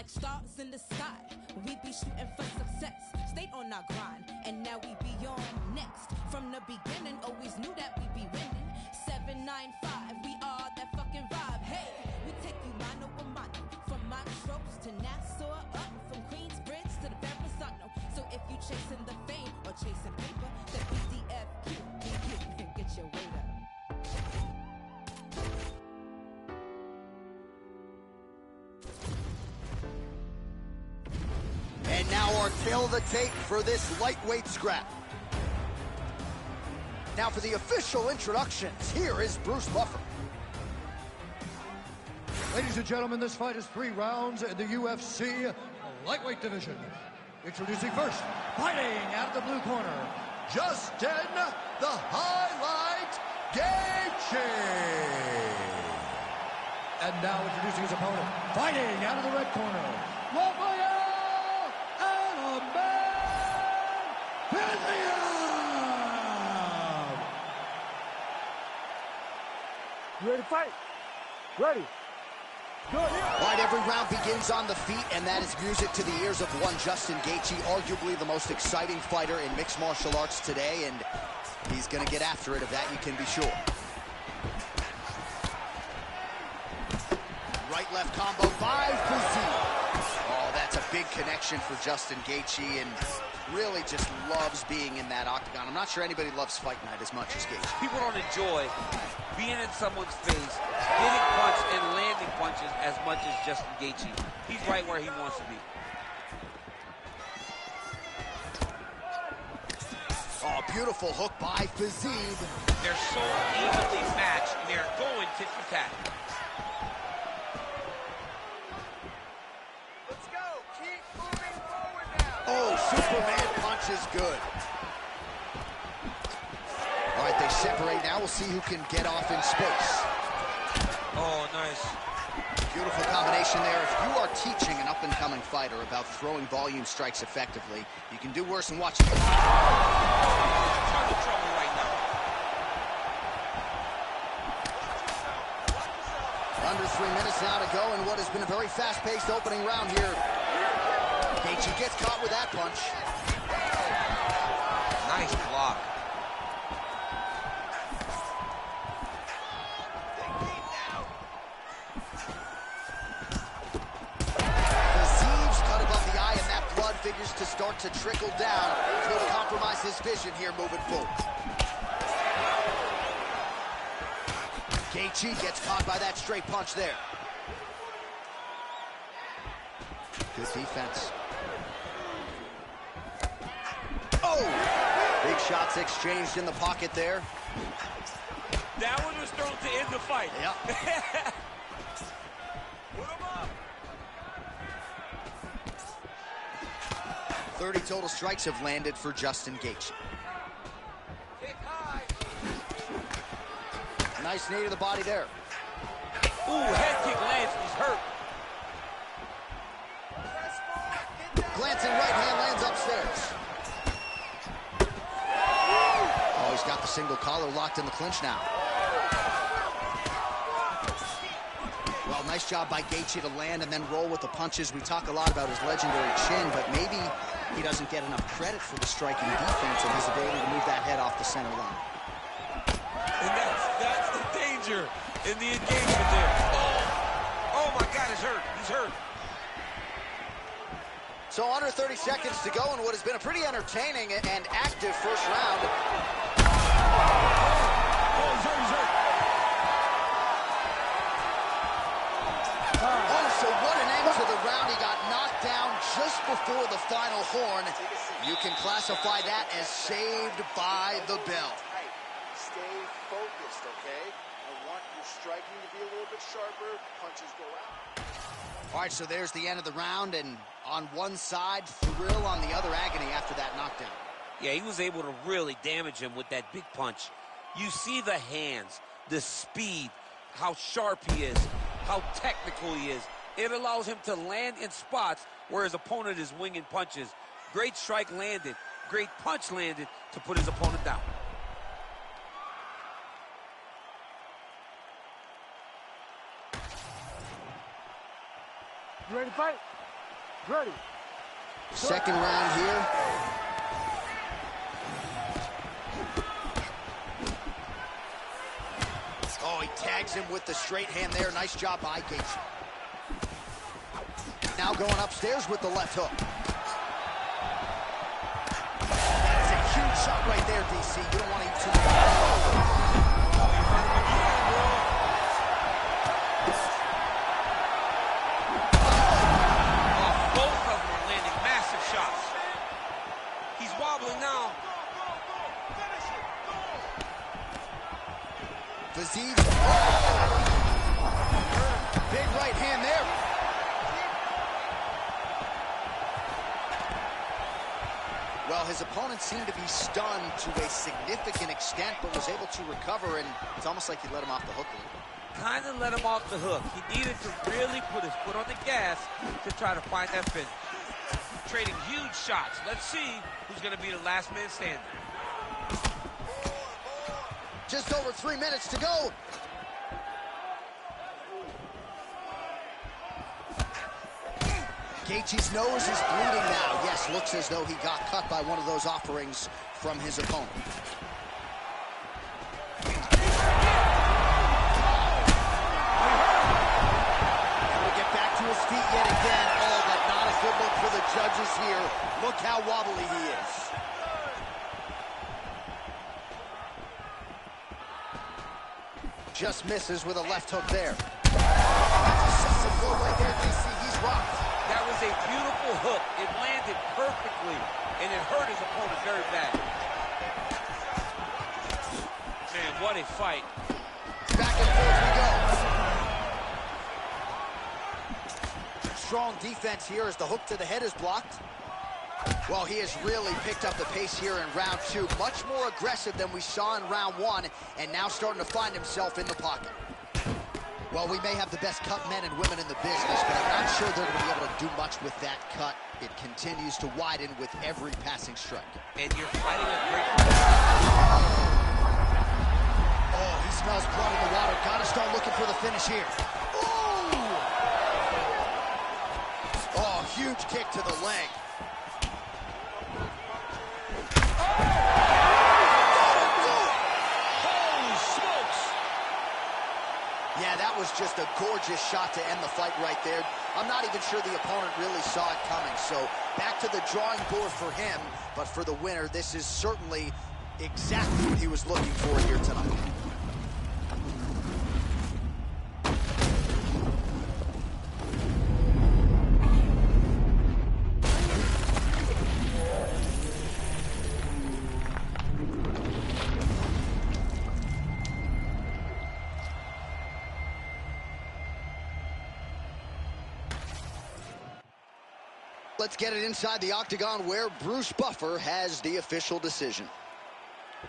like stars in the sky. We be shooting for success, stayed on our grind, and now we be on next. From the beginning, always knew that we be winning. 795, we are that fucking vibe. Hey, we take you mano a mano, from Montrose to Nassau, up from Queensbridge to the Verrazano. So if you chasing the fame or chasing paper, then BDFQ, get your weight up. And now our tail of the tape for this lightweight scrap. Now for the official introductions, here is Bruce Buffer. Ladies and gentlemen, this fight is 3 rounds in the UFC lightweight division. Introducing first, fighting out of the blue corner, Justin the Highlight Gaethje. And now introducing his opponent, fighting out of the red corner, Rafael Adaman. You ready to fight? Ready. Good. Right, every round begins on the feet, and that is music to the ears of one Justin Gaethje, arguably the most exciting fighter in mixed martial arts today, and he's going to get after it, of that you can be sure. Right-left combo by Fizzy. Oh, that's a big connection for Justin Gaethje, and really just loves being in that octagon. I'm not sure anybody loves fight night as much as Gaethje. People don't enjoy being in someone's face, getting punched and landing punches as much as Justin Gaethje. He's right where he wants to be. Oh, beautiful hook by Fizzy. They're so evenly matched, and they're going tit for tat. Let's go. Keep moving forward now. Oh, Superman punch is good. All right, they separate now. We'll see who can get off in space. Oh, nice. Beautiful combination there. If you are teaching an up-and-coming fighter about throwing volume strikes effectively, you can do worse than watching them. Tons of trouble right now. Under 3 minutes now to go in what has been a very fast-paced opening round here. Gaethje gets caught with that punch. Nice block. Figures to start to trickle down. It's going to compromise his vision here moving forward. Gaethje gets caught by that straight punch there. Good defense. Oh! Big shots exchanged in the pocket there. That one was thrown to end the fight. Yep. Put him up. 30 total strikes have landed for Justin Gaethje. Kick high. Nice knee to the body there. Ooh, head kick lands, he's hurt. Glancing right hand lands upstairs. Oh, he's got the single collar locked in the clinch now. Well, nice job by Gaethje to land and then roll with the punches. We talk a lot about his legendary chin, but maybe he doesn't get enough credit for the striking defense and his ability to move that head off the center line. And that's the danger in the engagement there. Oh my God, he's hurt. He's hurt. So under 30 seconds to go in what has been a pretty entertaining and active first round. Oh, he's hurt, he's hurt. Oh, so what an end to the round. He got knocked down just before the final horn. You can classify that as saved by the bell. Stay focused, okay? I want your striking to be a little bit sharper. Punches go out. All right, so there's the end of the round, and on one side, thrill, on the other, agony after that knockdown. Yeah, he was able to really damage him with that big punch. You see the hands, the speed, how sharp he is, how technical he is. It allows him to land in spots where his opponent is winging punches. Great strike landed, great punch landed to put his opponent down. You ready to fight? Ready. Second round here. Oh, he tags him with the straight hand there. Nice job by Gaethje. Now going upstairs with the left hook. That's a huge shot right there, DC. You don't want to eat too much. Both of them are landing massive shots. He's wobbling now. Fiziev. Big right hand there. Well, his opponent seemed to be stunned to a significant extent, but was able to recover, and it's almost like he let him off the hook a little. Kind of let him off the hook. He needed to really put his foot on the gas to try to find that finish. Trading huge shots. Let's see who's going to be the last man standing. Just over 3 minutes to go. Gaethje's nose is bleeding now. Yes, looks as though he got cut by one of those offerings from his opponent. And we'll get back to his feet yet again. Oh, but not a good look for the judges here. Look how wobbly he is. Just misses with a left hook there. That's a solid blow right there, DC. He's rocked. That was a beautiful hook. It landed perfectly, and it hurt his opponent very bad. Man, what a fight. Back and forth we go. Strong defense here as the hook to the head is blocked. Well, he has really picked up the pace here in round 2. Much more aggressive than we saw in round 1, and now starting to find himself in the pocket. Well, we may have the best cut men and women in the business, but I'm not sure they're going to be able to do much with that cut. It continues to widen with every passing strike. And you're fighting a great... Oh, he smells blood in the water. Got to start looking for the finish here. Ooh! Oh, huge kick to the leg. Yeah, that was just a gorgeous shot to end the fight right there. I'm not even sure the opponent really saw it coming. So back to the drawing board for him. But for the winner, this is certainly exactly what he was looking for here tonight. Let's get it inside the octagon where Bruce Buffer has the official decision.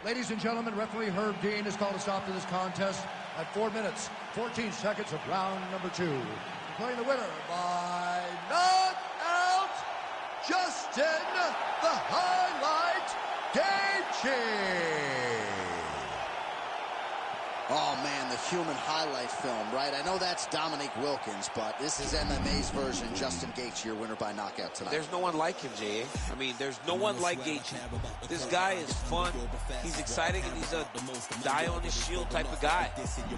Ladies and gentlemen, referee Herb Dean has called a stop to this contest at 4 minutes, 14 seconds of round number 2. Declaring the winner by knockout, Justin the Highlight Gaethje. Oh, man, the human highlight film, right? I know that's Dominique Wilkins, but this is MMA's version. Justin Gaethje, your winner by knockout tonight. There's no one like him, J.A. I mean, there's no one like Gaethje. This guy is fun. He's exciting, and he's a die-on-the-shield type of guy.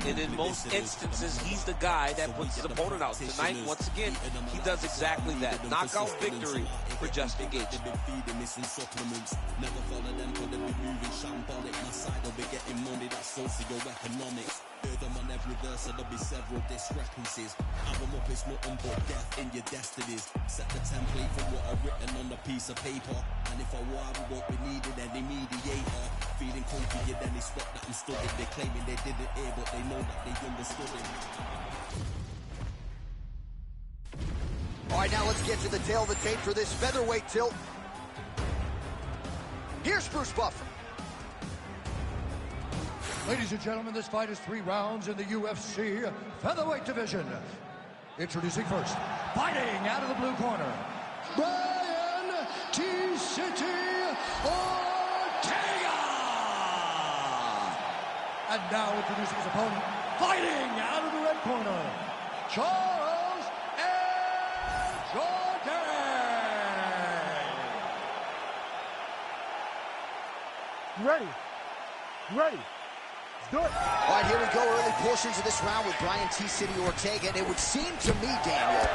And in most instances, he's the guy that puts his opponent out. Tonight, once again, he does exactly that. Knockout victory for Justin Gaethje. Heard them on every verse, so there'll be several discrepancies. Album up is nothing but death in your destinies. Set the template from what I've written on a piece of paper. And if I were, I won't be needed any mediator. Feeling comfy in any spot that I'm stood in. They're claiming they didn't hear, but they know that they understood it. All right, now let's get to the tail of the tape for this featherweight tilt. Here's Bruce Buffer. Ladies and gentlemen, this fight is 3 rounds in the UFC featherweight division. Introducing first, fighting out of the blue corner, Brian T-City Ortega. And now introducing his opponent, fighting out of the red corner, Charles A. Jordan. You ready? You ready? Let's do it. All right, here we go. Early portions of this round with Brian T. City Ortega. And it would seem to me, Daniel,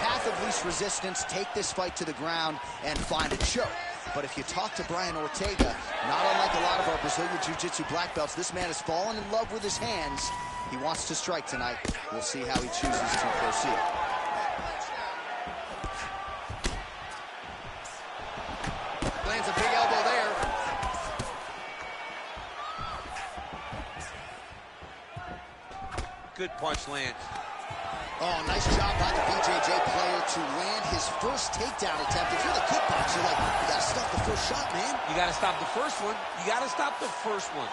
path of least resistance, take this fight to the ground and find a choke. But if you talk to Brian Ortega, not unlike a lot of our Brazilian Jiu-Jitsu black belts, this man has fallen in love with his hands. He wants to strike tonight. We'll see how he chooses to proceed. Lands a big elbow there. Good punch lands. Oh, nice job by the BJJ player to land his first takedown attempt. If you're the kickboxer, you gotta stop the first shot, man. You gotta stop the first one. You gotta stop the first one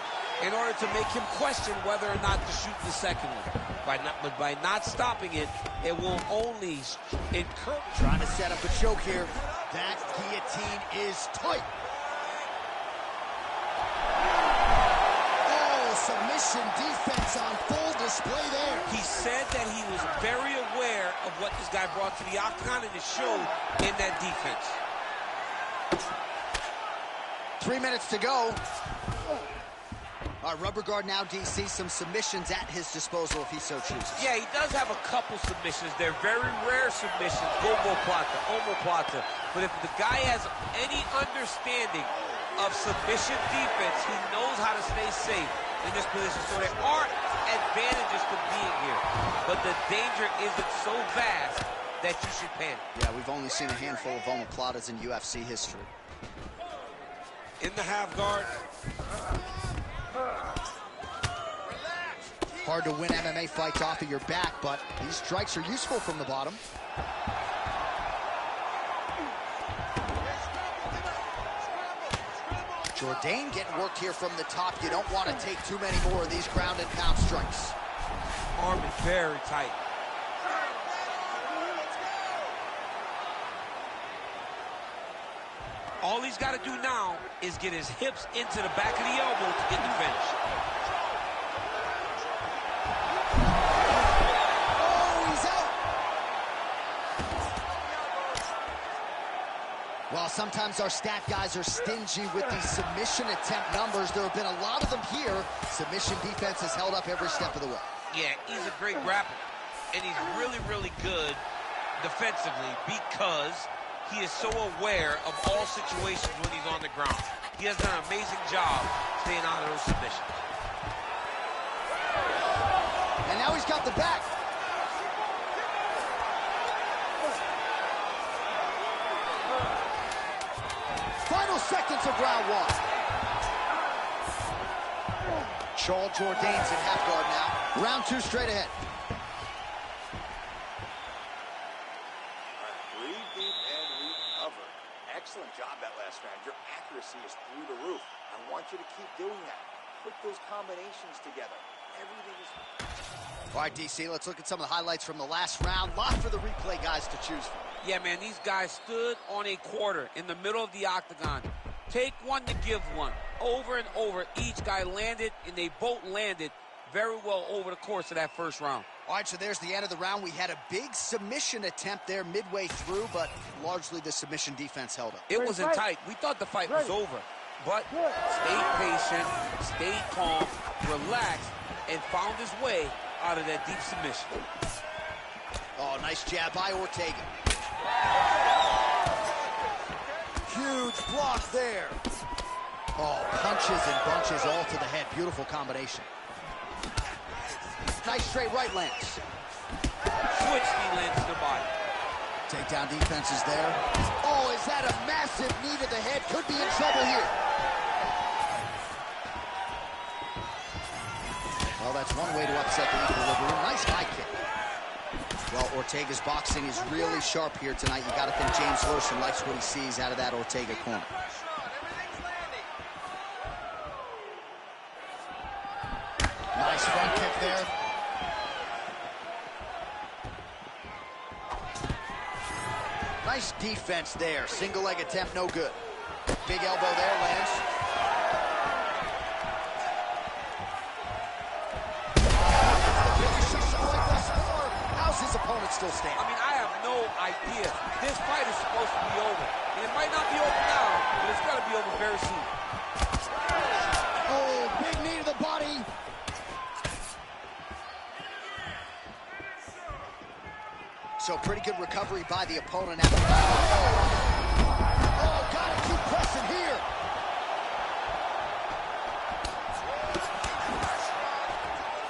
in order to make him question whether or not to shoot the second one. By not stopping it, it will only encourage. Trying to set up a choke here. That guillotine is tight. Submission defense on full display there. He said that he was very aware of what this guy brought to the octagon, and it showed in that defense. 3 minutes to go. All right, rubber guard now, DC. Some submissions at his disposal if he so chooses. Yeah, he does have a couple submissions. They're very rare submissions. Omoplata. But if the guy has any understanding of submission defense, he knows how to stay safe in this position. So there are advantages to being here, but the danger isn't so vast that you should panic. Yeah, we've only seen a handful of omoplatas in UFC history. In the half guard. Hard to win MMA fights off of your back, but these strikes are useful from the bottom. Jourdain getting worked here from the top. You don't want to take too many more of these ground and pound strikes. Arm is very tight. All he's got to do now is get his hips into the back of the elbow to get the finish. Oh, he's out. Well, sometimes our stat guys are stingy with these submission attempt numbers. There have been a lot of them here. Submission defense has held up every step of the way. Yeah, he's a great grappler, and he's really, really good defensively because he is so aware of all situations when he's on the ground. He has done an amazing job staying out of those submissions. And now he's got the back. Final seconds of round one. Charles Jourdain's in half guard now. Round two straight ahead. Breathe deep and recover. Excellent job that last round. Your accuracy is through the roof. I want you to keep doing that. Put those combinations together. Everything is... All right, DC, let's look at some of the highlights from the last round. Lot for the replay guys to choose from. Yeah, man, these guys stood on a quarter in the middle of the octagon. Take one to give one. Over and over, each guy landed, and they both landed very well over the course of that first round. All right, so there's the end of the round. We had a big submission attempt there midway through, but largely the submission defense held up. It wasn't tight. We thought the fight was over, but stayed patient, stayed calm, relaxed, and found his way out of that deep submission. Oh, nice jab by Ortega. Huge block there. Oh, punches and bunches all to the head. Beautiful combination. Nice straight right lands. Switch, he lands to the body. Takedown defense is there. Oh, is that a massive knee to the head? Could be in trouble here. Well, that's one way to upset the equilibrium. Nice high kick. Well, Ortega's boxing is really sharp here tonight. You got to think James Lurson likes what he sees out of that Ortega corner. Nice front kick there. Nice defense there. Single leg attempt, no good. Big elbow there, lands. How's his opponent still standing? I mean, I have no idea. This fight is supposed to be over. And it might not be over now, but it's got to be over very soon. So pretty good recovery by the opponent after that. Oh, gotta keep pressing here.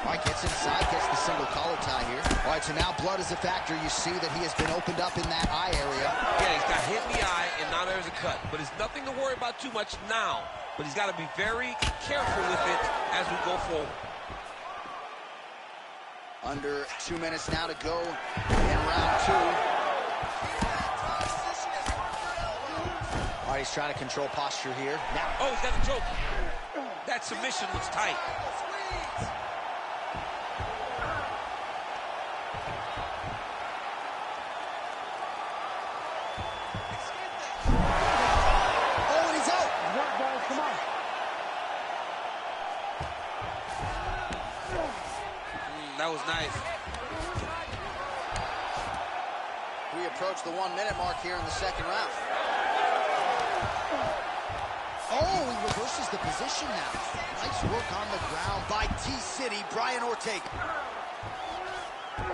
All right, gets inside, gets the single collar tie here. All right, so now blood is a factor. You see that he has been opened up in that eye area. Yeah, he's got hit in the eye, and now there's a cut. But it's nothing to worry about too much now. But he's got to be very careful with it as we go forward. Under 2 minutes now to go in round 2. All right, he's trying to control posture here. Now, oh, he's got a choke. That submission looks tight. That was nice. We approach the 1 minute mark here in the second round. Oh, he reverses the position now. Nice work on the ground by T-City, Brian Ortega.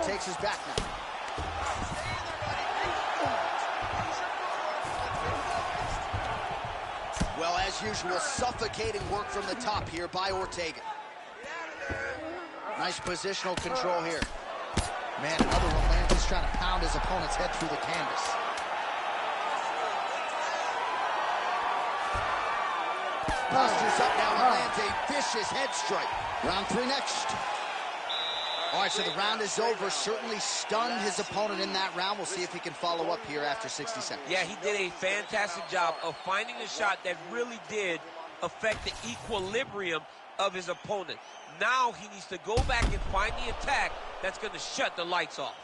Takes his back now. Well, as usual, suffocating work from the top here by Ortega. Nice positional control here. Man, another one lands. He's trying to pound his opponent's head through the canvas. Postures up now and lands a vicious head strike. Round 3 next. All right, so the round is over. Certainly stunned his opponent in that round. We'll see if he can follow up here after 60 seconds. Yeah, he did a fantastic job of finding a shot that really did affect the equilibrium of his opponent. Now he needs to go back and find the attack that's going to shut the lights off.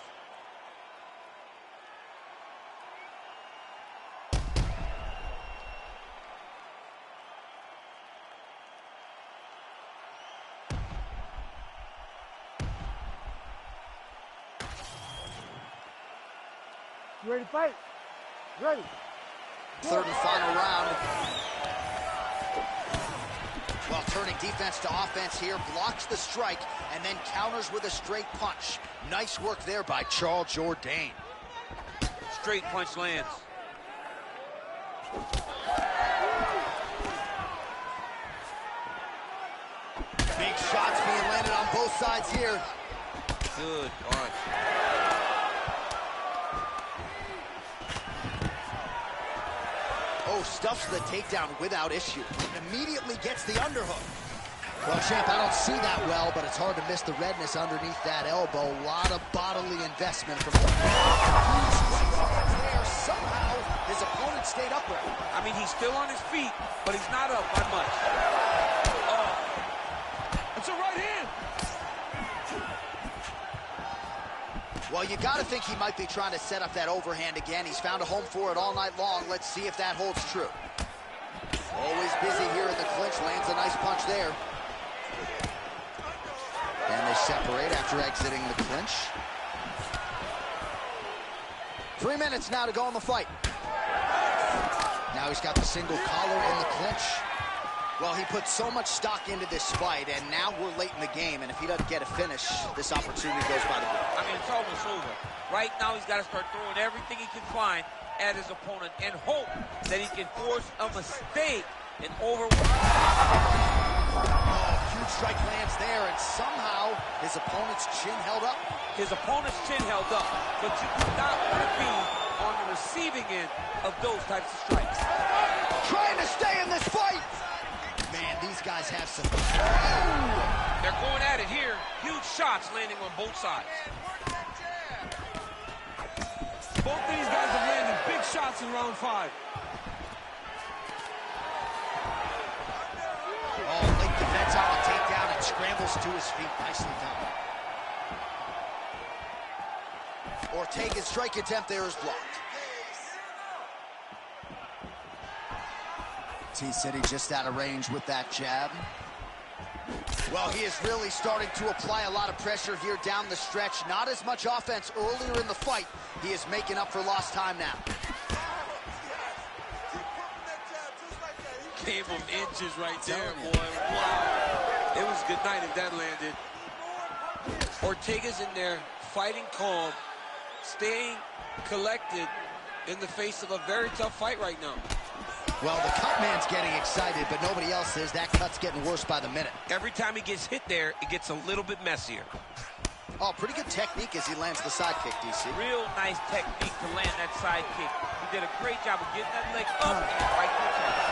You ready to fight? Ready. Third and final round. Well, turning defense to offense here, blocks the strike, and then counters with a straight punch. Nice work there by Charles Jourdain. Straight punch lands. Big shots being landed on both sides here. Good punch. Oh, stuffs the takedown without issue. Immediately gets the underhook. Well, champ, I don't see that well, but it's hard to miss the redness underneath that elbow. A lot of bodily investment from the there. Somehow, his opponent stayed upright. I mean, he's still on his feet, but he's not up by much. Oh. It's a right hand. Well, you got to think he might be trying to set up that overhand again. He's found a home for it all night long. Let's see if that holds true. Always busy here in the clinch. Lands a nice punch there. And they separate after exiting the clinch. 3 minutes now to go in the fight. Now he's got the single collar in the clinch. Well, he put so much stock into this fight, and now we're late in the game, and if he doesn't get a finish, this opportunity goes by the board. I mean, it's almost over. Right now, he's got to start throwing everything he can find at his opponent and hope that he can force a mistake and over. Oh, huge strike lands there, and somehow his opponent's chin held up. His opponent's chin held up, but you do not want to be on the receiving end of those types of strikes. Trying to stay in this fight. Man, these guys have some... They're going at it here. Huge shots landing on both sides. Both of these guys have landed big shots in round 5. Oh, late defense on a takedown and scrambles to his feet. Nicely done. Ortega's strike attempt there is blocked. T-City just out of range with that jab. Well, he is really starting to apply a lot of pressure here down the stretch. Not as much offense earlier in the fight. He is making up for lost time now. Came from inches right there, boy. Wow. It was a good night if that landed. Ortega's in there fighting calm, staying collected in the face of a very tough fight right now. Well, the cut man's getting excited, but nobody else is. That cut's getting worse by the minute. Every time he gets hit there, it gets a little bit messier. Oh, pretty good technique as he lands the side kick, DC. Real nice technique to land that side kick. He did a great job of getting that leg up and right to the chest.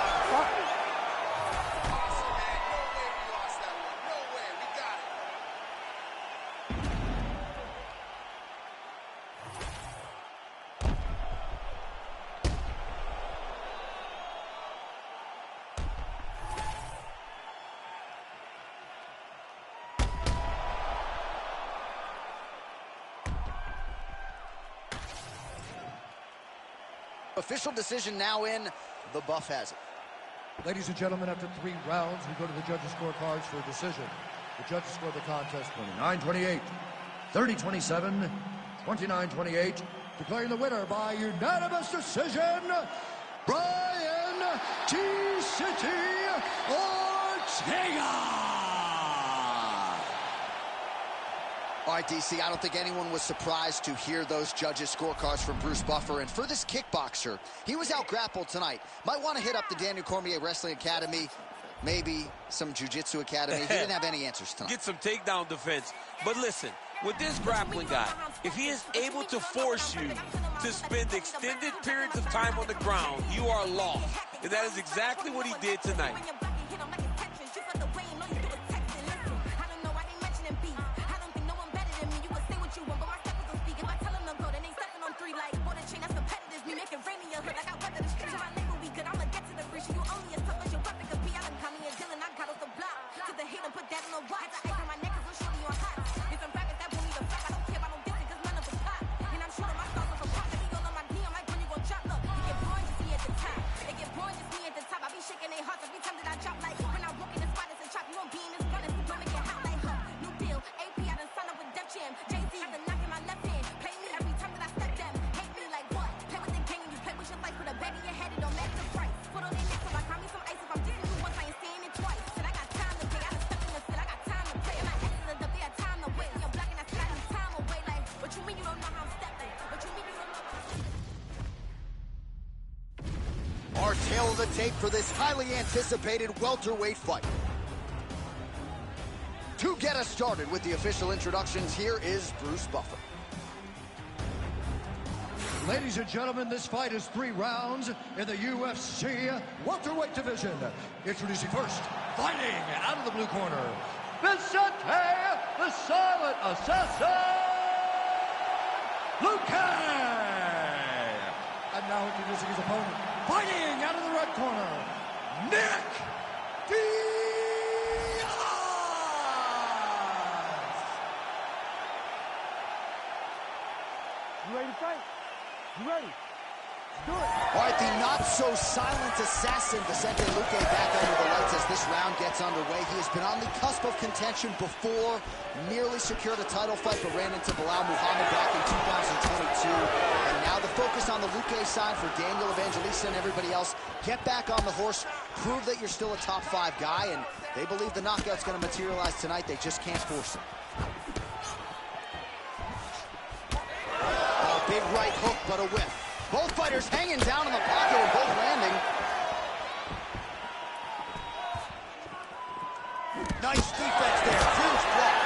Official decision now in. The buff has it. Ladies and gentlemen, after 3 rounds, we go to the judges' scorecards for a decision. The judges score the contest 29-28, 30-27, 29-28, declaring the winner by unanimous decision, Brian T. City Ortega! All right, DC, I don't think anyone was surprised to hear those judges' scorecards from Bruce Buffer. And for this kickboxer, he was out-grappled tonight. Might want to hit up the Daniel Cormier Wrestling Academy, maybe some Jiu-Jitsu Academy. He didn't have any answers tonight. Get some takedown defense. But listen, with this grappling guy, if he is able to force you to spend extended periods of time on the ground, you are lost. And that is exactly what he did tonight. Our tail of the tape for this highly anticipated welterweight fight. To get us started with the official introductions, here is Bruce Buffer. Ladies and gentlemen, this fight is 3 rounds in the UFC welterweight division. Introducing first, fighting out of the blue corner, Vicente the Silent Assassin Luque! And now introducing his opponent, fighting out of the red corner, Nick Diaz! You ready to fight? You ready? Let's do it. All right, the not-so-silent assassin, Vicente Luque, back under the lights as this round gets underway. He has been on the cusp of contention before, nearly secured a title fight, but ran into Bilal Muhammad back in 2022. And now the focus on the Luque side for Daniel Evangelista and everybody else. Get back on the horse, prove that you're still a top 5 guy, and they believe the knockout's going to materialize tonight. They just can't force it. Oh, big right hook, but a whiff. Both fighters hanging down in the pocket and both landing. Nice defense there. Huge block.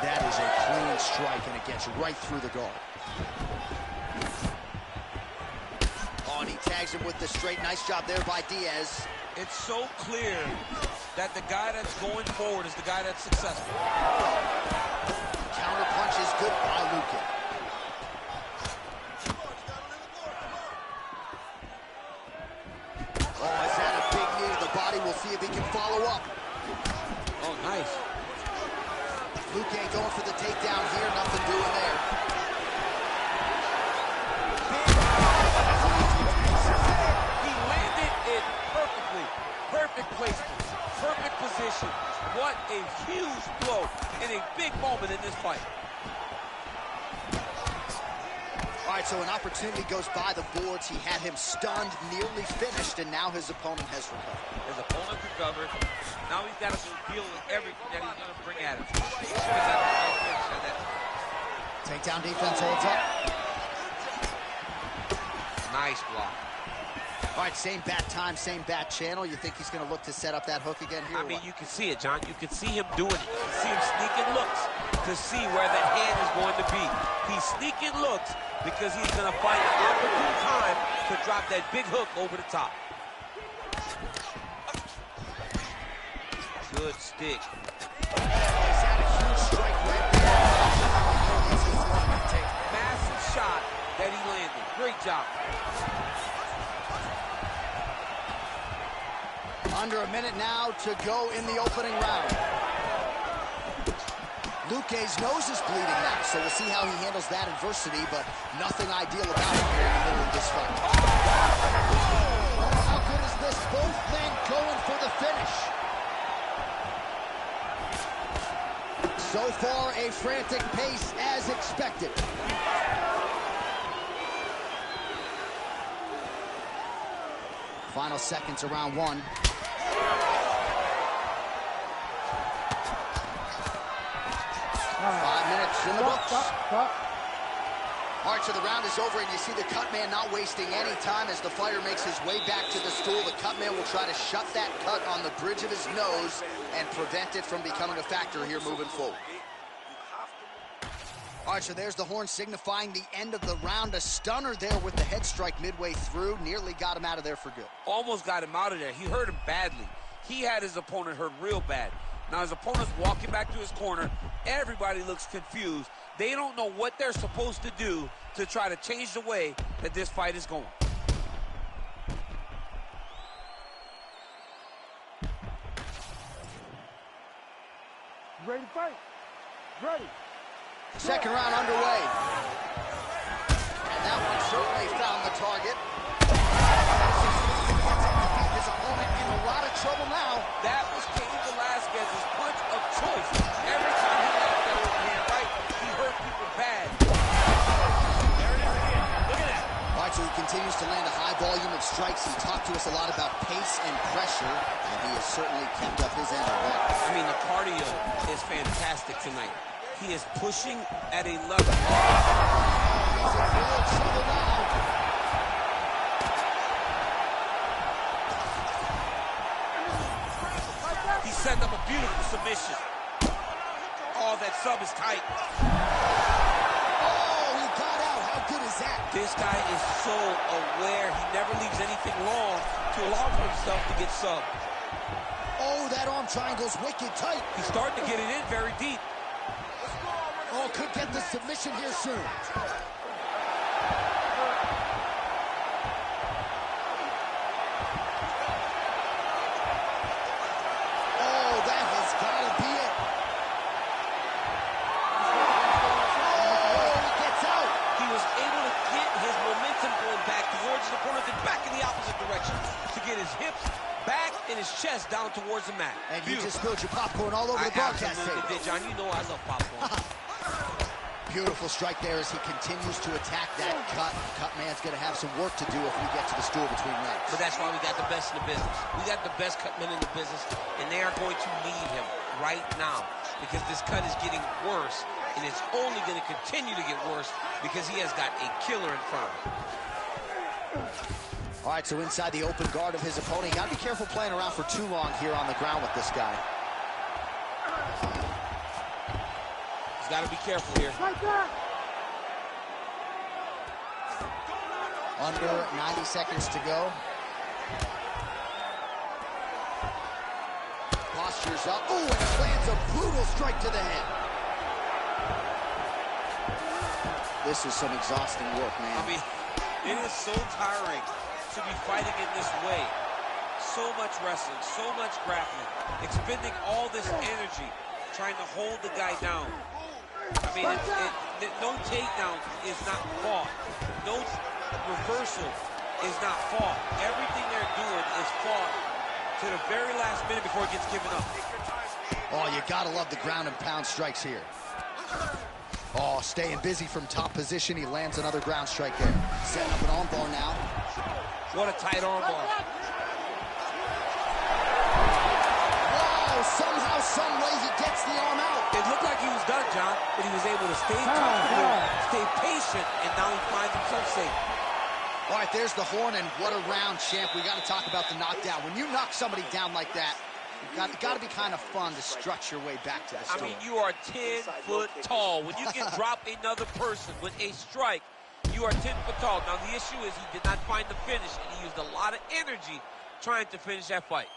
That is a clean strike, and it gets right through the guard. Oh, and he tags him with the straight. Nice job there by Diaz. It's so clear that the guy that's going forward is the guy that's successful. Counter punch is good by Luque. Oh, is that a big knee to the body? We'll see if he can follow up. Oh, nice. Luque going for the takedown here. Nothing doing there. He landed it perfectly. Perfect placement. Perfect position. What a huge blow in a big moment in this fight. All right, so an opportunity. opportunity goes by the boards. He had him stunned, nearly finished, and now his opponent has recovered. His opponent recovered. Now he's got to deal with everything that he's going to bring at him. He should have got the right finish at that. Takedown defense holds up. Nice block. All right, same bat time, same bat channel. You think he's going to look to set up that hook again here? I mean, you can see it, John. You can see him doing it. You can see him sneaking looks to see where the hand is going to be. He's sneaking looks because he's going to find an opportune time to drop that big hook over the top. Good stick. He's had a huge strike right there. Massive shot that he landed. Great job. Under a minute now to go in the opening round. Luque's nose is bleeding now, so we'll see how he handles that adversity, but nothing ideal about it here in the middle of this fight. How good is this? Both men going for the finish. So far, a frantic pace as expected. Final seconds of round one. 5 minutes in the books. All right, so the round is over, and you see the cut man not wasting any time as the fighter makes his way back to the stool. The cut man will try to shut that cut on the bridge of his nose and prevent it from becoming a factor here moving forward. All right, so there's the horn signifying the end of the round. A stunner there with the head strike midway through. Nearly got him out of there for good. Almost got him out of there. He hurt him badly. He had his opponent hurt real bad. Now his opponent's walking back to his corner. Everybody looks confused. They don't know what they're supposed to do to try to change the way that this fight is going. Ready to fight? Ready. Second round underway. And that one certainly found the target. His opponent in a lot of trouble now. That was Cain Velasquez's punch of choice. Every time he left that overhand right, he hurt people bad. There it is again. Look at that. All right, so he continues to land a high volume of strikes. He talked to us a lot about pace and pressure, and he has certainly kept up his end of that. I mean, the cardio is fantastic tonight. He is pushing at a level. He's in real trouble now. He set up a beautiful submission. Oh, that sub is tight. Oh, he got out. How good is that? This guy is so aware. He never leaves anything long to allow for himself to get subbed. Oh, that arm triangle's wicked tight. He's starting to get it in very deep. Oh, could get the submission here soon. Oh, that has got to be it. Oh, he gets out. He was able to get his momentum going back towards his opponent and back in the opposite direction to get his hips back and his chest down towards the mat. And you just spilled your popcorn all over the broadcast absolutely tape. did, John. You know I love popcorn. Beautiful strike there as he continues to attack that cut. Cut man's going to have some work to do if we get to the stool between legs. But that's why we got the best in the business. We got the best cut men in the business, and they are going to need him right now because this cut is getting worse, and it's only going to continue to get worse because he has got a killer in front of him. All right, so inside the open guard of his opponent, you got to be careful playing around for too long here on the ground with this guy. Got to be careful here. Under 90 seconds to go. Postures up. Oh, and lands a brutal strike to the head. This is some exhausting work, man. I mean, it is so tiring to be fighting in this way. So much wrestling, so much grappling, expending all this energy trying to hold the guy down. I mean, no takedown is not fought. No reversal is not fought. Everything they're doing is fought to the very last minute before it gets given up. Oh, you gotta love the ground and pound strikes here. Oh, staying busy from top position. He lands another ground strike there. Setting up an arm bar now. What a tight arm bar. Wow, somehow, some way he gets the arm out. It looked like he was done, John, but he was able to stay comfortable, stay patient, and now he finds himself safe. All right, there's the horn, and what a round, champ. We got to talk about the knockdown. When you knock somebody down like that, it's got to be kind of fun to strut your way back to the store. I mean, you are 10 foot tall. When you can drop another person with a strike, you are 10 foot tall. Now, the issue is he did not find the finish, and he used a lot of energy trying to finish that fight.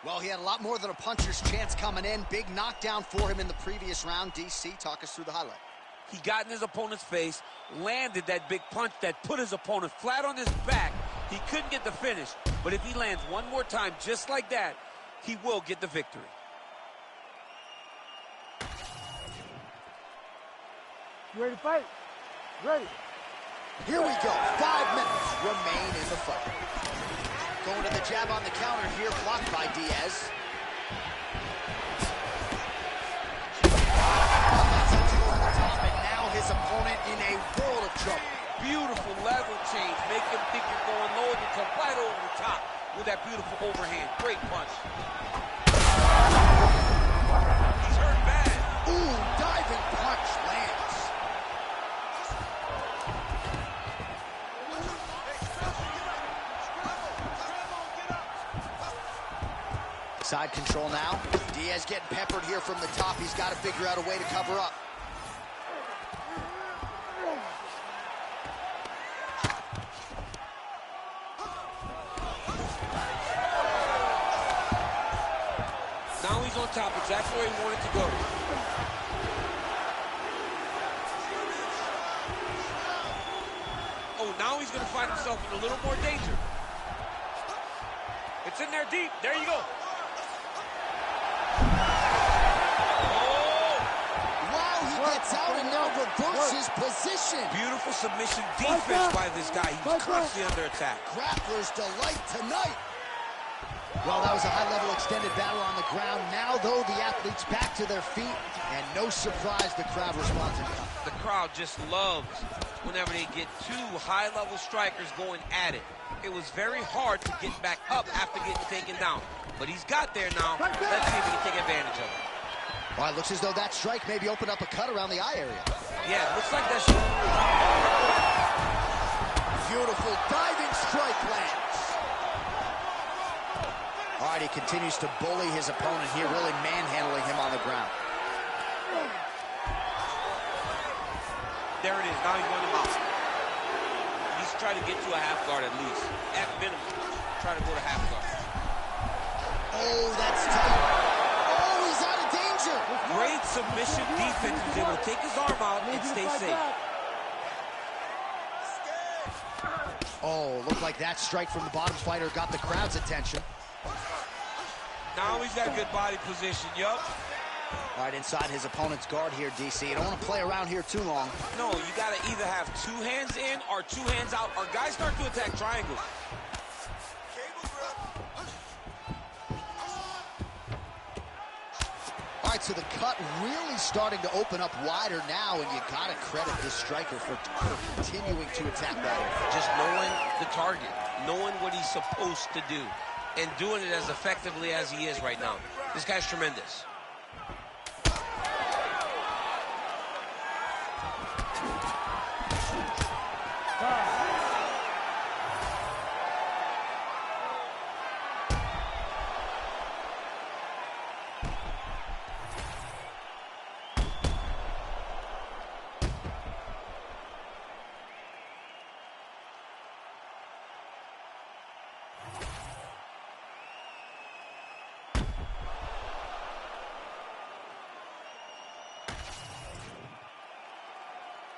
Well, he had a lot more than a puncher's chance coming in. Big knockdown for him in the previous round. DC, talk us through the highlight. He got in his opponent's face, landed that big punch that put his opponent flat on his back. He couldn't get the finish, but if he lands one more time just like that, he will get the victory. You ready to fight? Ready. Here we go. 5 minutes remain in the fight. Going to the jab on the counter here, blocked by Diaz. His opponent in a world of trouble. Beautiful level change. Make him think you're going low and you come right over the top with that beautiful overhand. Great punch. He's hurt bad. Ooh, diving punch lands. Side control now. Diaz getting peppered here from the top. He's got to figure out a way to cover up. Now he's on top, exactly where he wanted to go. Oh, now he's going to find himself in a little more danger. It's in there deep. There you go. Oh! Wow, he gets out and now reverses position. Beautiful submission defense by this guy. He's constantly under attack. Grappler's delight tonight. Well, that was a high-level extended battle on the ground. Now, though, the athletes back to their feet, and no surprise, the crowd responds in kind. The crowd just loves whenever they get two high-level strikers going at it. It was very hard to get back up after getting taken down, but he's got there now. Let's see if he can take advantage of it. Well, it looks as though that strike maybe opened up a cut around the eye area. Yeah, it looks like that should. Beautiful diving strike lands. All right, he continues to bully his opponent here, really manhandling him on the ground. There it is. Now he's running him out. He's trying to get to a half guard at least. At minimum, try to go to half guard. Oh, that's tight. Oh, he's out of danger. Great submission defense. He's able to take his arm out and stay safe. Oh, looked like that strike from the bottom fighter got the crowd's attention. Now he's got good body position, yup. All right, inside his opponent's guard here, DC. You don't want to play around here too long. No, you got to either have two hands in or two hands out, or guys start to attack triangles. All right, so the cut really starting to open up wider now, and you got to credit this striker for continuing to attack that area. Just knowing the target, knowing what he's supposed to do, and doing it as effectively as he is right now. This guy's tremendous.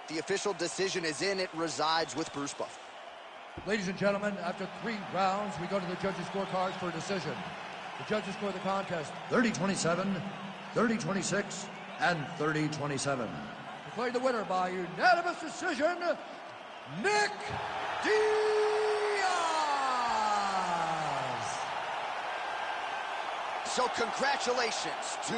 The official decision is in. It resides with Bruce Buffer. Ladies and gentlemen, after 3 rounds, we go to the judges' scorecards for a decision. The judges score the contest 30-27, 30-26, and 30-27. Declared the winner by unanimous decision, Nick Diaz. So congratulations to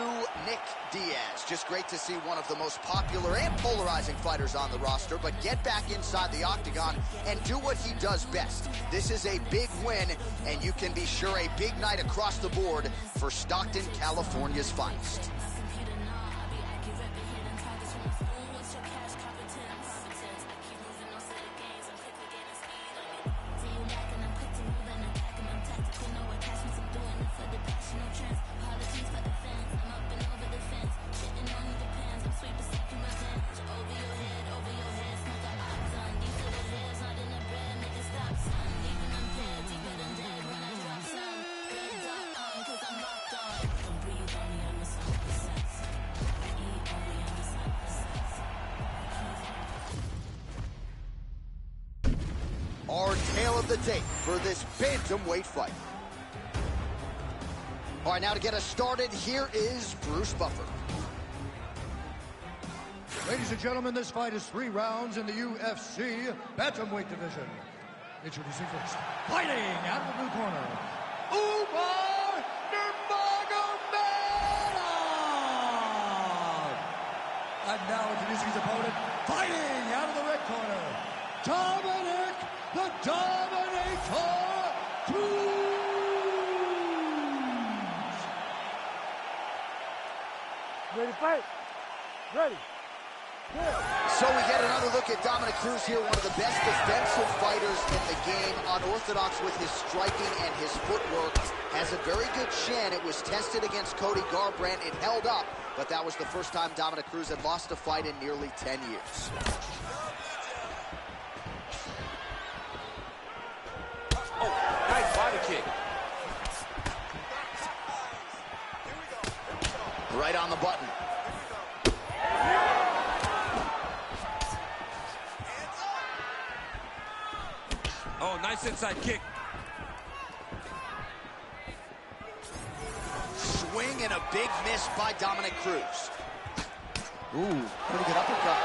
Nick Diaz. Just great to see one of the most popular and polarizing fighters on the roster, but get back inside the octagon and do what he does best. This is a big win, and you can be sure a big night across the board for Stockton, California's finest. Our tale of the tape for this bantamweight fight. All right, now to get us started, here is Bruce Buffer. Ladies and gentlemen, this fight is 3 rounds in the UFC bantamweight division. Introducing first, fighting out of the blue corner, Umar Nurmagomedov. And now introducing his opponent, fighting out of the red corner, Dominic the Dominator Cruz. Ready to fight? Ready. So we get another look at Dominic Cruz here, one of the best defensive fighters in the game, unorthodox with his striking and his footwork, has a very good chin. It was tested against Cody Garbrandt. It held up, but that was the first time Dominic Cruz had lost a fight in nearly 10 years. Oh, nice body kick. Right on the button. Oh, nice inside kick. Swing and a big miss by Dominic Cruz. Ooh, pretty good uppercut.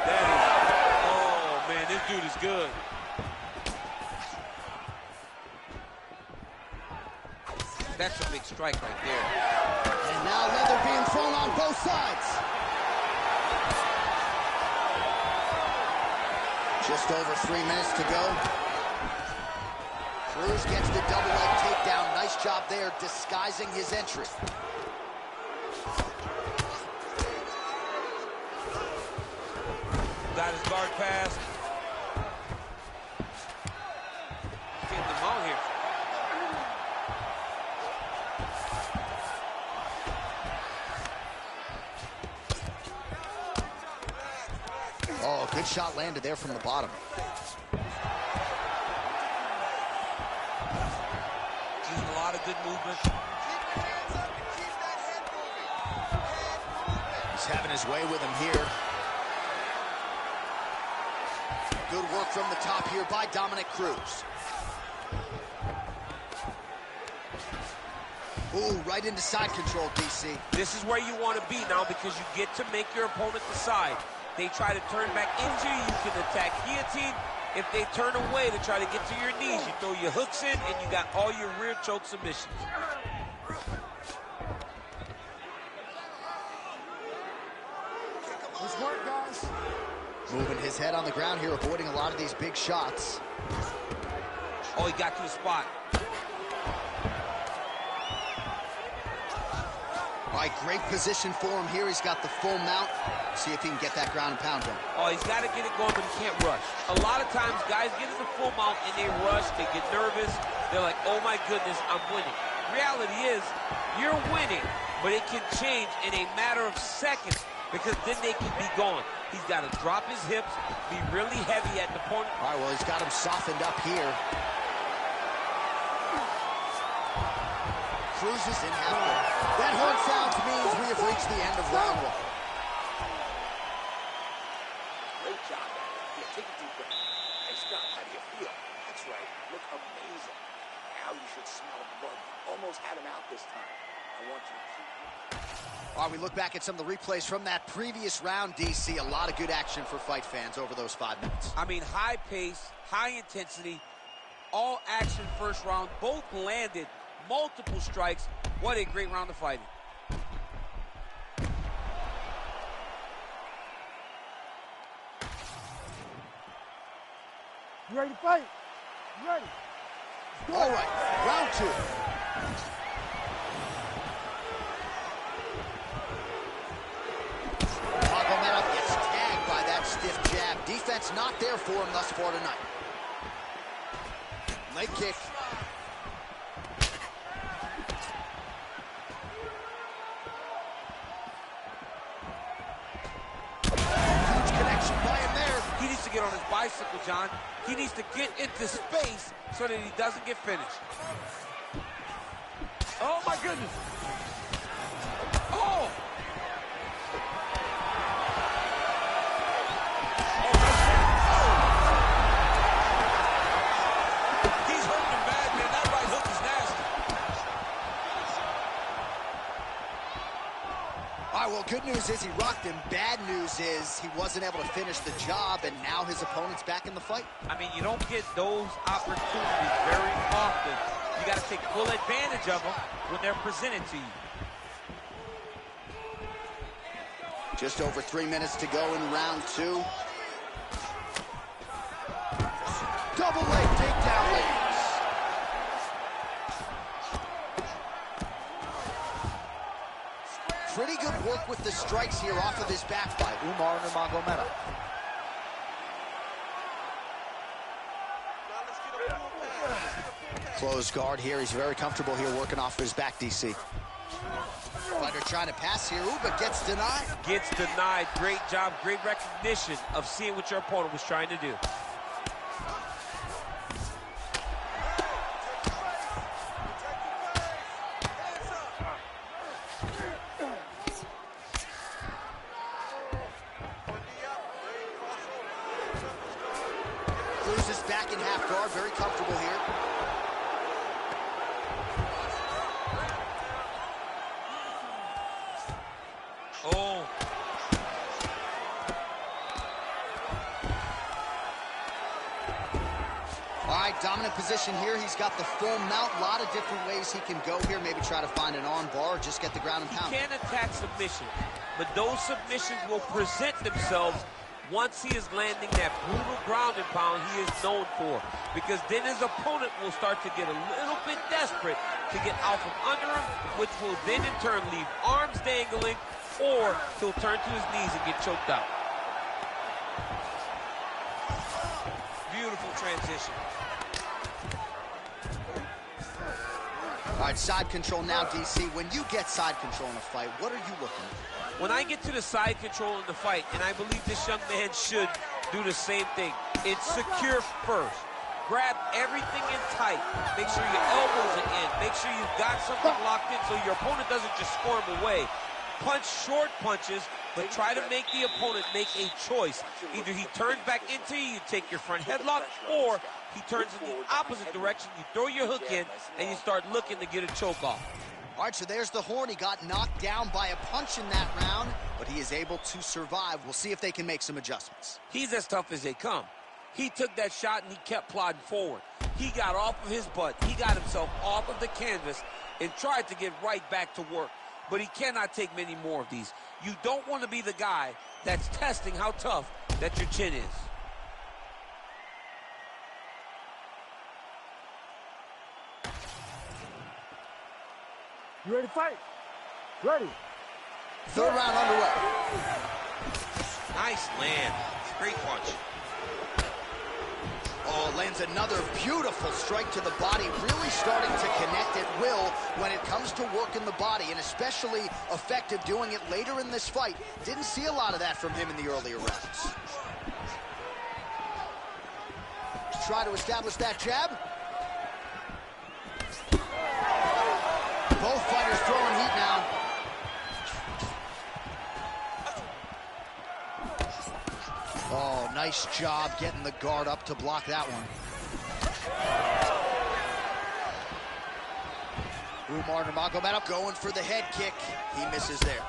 Oh, man, this dude is good. That's a big strike right there. And now leather being thrown on both sides. Just over 3 minutes to go. Cruz gets the double leg takedown. Nice job there disguising his entry. Got his guard pass. Getting them all here. Oh, good shot landed there from the bottom. Using a lot of good movement. He's having his way with him here. Good work from the top here by Dominic Cruz. Ooh, right into side control, DC. This is where you want to be now because you get to make your opponent decide. They try to turn back into you, you can attack guillotine. If they turn away to try to get to your knees, you throw your hooks in and you got all your rear choke submissions. Good work, guys. Moving his head on the ground here, avoiding a lot of these big shots. Oh, he got to the spot. All right, great position for him here. He's got the full mount. See if he can get that ground and pound him. Oh, he's got to get it going, but he can't rush. A lot of times, guys get in the full mount and they rush, they get nervous. They're like, oh my goodness, I'm winning. Reality is, you're winning, but it can change in a matter of seconds because then they can be gone. He's got to drop his hips, be really heavy at the point. All right, well, he's got him softened up here. Cruz is in halfway. That horn sound means we have reached the end of round 1. Great job, man. Take a deep breath. Nice job. How do you feel? That's right. Look amazing. Now you should smell blood. Almost had him out this time. I want you to keep... We look back at some of the replays from that previous round, DC. A lot of good action for fight fans over those 5 minutes. I mean, high pace, high intensity, all action first round. Both landed multiple strikes. What a great round of fighting. You ready to fight? You ready? All right, round 2. Magomedov gets tagged by that stiff jab. Defense not there for him thus far tonight. Leg kick. Huge connection by him there. He needs to get on his bicycle, John. He needs to get into space so that he doesn't get finished. Oh, my goodness. Oh! He's hurting him bad, man. That right hook is nasty. All right, well, good news is he rocked him. Bad news is he wasn't able to finish the job, and now his opponent's back in the fight. I mean, you don't get those opportunities very often. You got to take full advantage of them when they're presented to you. Just over 3 minutes to go in round 2. Double leg takedown, ladies. Pretty good work with the strikes here off of his back by Umar Nurmagomedov. Closed guard here. He's very comfortable here working off of his back, DC. Fighter trying to pass here, but gets denied. Gets denied. Great job, great recognition of seeing what your opponent was trying to do. Cruises back in half guard, very comfortable here. Oh. All right, dominant position here. He's got the full mount. A lot of different ways he can go here. Maybe try to find an arm bar or just get the ground and pound. He can attack submission, but those submissions will present themselves once he is landing that brutal ground and pound he is known for. Because then his opponent will start to get a little bit desperate to get out from under him, which will then in turn leave arms dangling, or he'll turn to his knees and get choked out. Beautiful transition. All right, side control now, DC. When you get side control in a fight, what are you looking at? When I get to the side control in the fight, and I believe this young man should do the same thing, it's secure first. Grab everything in tight. Make sure your elbows are in. Make sure you've got something locked in so your opponent doesn't just squirm away. Punch short punches, but try to make the opponent make a choice. Either he turns back into you, you take your front headlock, or he turns in the opposite direction, you throw your hook in, and you start looking to get a choke off. All right, so there's the horn. He got knocked down by a punch in that round, but he is able to survive. We'll see if they can make some adjustments. He's as tough as they come. He took that shot and he kept plodding forward. He got off of his butt. He got himself off of the canvas and tried to get right back to work. But he cannot take many more of these. You don't want to be the guy that's testing how tough that your chin is. You ready to fight? Ready. Third round underway. Nice land. Great punch. Oh, lands another beautiful strike to the body, really starting to connect at will when it comes to working the body, and especially effective doing it later in this fight. Didn't see a lot of that from him in the earlier rounds. Try to establish that jab. Both fighters throwing heat now. Oh, nice job getting the guard up to block that one. Umar Nurmagomedov going for the head kick. He misses there.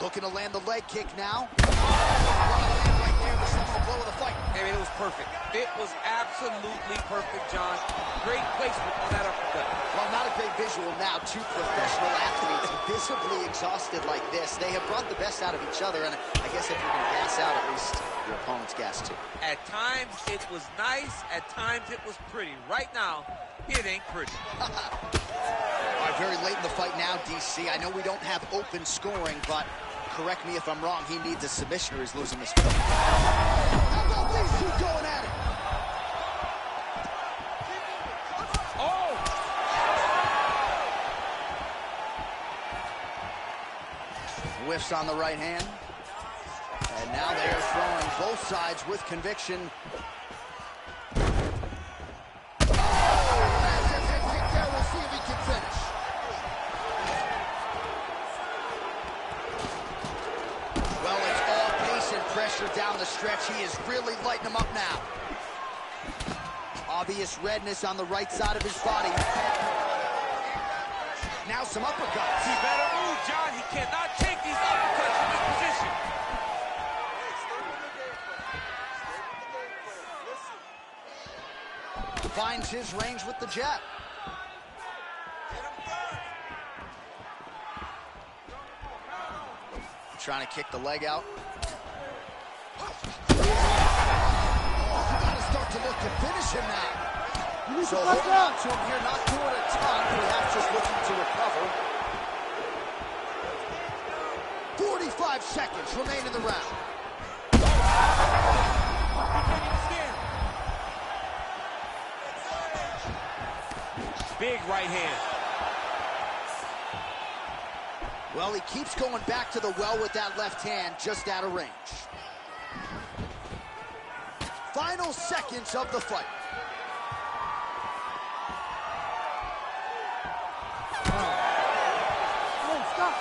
Looking to land the leg kick now. Right there, the central blow of the fight. I mean, it was perfect. It was absolutely perfect, John. Great placement on that uppercut. Well, not a great visual now. Two professional athletes visibly exhausted like this. They have brought the best out of each other, and I guess if you're going to gas out, at least your opponent's gas too. At times, it was nice. At times, it was pretty. Right now, it ain't pretty. All right, very late in the fight now, DC. I know we don't have open scoring, but correct me if I'm wrong, he needs a submission or he's losing this fight. How about these two going at it? Oh! Whiffs on the right hand. And now they are throwing both sides with conviction. Down the stretch, he is really lighting him up now. Obvious redness on the right side of his body. Now some uppercuts. He better move, John. He cannot take these uppercuts from this position. Finds his range with the jab. Trying to kick the leg out. You gotta start to look to finish him now. So holding on to him here, not doing a ton, perhaps just looking to recover. 45 seconds remain in the round. Big right hand. Well, he keeps going back to the well with that left hand, just out of range. Final seconds of the fight. Stop.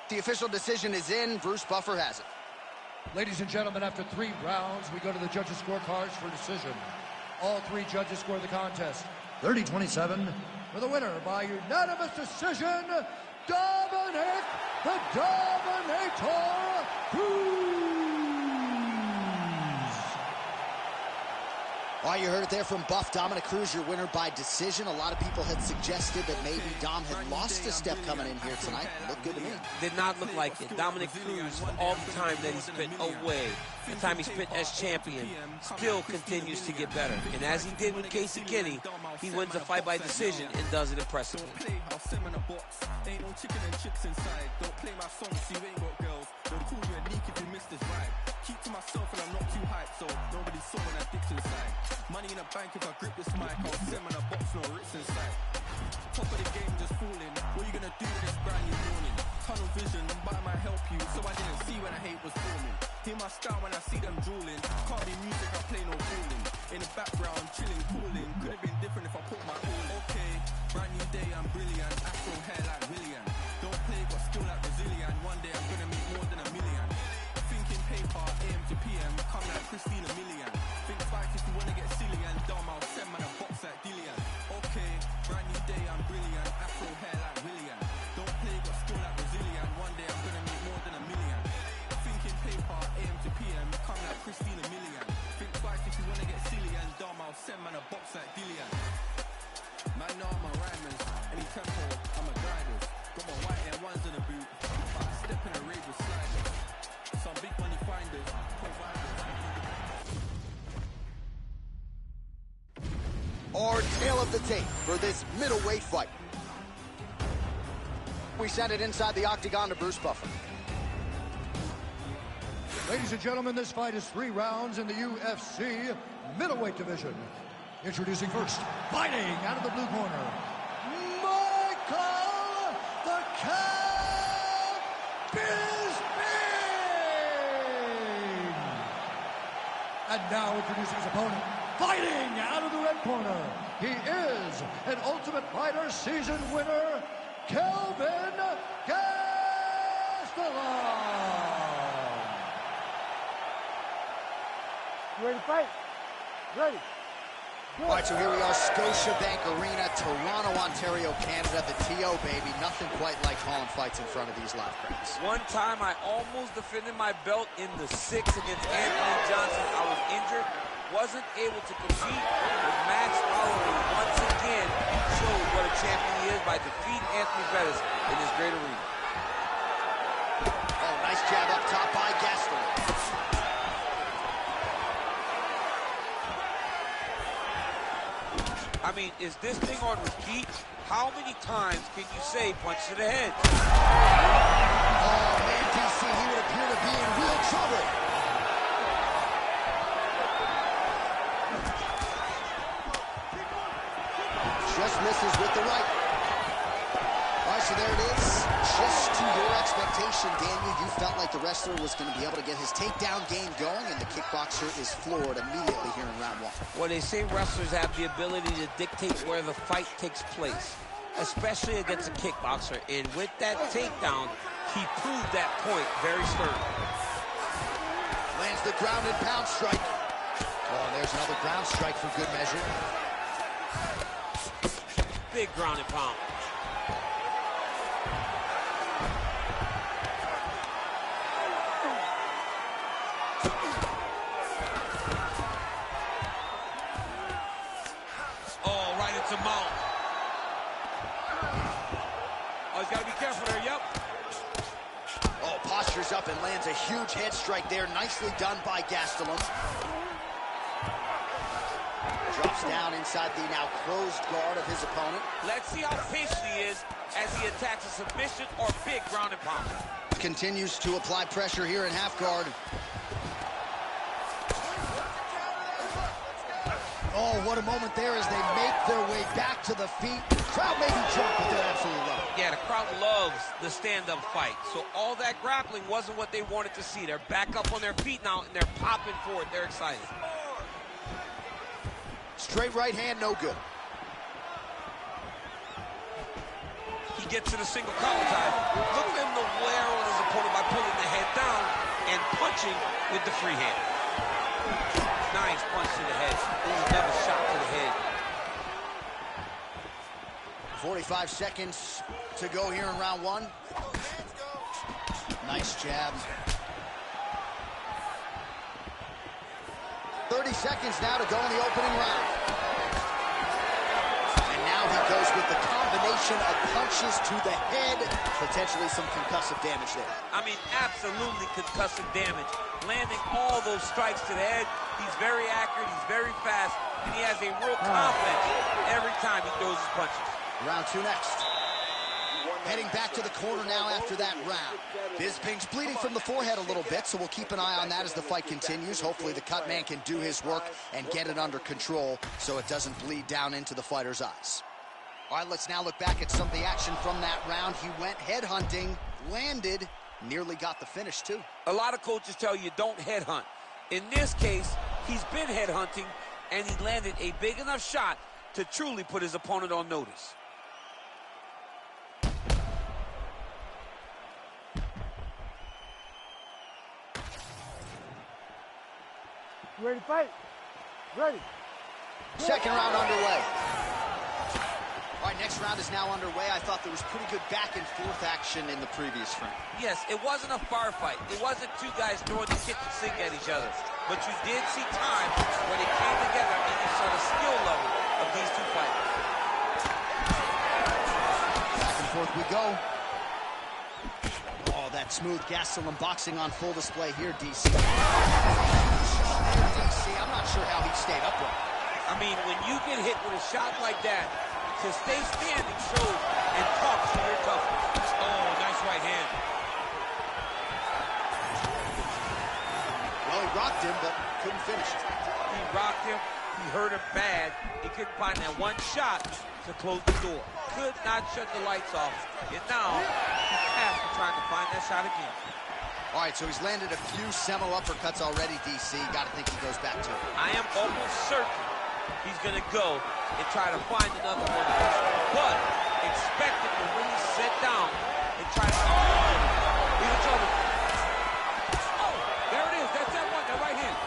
The official decision is in. Bruce Buffer has it. Ladies and gentlemen, after 3 rounds, we go to the judges' scorecards for decision. All 3 judges score the contest 30-27 for the winner by unanimous decision, Dominic the Dominator Cruz. All right, you heard it there from Buff. Dominic Cruz, your winner by decision. A lot of people had suggested that maybe Dom had lost a step coming in here tonight. Looked good to me. Did not look like it. Dominic Cruz, all the time that he spent away, the time he spent as champion, still continues to get better. And as he did with Casey Kenny, he wins the fight by decision and does it impressively. Ain't no chicken and chips inside. Don't play my song, so you ain't got girls. Don't call you a leak if you missed this ride. Keep to myself and I'm not too hyped, so nobody saw when I dipped inside. Money in the bank if I grip this mic, I'll send man a box, no rips inside. Top of the game just falling. What you gonna do with this brand new morning? Tunnel vision, but I might help you, so I didn't see when the hate was forming. Hear my style when I see them drooling. Can't be music, I play no fooling. In the background, chilling, cooling. Could have been different if I put my all in. Okay, brand new day, I'm brilliant. Afro hair like William. Don't play, got skill like Brazilian. One day I'm gonna make more than a million. Thinking paper, AM to PM. Come like Christina Million. Think twice if you wanna get silly and dumb. I'll send man a box like Dillian. Okay, brand new day, I'm brilliant. Afro hair like William. Don't play, got skill like Brazilian. One day I'm gonna make more than a million. Thinking paper, AM to PM. Come like Christina Million. Think twice if you wanna get silly and dumb. I'll send man a box like Dillian. Man, know I'm a rhymers. Any tempo, I'm a grinder. Got my white air ones in the boot. But I step in a rave with sliders. Some big money finders. Our tail of the tape for this middleweight fight. We send it inside the octagon to Bruce Buffer. Ladies and gentlemen, this fight is 3 rounds in the UFC middleweight division. Introducing first, fighting out of the blue corner, Michael the Cat Bisping. And now introducing his opponent, fighting out of the red corner, he is an Ultimate Fighter season winner, Kelvin Gastelum. You ready to fight? Ready. All right, so here we are, Scotiabank Arena, Toronto, Ontario, Canada, the TO, baby. Nothing quite like calling fights in front of these live crowds. One time I almost defended my belt in the 6 against Anthony Johnson. I was injured, wasn't able to compete, but Max Holloway once again showed what a champion he is by defeating Anthony Pettis in this great arena. Oh, nice jab up top by Gastelum. I mean, is this thing on repeat? How many times can you say punch to the head? Oh, man, DC, he would appear to be in real trouble. Just misses with the right. All right, so there it is. Just to your expectation, Daniel, you felt like the wrestler was going to be able to get his takedown game going, and the kickboxer is floored immediately here in round 1. Well, they say wrestlers have the ability to dictate where the fight takes place, especially against a kickboxer. And with that takedown, he proved that point very sternly. Lands the ground and pound strike. Oh, there's another ground strike for good measure. Big ground and pound. Oh, right into mount. Oh, he's got to be careful there, yep. Oh, postures up and lands a huge head strike there. Nicely done by Gastelum. Drops down inside the now closed guard of his opponent. Let's see how patient he is as he attacks a submission or big ground and pound. Continues to apply pressure here in half guard. Oh, what a moment there as they make their way back to the feet. The crowd may be drunk, but they're absolutely loving it. Yeah, the crowd loves the stand-up fight. So all that grappling wasn't what they wanted to see. They're back up on their feet now, and they're popping forward. They're excited. Straight right hand, no good. He gets to the single collar tie. Look at him to wear on his opponent by pulling the head down and punching with the free hand. Nice punch to the head. Never shot to the head. 45 seconds to go here in round 1. Nice jab. 30 seconds now to go in the opening round. And now he goes with the combination of punches to the head. Potentially some concussive damage there. I mean, absolutely concussive damage. Landing all those strikes to the head. He's very accurate, he's very fast, and he has a real confidence every time he throws his punches. Round 2 next. Heading back to the corner now after that round. Bisping's bleeding from the forehead a little bit, so we'll keep an eye on that as the fight continues. Hopefully the cut man can do his work and get it under control so it doesn't bleed down into the fighter's eyes. All right, let's now look back at some of the action from that round. He went headhunting, landed, nearly got the finish too. A lot of coaches tell you don't headhunt. In this case, he's been headhunting, and he landed a big enough shot to truly put his opponent on notice. You ready to fight? Ready. Second round underway. All right, next round is now underway. I thought there was pretty good back and forth action in the previous frame. Yes, it wasn't a firefight. It wasn't two guys throwing the kitchen sink at each other. But you did see times when they came together and you saw the skill level of these two fighters. Back and forth we go. Oh, that smooth Gastelum boxing on full display here, DC. DC, I'm not sure how he stayed upright. I mean, when you get hit with a shot like that, to stay standing shows and talks to your toughness. Oh, nice right hand. Well, he rocked him, but couldn't finish it. He rocked him. He hurt him bad. He couldn't find that one shot to close the door. Could not shut the lights off. And now, he's past for trying to find that shot again. All right, so he's landed a few seminal uppercuts already, DC. Got to think he goes back to it. I am almost certain he's going to go and try to find another one. But expect him to really sit down and try to... He's in trouble. Oh, there it is. That's that one, that right hand.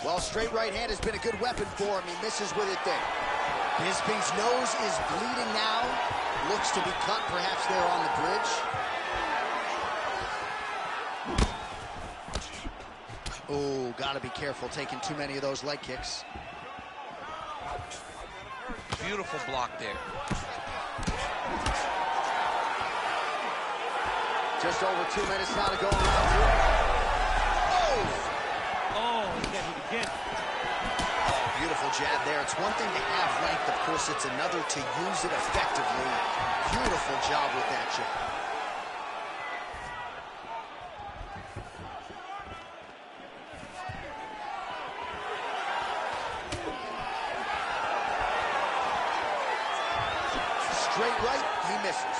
Well, straight right hand has been a good weapon for him. He misses with it there. Bisping's nose is bleeding now. Looks to be cut, perhaps there on the bridge. Oh, gotta be careful taking too many of those leg kicks. Beautiful block there. Just over 2 minutes now to go around here. Oh, he got hit again. Beautiful jab there. It's one thing to have length, of course, it's another to use it effectively. Beautiful job with that jab. Straight right, he misses.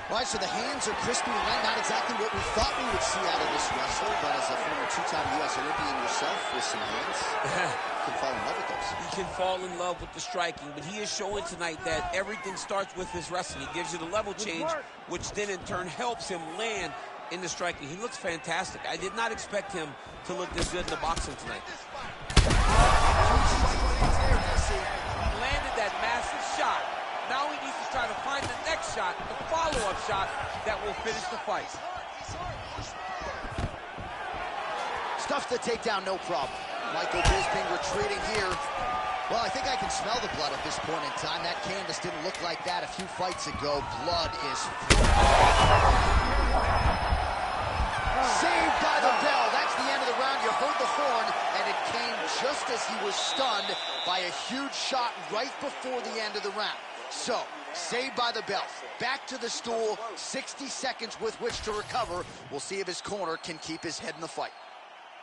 All right, so the hands are crispy and light. Not exactly what we thought we would see out of this wrestler, but as a former two-time U.S. Olympian yourself with some hands, you can fall in love with those. He can fall in love with the striking, but he is showing tonight that everything starts with his wrestling. He gives you the level change, which then in turn helps him land in the striking. He looks fantastic. I did not expect him to look this good in the boxing tonight. He landed that massive shot. Now he needs to try to find the next shot, the follow-up shot that will finish the fight. Stuffs the takedown, no problem. Michael Bisping retreating here. Well, I think I can smell the blood at this point in time. That canvas didn't look like that a few fights ago. Blood is saved by the bell. That's the end of the round. You heard the horn, and it came just as he was stunned by a huge shot right before the end of the round. So, saved by the bell. Back to the stool, 60 seconds with which to recover. We'll see if his corner can keep his head in the fight.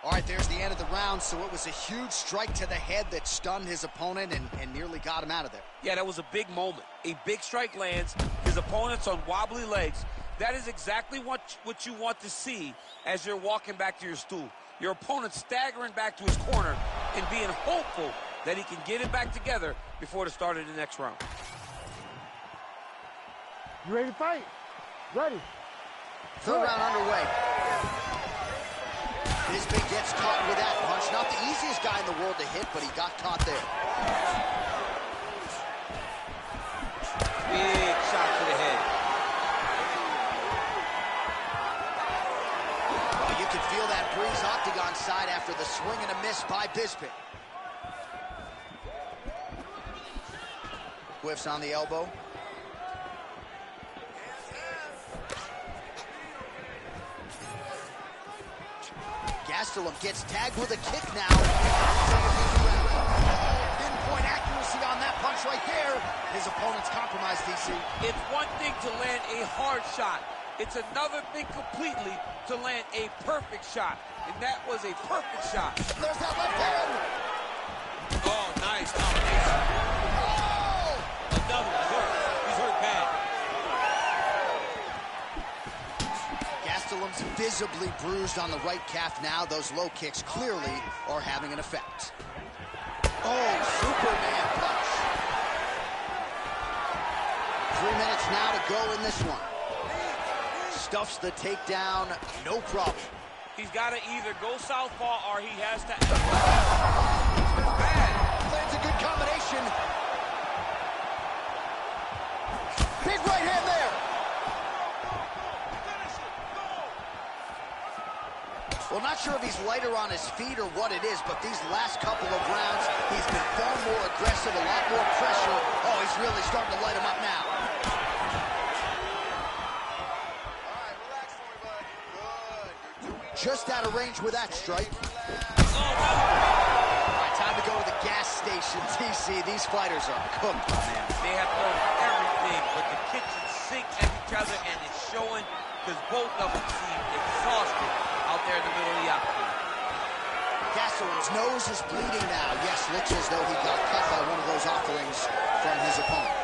All right, there's the end of the round, so it was a huge strike to the head that stunned his opponent and nearly got him out of there. Yeah, that was a big moment. A big strike lands, his opponent's on wobbly legs. That is exactly what you want to see as you're walking back to your stool. Your opponent staggering back to his corner and being hopeful that he can get it back together before the start of the next round. You ready to fight? Ready. Third round underway. Bisping gets caught with that punch. Not the easiest guy in the world to hit, but he got caught there. Big shot to the head. Well, you can feel that breeze octagon side after the swing and a miss by Bisping. Whiffs on the elbow. Gastelum gets tagged with a kick now. Pinpoint accuracy on that punch right there. His opponent's compromised, DC. It's one thing to land a hard shot. It's another thing completely to land a perfect shot. And that was a perfect shot. There's that left hand. Oh, nice combination. Oh! Another one. He's hurt bad. Gastelum's visibly bruised on the right calf now. Those low kicks clearly are having an effect. Oh, Superman punch. 3 minutes now to go in this one. Stuffs the takedown, no problem. He's got to either go southpaw or he has to... Bad. Lands a good combination. Big right hand there. Well, not sure if he's lighter on his feet or what it is, but these last couple of rounds, he's been far more aggressive, a lot more pressure. Oh, he's really starting to light him up now. Just out of range with that strike. All right, time to go to the gas station, TC. These fighters are cooked, man. They have thrown everything but the kitchen sink at each other, and it's showing because both of them seem exhausted out there in the middle of the octagon. Gastelum's nose is bleeding now. Yes, looks as though he got cut by one of those offerings from his opponent.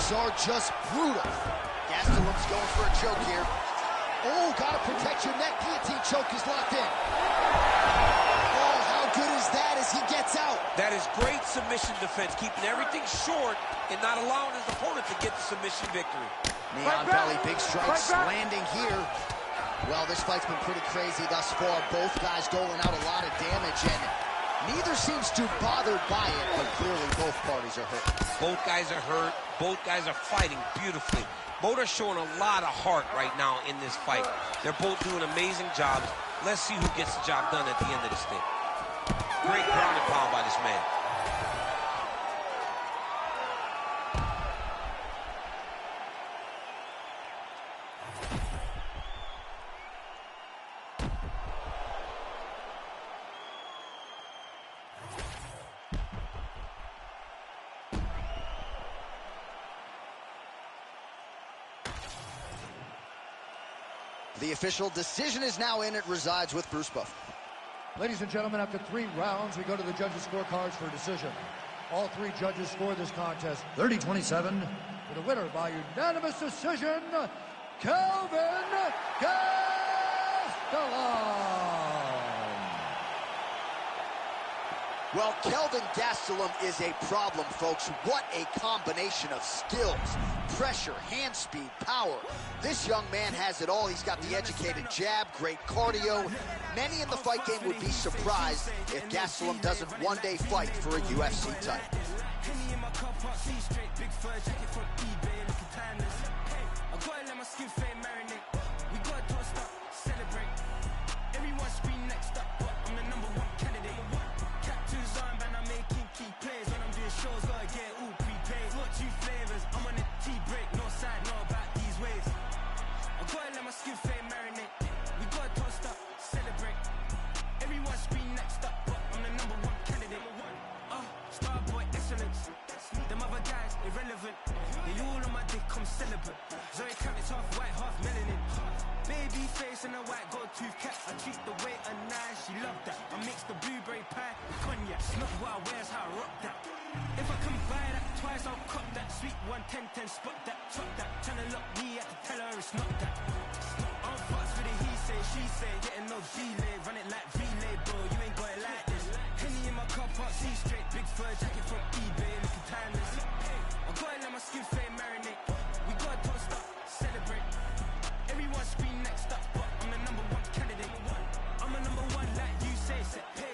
strikes are just brutal. Gastelum's going for a choke here. Oh, gotta protect your neck. Guillotine choke is locked in. Oh, how good is that as he gets out? That is great submission defense, keeping everything short and not allowing his opponent to get the submission victory. Knee on belly, big strikes landing here. Well, this fight's been pretty crazy thus far. Both guys doling out a lot of damage, and neither seems too bothered by it, but clearly both parties are hurt. Both guys are hurt. Both guys are fighting beautifully. Both are showing a lot of heart right now in this fight. They're both doing amazing jobs. Let's see who gets the job done at the end of this thing. Great ground and pound by this man. The official decision is now in. It resides with Bruce Buffer. Ladies and gentlemen, after 3 rounds, we go to the judges' scorecards for a decision. All 3 judges scored this contest 30-27. For the winner by unanimous decision, Kelvin Gastelum. Well, Kelvin Gastelum is a problem, folks. What a combination of skills, pressure, hand speed, power. This young man has it all. He's got the educated jab, great cardio. Many in the fight game would be surprised if Gastelum doesn't one day fight for a UFC title. I treat the waiter nice, she loved that. I mix the blueberry pie with cognac. Not what I wear's how I rock that. If I can buy that twice, I'll cop that. Sweet 110, spot that, chop that. Tryna lock me, have to tell her it's not that. I'm fucks with it, he say, she say. Getting no delay, run it like relay, bro. You ain't got it like this. Henny in my car park, see straight. Big fur jacket from eBay, looking timeless. I gotta let my skin fade marinate. We gotta toast up, celebrate. Everyone scream next up, but I'm the #1 candidate. I'm a #1 like you say.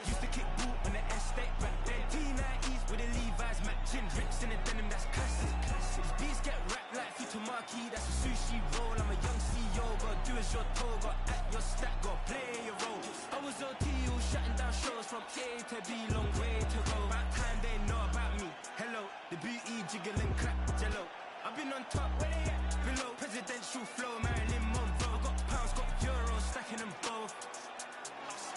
Used to kick ball on the estate back then. T90s with the Levi's matching. Rips in the denim, that's classic. These beats get wrapped like Futamaki. That's a sushi roll. I'm a young CEO. Gotta do as you're told. Gotta act your stack. Gotta play your role. I was OT, shutting down shows from A to B. Long way to go. About time they know about me. Hello, the beauty jiggle and clap jello. I've been on top, where they at? Below, presidential flow, Marilyn Monroe. Got pounds, got euros, stacking them both.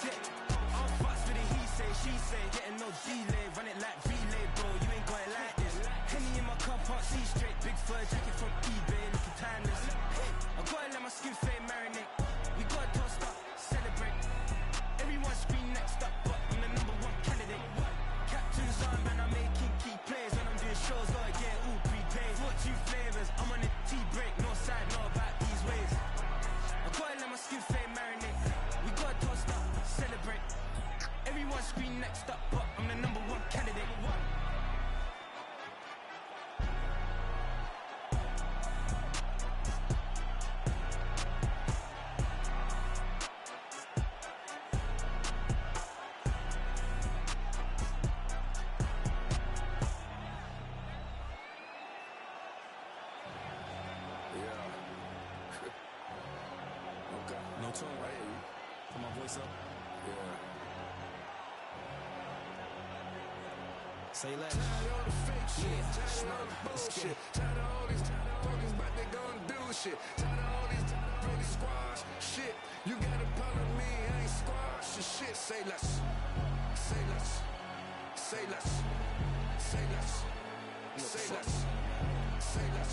I'm fucks with it, he say, she say. Getting no delay, run it like relay, bro. You ain't got it like this. Henny in my car park, see straight. Big fur jacket from eBay, looking timeless. I gotta let my skin fade marinate. We gotta toast up, celebrate. Everyone scream next up, but I'm the #1 candidate. Captain's on, man, I'm making key plays. When I'm doing shows, gotta get all prepaid. 42 flavors, I'm on a tea break. No side, know about these ways. I gotta let my skin fade marinate. We gotta toast up, celebrate. Everyone scream next up, but I'm the #1 candidate. No tone, right? Put my voice up. Yeah. Say less. Tired of all the fake shit. Tired of all the bullshit. Tired of all these talkers, but they gon' do shit. Tired of all these really squash shit. You got a problem with me, I ain't squash your shit. Say less. Say less. Say less. Say less. Say less. Say less.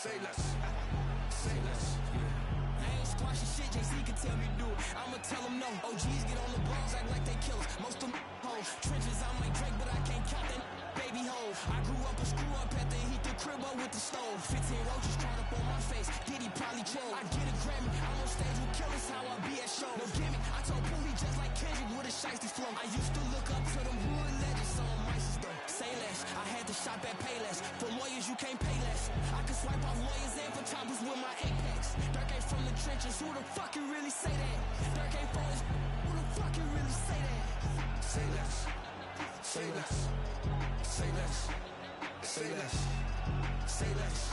Say less. Say less. Squashing shit, JC can tell me do it. I'ma tell them no. OGs get on the balls, act like they killers. Most of them hoes. Trenches, I'm like Drake, but I can't count that. baby hoe. I grew up a screw up at the heat the crib up with the stove. 15 roaches crawled up on my face. Diddy probably troll. I get a Grammy. I'm on stage with killers, how I be at shows. No gimme. I told Pooh just like Kendrick with a shiesty flow. I used to look up to them hood legends, some of my sister. Say less. I had to shop at Payless. For lawyers, you can't pay less. I can swipe off lawyers and for choppers with my Apex. Dirk ain't from the trenches. Who the fuck can really say that? Dirk ain't for his. Who the fuck can really say that? Say less. Say less. Say less. Say less. Say less.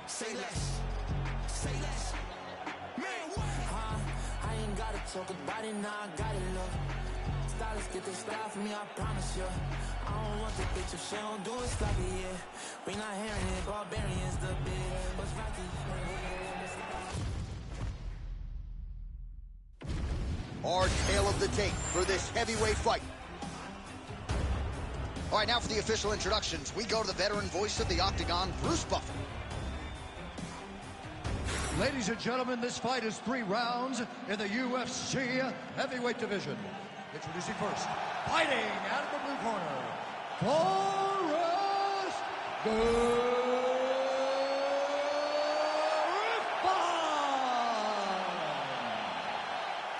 Say less. Say less. Man, what? I ain't gotta talk about it, now I got it, look. Stylists get this style from me, I promise you. I don't want the bitch if she don't do it sloppy, yeah. We not hearing it, barbarians the big. What's Rocky? Our tale of the tape for this heavyweight fight. All right, now for the official introductions, we go to the veteran voice of the Octagon, Bruce Buffer. Ladies and gentlemen, this fight is 3 rounds in the UFC heavyweight division. Introducing first, fighting out of the blue corner, Forrest Griffin.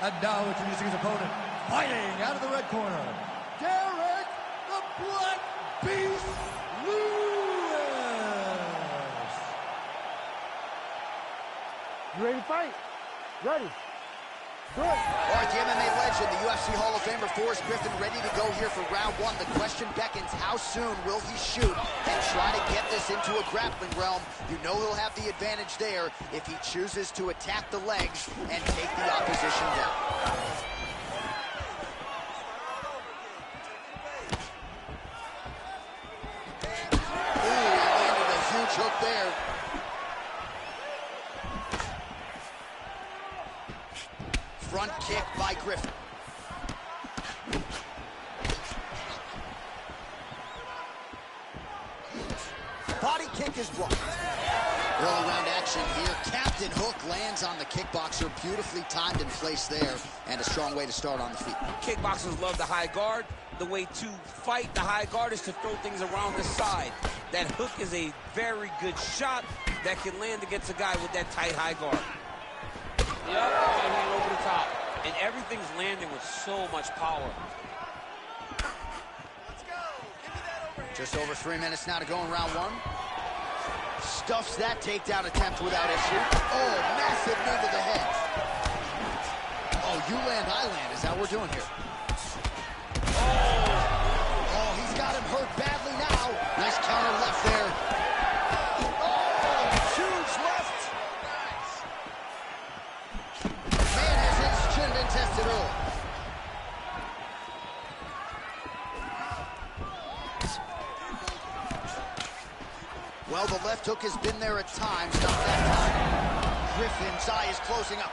And now introducing his opponent, fighting out of the red corner, Derek the Black Beast Lewis. You ready to fight? Ready. Good. All right, the MMA legend, the UFC Hall of Famer Forrest Griffin, ready to go here for round 1. The question beckons, how soon will he shoot and try to get this into a grappling realm? You know he'll have the advantage there if he chooses to attack the legs and take the opposition down. Ooh, he landed a huge hook there. Front kick by Griffin. Body kick is blocked. Early round action here. Captain Hook lands on the kickboxer. Beautifully timed and placed there. And a strong way to start on the feet. Kickboxers love the high guard. The way to fight the high guard is to throw things around the side. That hook is a very good shot that can land against a guy with that tight high guard. Yep, and over the top. And everything's landing with so much power. Just over 3 minutes now to go in round 1. Stuffs that takedown attempt without issue. Oh, massive knee to the head. Oh, you land, I land. Is that what we're doing here? Oh, he's got him hurt badly now. Nice counter left there. Oh, huge left. Man, has his chin been tested early. Well, the left hook has been there at times, not that time. Griffin's eye is closing up.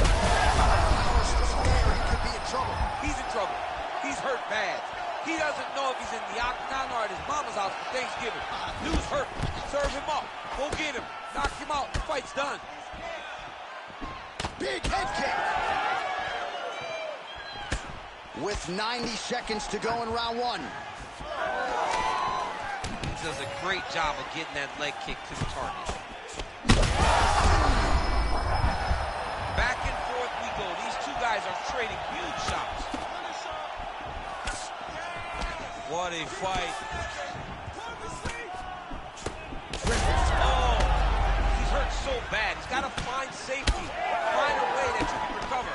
Power strong there, he could be in trouble. He's in trouble. He's hurt bad. He doesn't know if he's in the octagon or at his mama's house for Thanksgiving. Dude's hurt. Serve him up. Go get him. Knock him out. The fight's done. Big head kick. With 90 seconds to go in round 1. He does a great job of getting that leg kick to the target. Back and forth we go. These two guys are trading huge shots. What a fight. Oh, he's hurt so bad. He's got to find safety. Find a way that you can recover.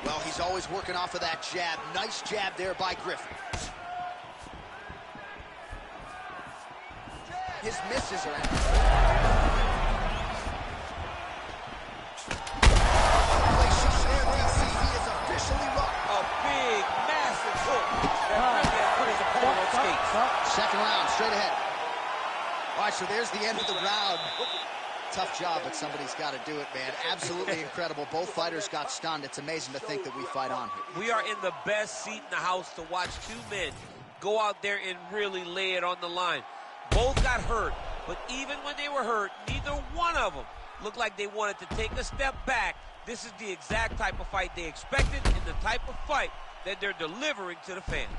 Well, he's always working off of that jab. Nice jab there by Griffin. His misses are ending. Second round, straight ahead. All right, so there's the end of the round. Tough job, but somebody's got to do it, man. Absolutely incredible. Both fighters got stunned. It's amazing to think that we fight on here. We are in the best seat in the house to watch two men go out there and really lay it on the line. Both got hurt. But even when they were hurt, neither one of them looked like they wanted to take a step back. This is the exact type of fight they expected and the type of fight that they're delivering to the fans.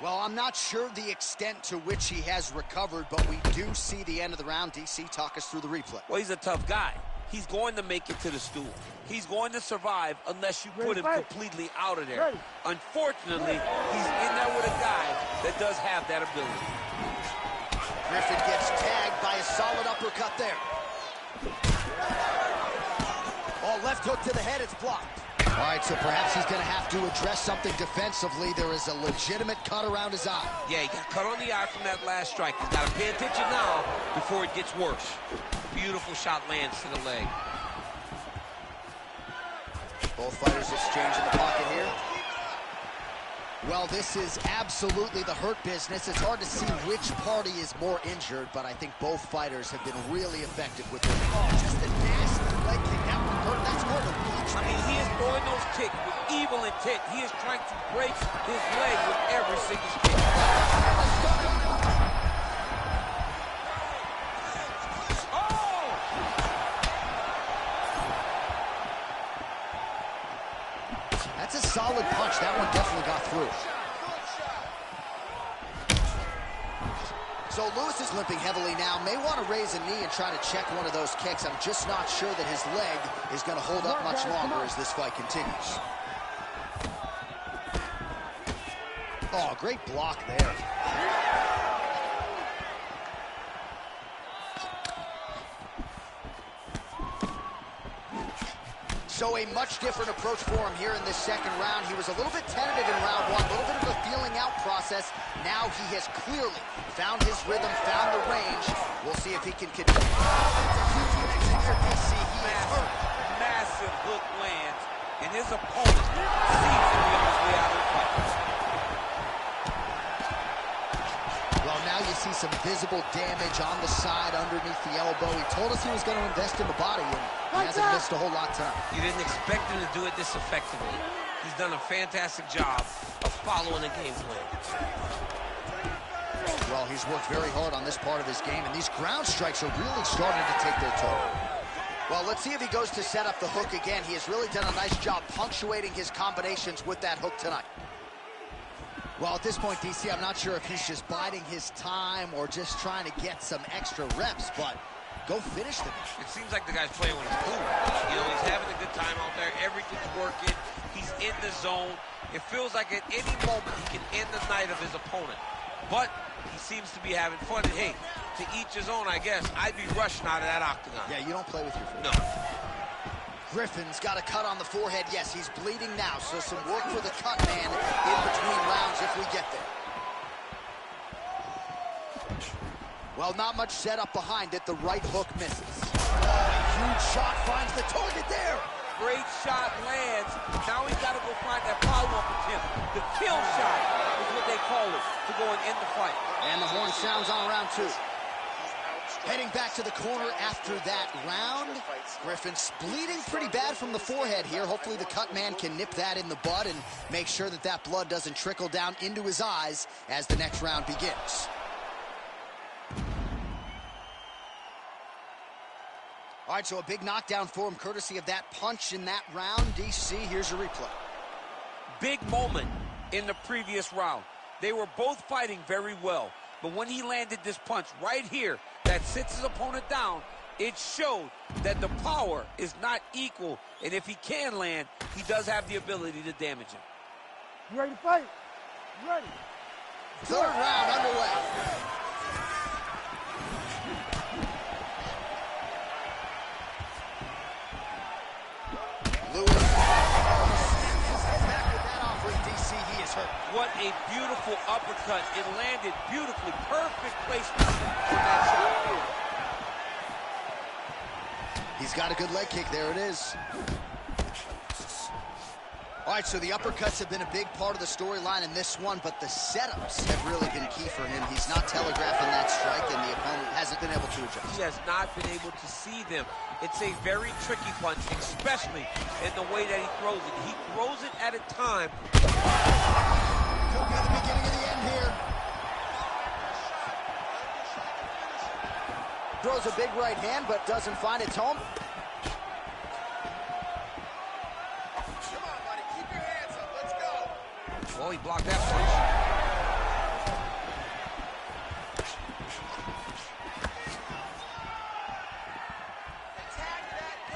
Well, I'm not sure the extent to which he has recovered, but we do see the end of the round. DC, talk us through the replay. Well, he's a tough guy. He's going to make it to the stool. He's going to survive unless you put him completely out of there. Unfortunately, he's in there with a guy that does have that ability. Griffin gets tagged by a solid uppercut there. Oh, left hook to the head, it's blocked. All right, so perhaps he's going to have to address something defensively. There is a legitimate cut around his eye. Yeah, he got cut on the eye from that last strike. He's got to pay attention now before it gets worse. Beautiful shot lands to the leg. Both fighters exchange in the pocket here. Well, this is absolutely the hurt business. It's hard to see which party is more injured, but I think both fighters have been really effective with it. Oh, just a nasty leg kick. That one hurt. That's hard to watch. I mean, he is throwing those kicks with evil intent. He is trying to break his leg with every single kick. That's a solid punch. That one definitely got through. So Lewis is limping heavily now. May want to raise a knee and try to check one of those kicks. I'm just not sure that his leg is going to hold up much longer as this fight continues. Oh, great block there. So a much different approach for him here in this second round. He was a little bit tentative in round one, a little bit of a feeling out process. Now he has clearly found his rhythm, found the range. We'll see if he can continue. That's a huge connection here, DC. He is hurt. Massive hook lands, and his opponent seems to be on his way out of the fight. Well, now you see some visible damage on the side underneath the elbow. He told us he was going to invest in the body, and he hasn't missed a whole lot tonight. You didn't expect him to do it this effectively. He's done a fantastic job of following the game plan. Well, he's worked very hard on this part of his game, and these ground strikes are really starting to take their toll. Well, let's see if he goes to set up the hook again. He has really done a nice job punctuating his combinations with that hook tonight. Well, at this point, DC, I'm not sure if he's just biding his time or just trying to get some extra reps, but go finish them. It seems like the guy's playing with his cool. You know, he's having a good time out there. Everything's working. He's in the zone. It feels like at any moment he can end the night of his opponent. But he seems to be having fun. And hey, to each his own, I guess. I'd be rushing out of that octagon. Yeah, you don't play with your foot. No. Griffin's got a cut on the forehead. Yes, he's bleeding now, so some work for the cut man in between rounds if we get there. Well, not much setup behind it. The right hook misses. Oh, a huge shot finds the target there. Great shot lands. Now he's got to go find that follow-up attempt. The kill shot is what they call it to go and end the fight. And the horn sounds on round two. Heading back to the corner after that round. Griffin's bleeding pretty bad from the forehead here. Hopefully the cut man can nip that in the bud and make sure that that blood doesn't trickle down into his eyes as the next round begins. All right, so a big knockdown for him, courtesy of that punch in that round. DC, here's your replay. Big moment in the previous round. They were both fighting very well, but when he landed this punch right here that sits his opponent down, it showed that the power is not equal, and if he can land, he does have the ability to damage him. You ready to fight? You ready? Third round underway. Lewis back with that offering. DC, he is hurt. What a beautiful uppercut. It landed beautifully. Perfect placement for that shot. He's got a good leg kick. There it is. All right, so the uppercuts have been a big part of the storyline in this one, but the setups have really been key for him. He's not telegraphing that strike, and the opponent hasn't been able to adjust. He has not been able to see them. It's a very tricky punch, especially in the way that he throws it. He throws it at a time. Could be the beginning of the end here. throws a big right hand, but doesn't find its home. Come on, buddy. Keep your hands up. Let's go. Well, he blocked that punch.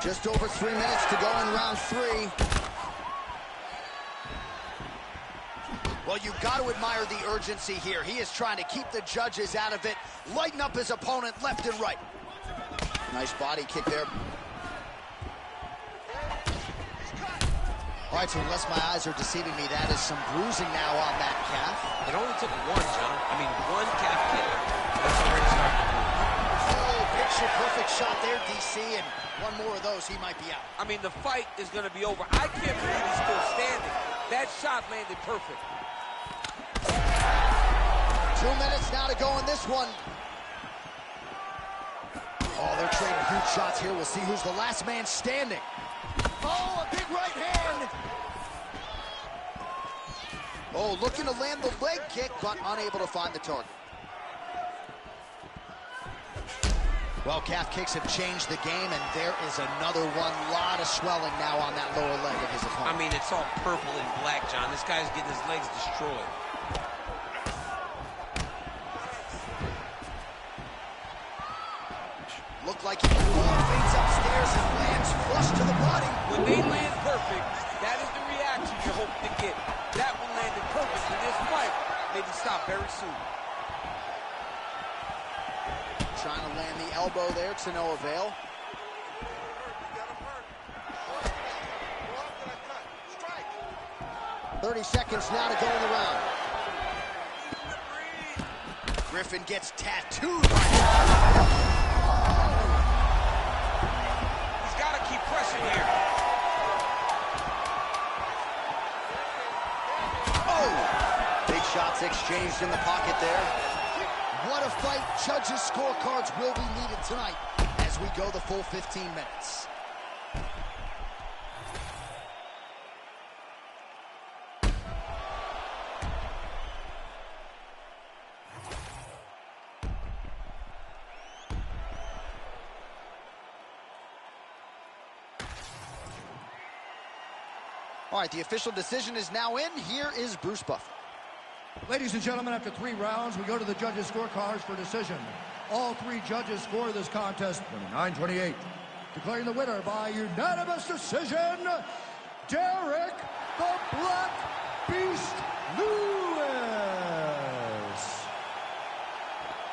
Just over 3 minutes to go in round 3. Well, you've got to admire the urgency here. He is trying to keep the judges out of it, lighten up his opponent left and right. Nice body kick there. All right, so unless my eyes are deceiving me, that is some bruising now on that calf. It only took one, John. I mean, one calf kick. That's already starting to move. Oh, picture-perfect shot there, DC, and one more of those, he might be out. I mean, the fight is going to be over. I can't believe he's still standing. That shot landed perfect. 2 minutes now to go in this one. Oh, they're trading huge shots here. We'll see who's the last man standing. Oh, a big right hand. Oh, looking to land the leg kick, but unable to find the target. Well, calf kicks have changed the game, and there is another one. Lot of swelling now on that lower leg of his opponent. I mean, it's all purple and black, John. This guy's getting his legs destroyed. Looked like he fades upstairs and lands flush to the body. When they land perfect, that is the reaction you hope to get. That one landed perfect in this fight. Maybe stop very soon. Trying to land the elbow there to no avail. 30 seconds now to go in the round. Griffin gets tattooed by He's got to keep pressing here. Oh! Big shots exchanged in the pocket there. What a fight. Judges' scorecards will be needed tonight as we go the full 15 minutes. All right, the official decision is now in. Here is Bruce Buffer. Ladies and gentlemen, after 3 rounds, we go to the judges' scorecards for decision. All 3 judges score this contest 29-28. Declaring the winner by unanimous decision, Derek the Black Beast Lewis.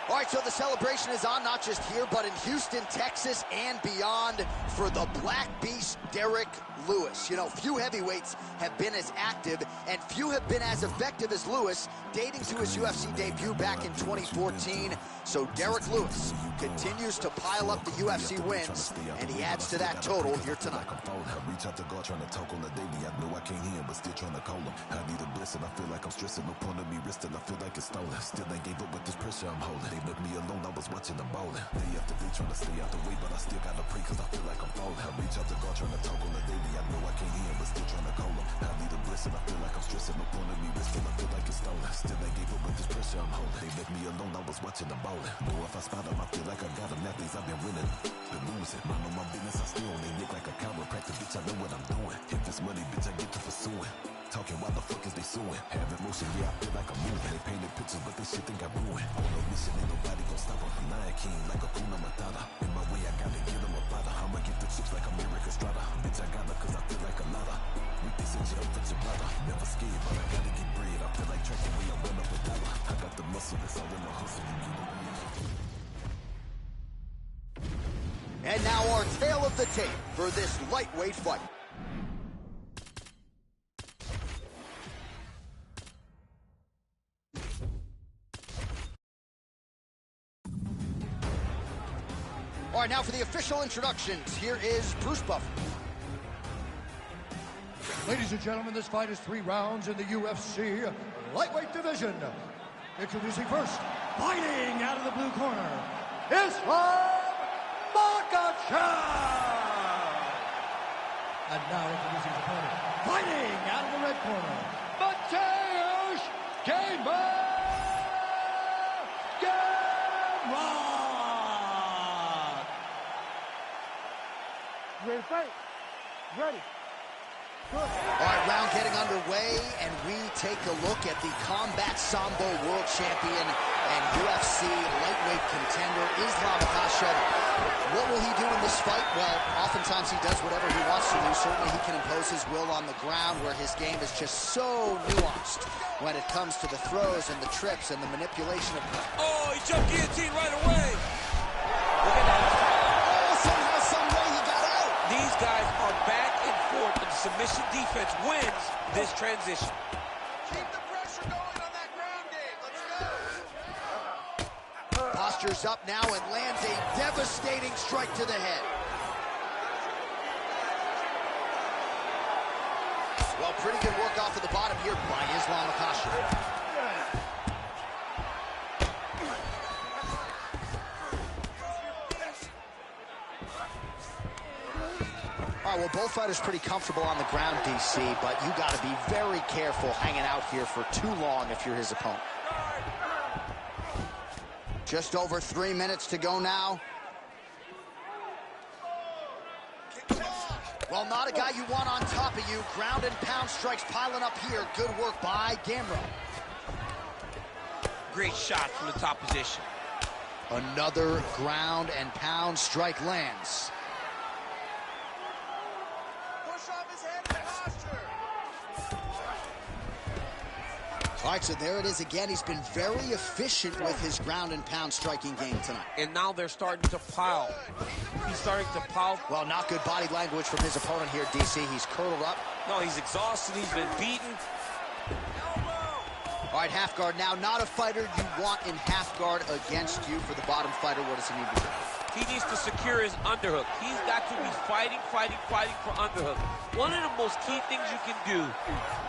All right, so the celebration is on, not just here, but in Houston, Texas, and beyond for the Black Beast, Derek Lewis. You know, few heavyweights have been as active, and few have been as effective as Lewis, dating to his UFC debut back in 2014. So Derek Lewis continues to pile up the UFC wins, and he adds to that total here tonight. Reach out to God trying to talk on the daily. I know I can't hear him, but still trying to call him. I need a blessing. I feel like I'm stressing. No point of me resting. I feel like it's stolen. Still ain't gave up with this pressure I'm holding. They left me alone. I was watching them bowling. Day after day trying to stay out the way, but I still gotta pray because I feel like I'm falling. I reach out to God trying to talk on the daily. I know I can't hear him, but still trying to call him. I need a blessing. I feel like I'm stressing. No point of me resting. I feel like it's stolen. Still ain't gave up with this pressure I'm holding. They left me alone. I was watching them bowling. Know if I spot them, I feel like I got them. That days I've been winning. Been losing. Mind on my business. I still on they look like a chiropractor. Bitch, I know what I'm doing. If it's money, bitch, I get to pursuing. Talking, why the fuck is they suing? Have emotion, yeah, I feel like I'm moving. They painted pictures, but they shit think I'm ruined. On a mission, ain't nobody gon' stop them. Lion King, like a Kuna Matata. In my way, I gotta get them a bada. I'ma get the chips like I'm Eric Estrada. Bitch, I gotta, cause I feel like a lotta. We this and jump for your brother. Never scared, but I gotta get bread. I feel like tracking when I run up a dollar. I got the muscle, that's all in my hustle. And now our tale of the tape for this lightweight fight. All right, now for the official introductions, here is Bruce Buffer. Ladies and gentlemen, this fight is 3 rounds in the UFC lightweight division. Introducing first, fighting out of the blue corner, Islam Makhachev. And now introducing his opponent, fighting out of the red corner, Mateusz Gamrot. 1 underway, and we take a look at the Combat Sambo World Champion and UFC lightweight contender, Islam Makhachev. What will he do in this fight? Well, oftentimes he does whatever he wants to do. Certainly he can impose his will on the ground, where his game is just so nuanced when it comes to the throws and the trips and the manipulation of... Oh, he jumped guillotine right away. Look at that. Oh, somehow, some way he got out. These guys are back and forth, and submission defense wins this transition. Keep the pressure going on that ground game. Let's go. Postures up now and lands a devastating strike to the head. Well, pretty good work off of the bottom here by Islam Makhachev. All right, well, both fighters pretty comfortable on the ground, DC, but you got to be very careful hanging out here for too long if you're his opponent. Just over 3 minutes to go now. Well, not a guy you want on top of you. Ground and pound strikes piling up here. Good work by Gamrot. Great shot from the top position. Another ground and pound strike lands. Push off his head and posture. All right, so there it is again. He's been very efficient with his ground and pound striking game tonight. And now they're starting to pile. He's starting to pile. Well, not good body language from his opponent here, DC. He's curled up. No, he's exhausted. He's been beaten. All right, half guard now. Not a fighter you want in half guard against you. For the bottom fighter, what does he need to do? He needs to secure his underhook. He's got to be fighting for underhook. One of the most key things you can do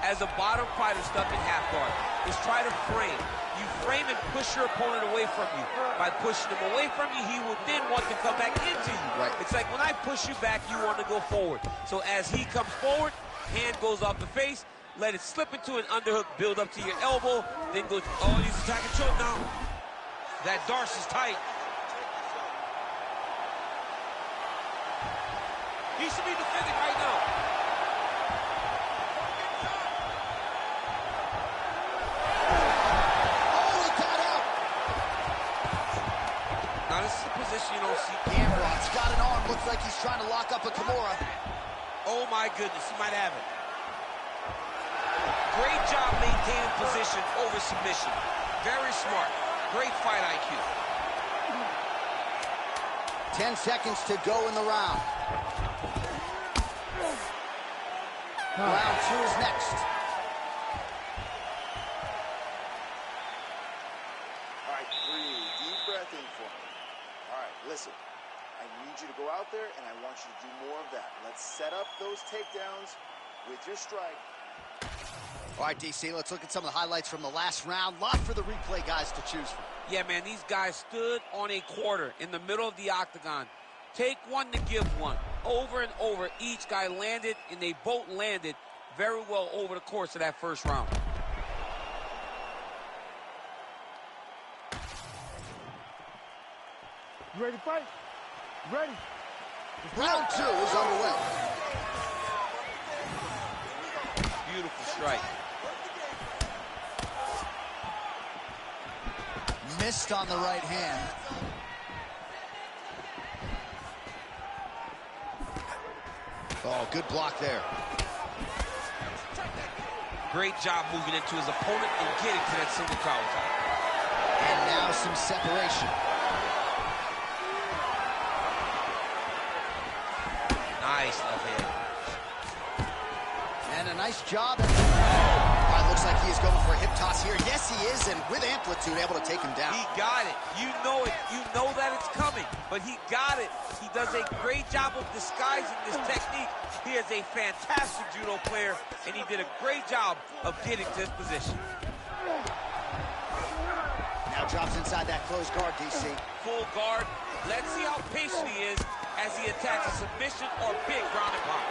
as a bottom fighter stuck in half guard is try to frame. You frame and push your opponent away from you. By pushing him away from you, he will then want to come back into you. Right. It's like when I push you back, you want to go forward. So as he comes forward, hand goes off the face, let it slip into an underhook, build up to your elbow, then go, oh, he's attacking choke now. That Darce is tight. He should be defending right now. Oh, he got out. Now this is a position you don't see. Gamrot's got an arm. Looks like he's trying to lock up a Kimura. Oh my goodness, he might have it. Great job maintaining position over submission. Very smart. Great fight IQ. 10 seconds to go in the round. Round 2 is next. All right, breathe. Deep breath in for me. All right, listen. I need you to go out there, and I want you to do more of that. Let's set up those takedowns with your strike. All right, DC, let's look at some of the highlights from the last round. Lot for the replay guys to choose from. Yeah, man, these guys stood on a quarter in the middle of the octagon. Take one to give one. Over and over, each guy landed, and they both landed very well over the course of that first round. You ready to fight? Ready? Round 2 is underway. Beautiful strike. Missed on the right hand. Oh, good block there. Great job moving into his opponent and getting to that single collar tie. And now some separation. Nice left hand. And a nice job. Looks like he is going for a hip toss here. Yes, he is, and with amplitude, able to take him down. He got it. You know it. You know that it's coming, but he got it. He does a great job of disguising this technique. He is a fantastic judo player, and he did a great job of getting to his position. Now drops inside that closed guard, DC. Full guard. Let's see how patient he is as he attacks a submission or big ground and pound.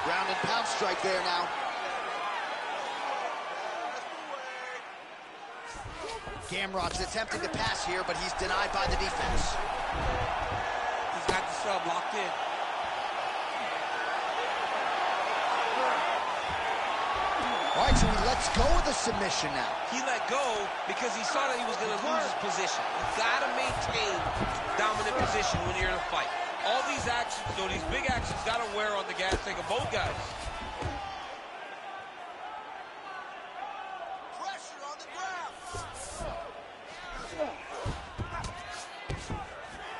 Ground and pound strike there now. Gamrot's attempting to pass here, but he's denied by the defense. He's got the sub locked in. right, so he lets go of the submission now. He let go because he saw that he was going to lose his position. You got to maintain dominant position when you're in a fight. All these actions, though, these big actions, got to wear on the gas tank of both guys. Pressure on the ground.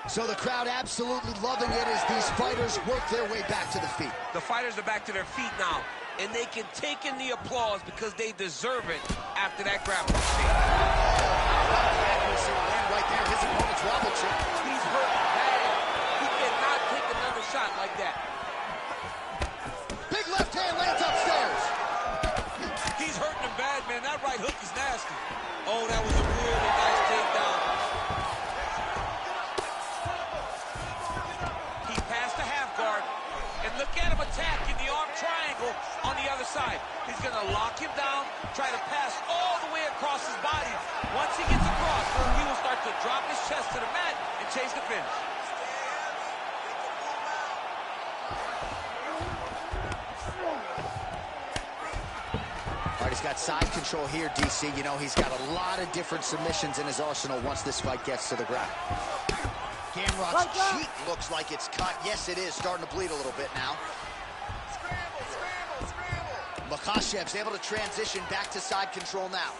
So the crowd absolutely loving it as these fighters work their way back to the feet. The fighters are back to their feet now, and they can take in the applause because they deserve it after that grappling exchange. Right there, his opponent's wobble chip. He's hurt bad. He cannot take another shot like that. Big left hand lands upstairs. He's hurting him bad, man. That right hook is nasty. Oh, that was a really nice takedown. He passed the half guard. And look at him attack in the arm triangle on the other side. He's going to lock him down, try to pass all the way across his body. Once he gets across, he will start to drop his chest to the mat and chase the finish. All right, he's got side control here, DC. You know, he's got a lot of different submissions in his arsenal once this fight gets to the ground. Gamrot's cheek looks like it's cut. Yes, it is. Starting to bleed a little bit now. Makhachev's able to transition back to side control now.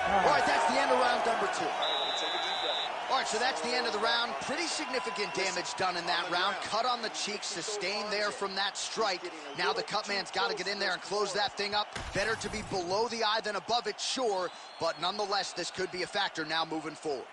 All right, that's the end of round number 2. All right, so that's the end of the round. Pretty significant damage done in that round. Cut on the cheek, sustained there from that strike. Now the cut man's got to get in there and close that thing up. Better to be below the eye than above it, sure. But nonetheless, this could be a factor now moving forward.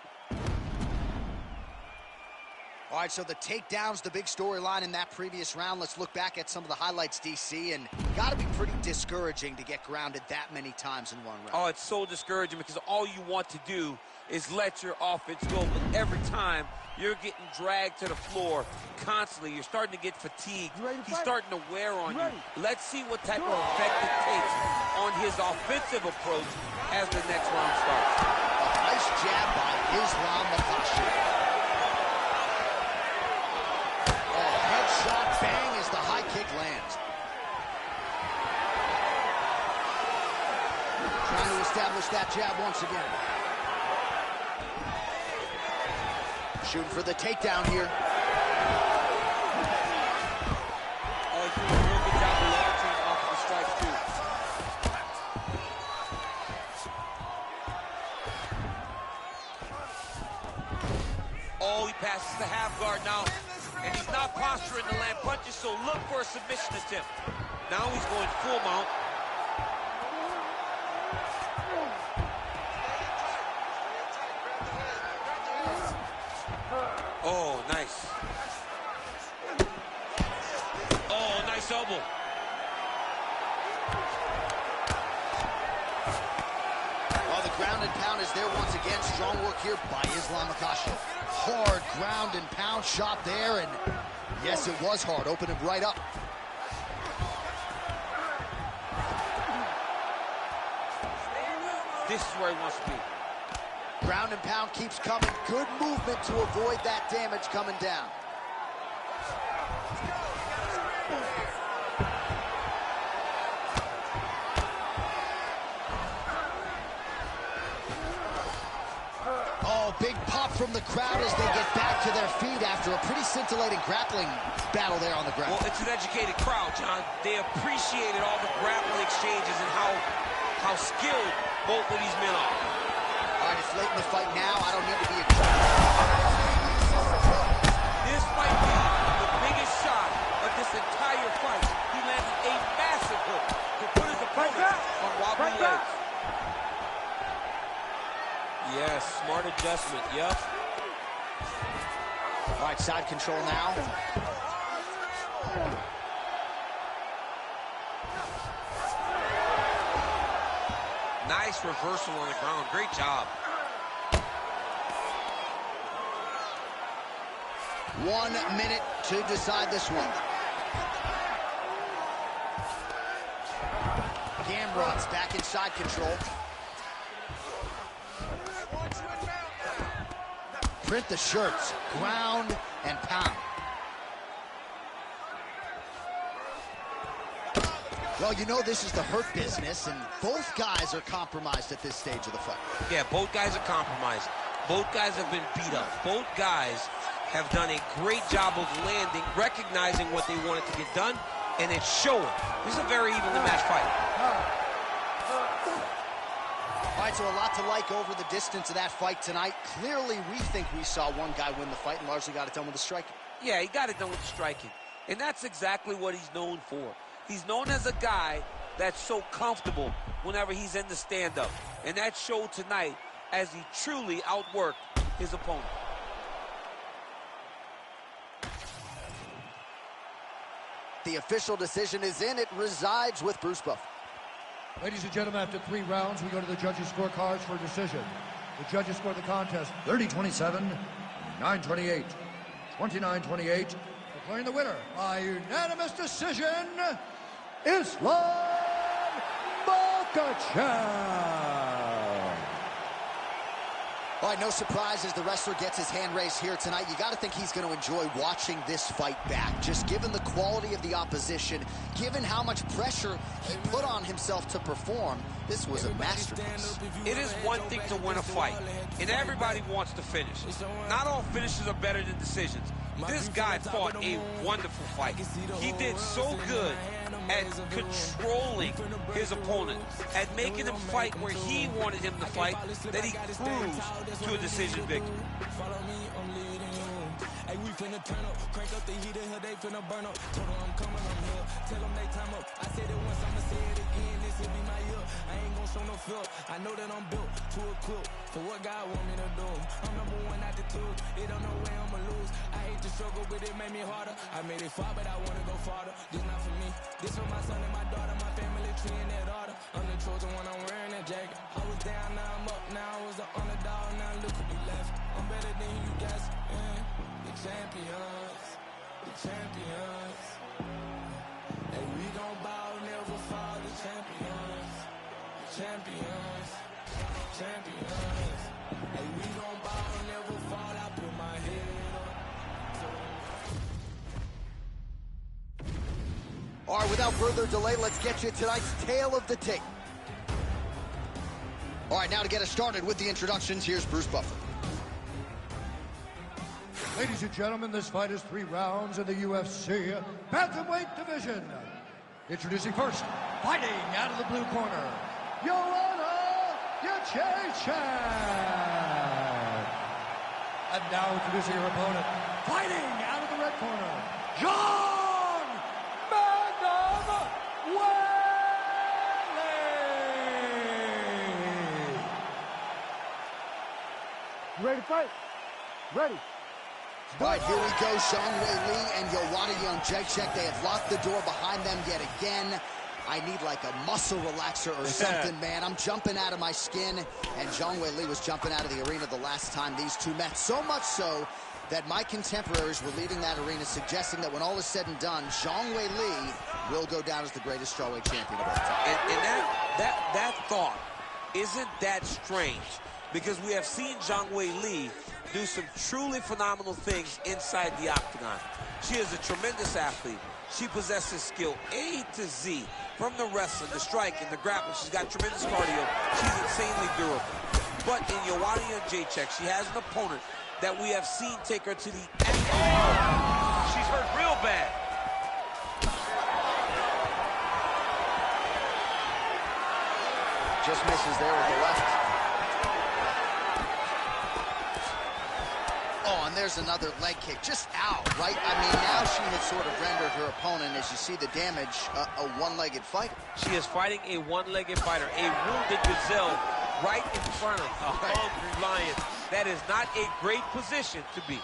All right, so the takedown's the big storyline in that previous round. Let's look back at some of the highlights, DC, and got to be pretty discouraging to get grounded that many times in one round. Oh, it's so discouraging because all you want to do is let your offense go, but every time you're getting dragged to the floor constantly. You're starting to get fatigued. He's starting to wear on you. Let's see what type of effect it takes on his offensive approach as the next round starts. A nice jab by Islam Makhachev. Headshot, bang, as the high kick lands. Trying to establish that jab once again. Shooting for the takedown here. Oh, he's doing a real good job of launching off of the strikes, too. Oh, he passes the half guard now. And he's not posturing to land punches, so look for a submission attempt. Now he's going full mount. Oh, nice. Oh, nice elbow. Well, the ground and pound is there once again. Strong work here by Islam Makhachev. Hard ground and pound shot there, and yes, it was hard. Opened him right up. This is where he wants to be. Ground and pound keeps coming. Good movement to avoid that damage coming down. Oh, big pop from the crowd as they get back to their feet after a pretty scintillating grappling battle there on the ground. Well, it's an educated crowd, John. They appreciated all the grappling exchanges and how skilled both of these men are. All right, it's late in the fight now. I don't need to be a... This might be the biggest shot of this entire fight. He landed a massive hook to put his opponent on wobbly legs. Yes, smart adjustment, yep. All right, side control now. Nice reversal on the ground. Great job. 1 minute to decide this one. Gamrot's back in side control. Print the shirts, ground and pound. Well, you know this is the hurt business, and both guys are compromised at this stage of the fight. Yeah, both guys are compromised. Both guys have been beat up. Both guys have done a great job of landing, recognizing what they wanted to get done, and it's showing. This is a very evenly matched fight. All right, so a lot to like over the distance of that fight tonight. Clearly, we think we saw one guy win the fight and largely got it done with the striking. Yeah, he got it done with the striking. And that's exactly what he's known for. He's known as a guy that's so comfortable whenever he's in the stand-up. And that showed tonight as he truly outworked his opponent. The official decision is in. It resides with Bruce Buffer. Ladies and gentlemen, after 3 rounds, we go to the judges' scorecards for a decision. The judges scored the contest 30-27, 9-28, 29-28. Declaring the winner by unanimous decision, Islam Makhachev. All right, no surprise as the wrestler gets his hand raised here tonight. You got to think he's going to enjoy watching this fight back. Just given the quality of the opposition, given how much pressure he put on himself to perform, this was a masterpiece. It is one thing to win a fight, and everybody wants to finish. Not all finishes are better than decisions. This guy fought a wonderful fight. He did so good at controlling his opponent, at making him fight where he wanted him to fight, that he cruised to a decision victory. Hey, we finna turn up, crank up the heater, here they finna burn up. Told them I'm coming, I'm here. Tell them they time up. I said it once, I'ma say it again. This will be my year. I ain't gon' show no fear. I know that I'm built to equip for what God want me to do. I'm number one out the two. It don't know where I'ma lose. I hate to struggle, but it made me harder. I made it far, but I wanna go farther. This not for me. This for my son and my daughter, my family tree and that order. I'm the chosen one, I'm wearing that jacket. I was down, now I'm up. Now I was the underdog, now look at me left. I'm better than you guys. The champions. And we gon' bow, never fall. The champions. And we gon' bow, never fall. I put my head up. All right, without further delay, let's get you tonight's tale of the tape. All right, now to get us started with the introductions, here's Bruce Buffer. Ladies and gentlemen, this fight is 3 rounds in the UFC bantamweight division. Introducing first, fighting out of the blue corner, Joanna Jacek. And now introducing her opponent, fighting out of the red corner, John Magnum Weili. You ready to fight? Ready. All right, here we go. Zhang Weili and Joanna Jacek. They have locked the door behind them yet again. I need like a muscle relaxer or something, man. I'm jumping out of my skin. And Zhang Weili was jumping out of the arena the last time these two met. So much so that my contemporaries were leaving that arena suggesting that when all is said and done, Zhang Weili will go down as the greatest strawweight champion of all time. And that thought isn't that strange, because we have seen Zhang Weili do some truly phenomenal things inside the octagon. She is a tremendous athlete. She possesses skill A to Z, from the wrestling, the striking, the grappling. She's got tremendous cardio. She's insanely durable. But in Joanna Jacek, she has an opponent that we have seen take her to the end. Oh! She's hurt real bad. Just misses there with the left. Oh, and there's another leg kick, just out, right? I mean, now she has sort of rendered her opponent, as you see the damage, a one-legged fighter. She is fighting a one-legged fighter, a wounded gazelle right in front of a hungry lion. That is not a great position to be.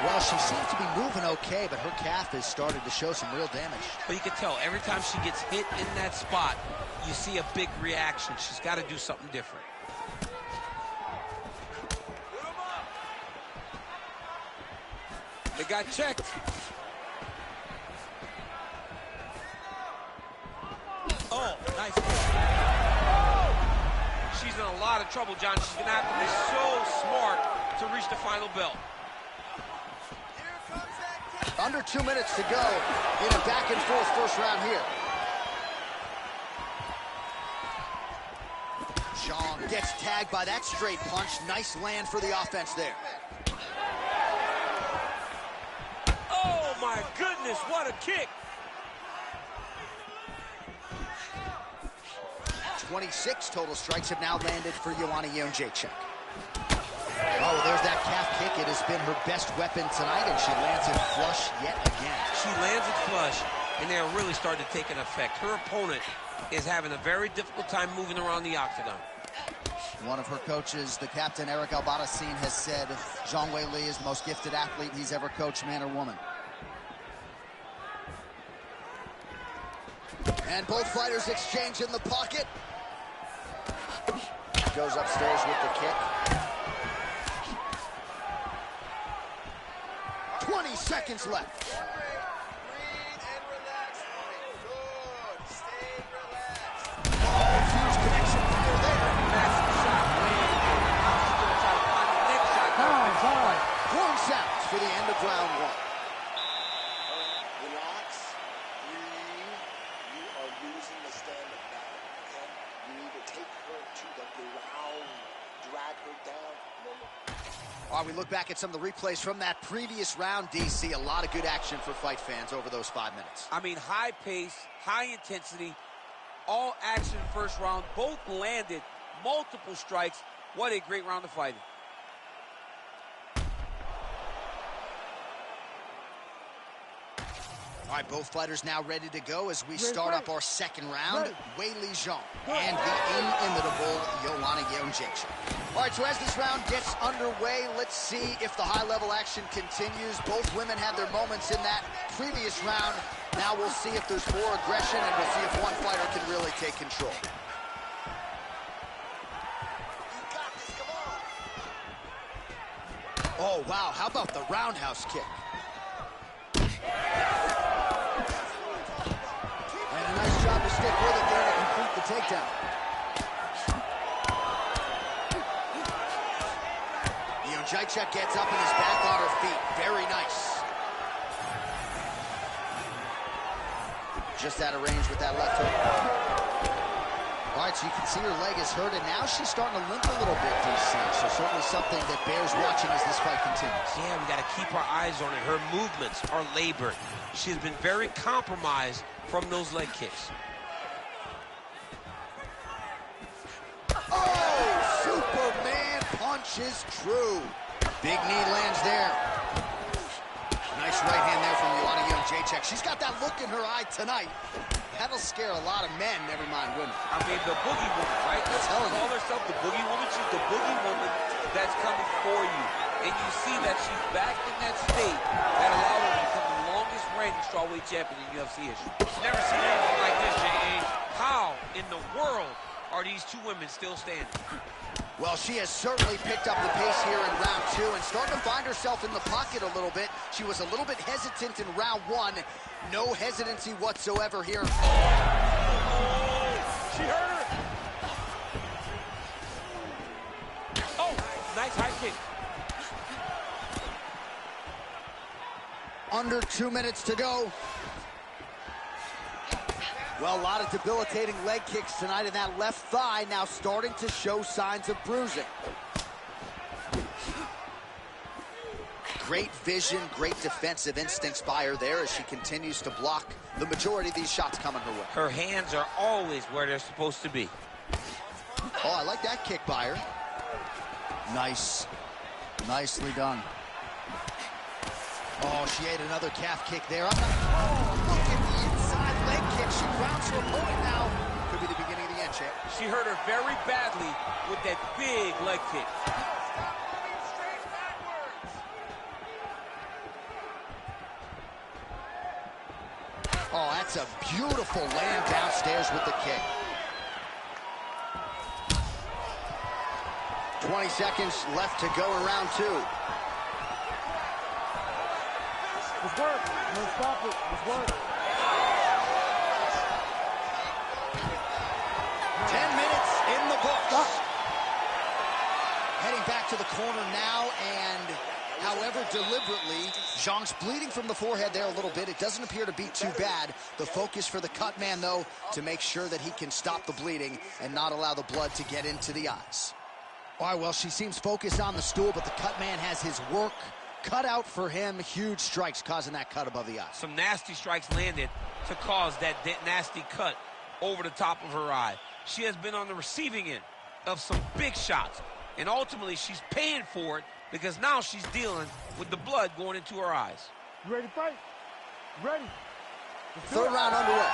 Well, she seems to be moving okay, but her calf has started to show some real damage. But you can tell, every time she gets hit in that spot, you see a big reaction. She's got to do something different. They got checked. Oh, nice. She's in a lot of trouble, John. She's going to have to be so smart to reach the final bell. Under 2 minutes to go in a back-and-forth first round here. Zhang gets tagged by that straight punch. Nice land for the offense there. Oh, my goodness, what a kick. 26 total strikes have now landed for Joanna Jędrzejczyk. Oh, there's that calf kick. It has been her best weapon tonight, and she lands it flush yet again. She lands it flush, and they're really starting to take an effect. Her opponent is having a very difficult time moving around the octagon. One of her coaches, the captain, Eric Albarracin, has said Zhang Weili is the most gifted athlete he's ever coached, man or woman. And both fighters exchange in the pocket. Goes upstairs with the kick. 20 seconds left. Breathe and relax. Good. Stay relaxed. Oh, huge connection here there. Massive shot. Now she's going to try to find the next shot. Time. Horn sounds for the end of round one. Relax. Breathe. You are losing the stand-up now. Okay? You need to take her to the ground. Drag her down. While we look back at some of the replays from that previous round, DC, a lot of good action for fight fans over those 5 minutes. I mean, high pace, high intensity, all action first round. Both landed multiple strikes. What a great round of fighting. All right, both fighters now ready to go as we start up our second round. Weili Zhang and the inimitable Joanna Jędrzejczyk. All right, so as this round gets underway, let's see if the high-level action continues. Both women had their moments in that previous round. Now we'll see if there's more aggression, and we'll see if one fighter can really take control. You got this. Come on. Oh, wow, how about the roundhouse kick? And a nice job to stick with it there to complete the takedown. Jędrzejczyk gets up and is back on her feet. Very nice. Just out of range with that left hook. All right, so you can see her leg is hurt, and now she's starting to limp a little bit, DC. So certainly something that bears watching as this fight continues. Yeah, we got to keep our eyes on it. Her movements are labored. She's been very compromised from those leg kicks. Oh, Superman punch is true. Big knee lands there. Nice right hand there from Joanna Jędrzejczyk. She's got that look in her eye tonight. That'll scare a lot of men, never mind women. I mean, the boogie woman, right? Let's call herself the boogie woman. She's the boogie woman that's coming for you. And you see that she's back in that state that allowed her to become the longest reigning strawweight champion in UFC history. Never seen anything like this, J.A. How in the world are these two women still standing? Well, she has certainly picked up the pace here in round two and starting to find herself in the pocket a little bit. She was a little bit hesitant in round one. No hesitancy whatsoever here. She hurt her. Oh, nice high kick. Under 2 minutes to go. Well, a lot of debilitating leg kicks tonight, and that left thigh now starting to show signs of bruising. Great vision, great defensive instincts by her there as she continues to block the majority of these shots coming her way. Her hands are always where they're supposed to be. Oh, I like that kick by her. Nice. Nicely done. Oh, she ate another calf kick there. Oh, look at the inside leg kick. She grounds her opponent now. Could be the beginning of the end, champ. She hurt her very badly with that big leg kick. Oh, that's a beautiful land downstairs with the kick. 20 seconds left to go in round two. Let's work. Let's stop it. Let's work. 10 minutes in the books. Heading back to the corner now, and how however, deliberately. Zhang's bleeding from the forehead there a little bit. It doesn't appear to be too bad. The focus for the cut man, though, to make sure that he can stop the bleeding and not allow the blood to get into the eyes. All right, well, she seems focused on the stool, but the cut man has his work cut out for him. Huge strikes causing that cut above the eye. Some nasty strikes landed to cause that nasty cut over the top of her eye. She has been on the receiving end of some big shots, and ultimately she's paying for it because now she's dealing with the blood going into her eyes. You ready to fight? Ready. Third round underway.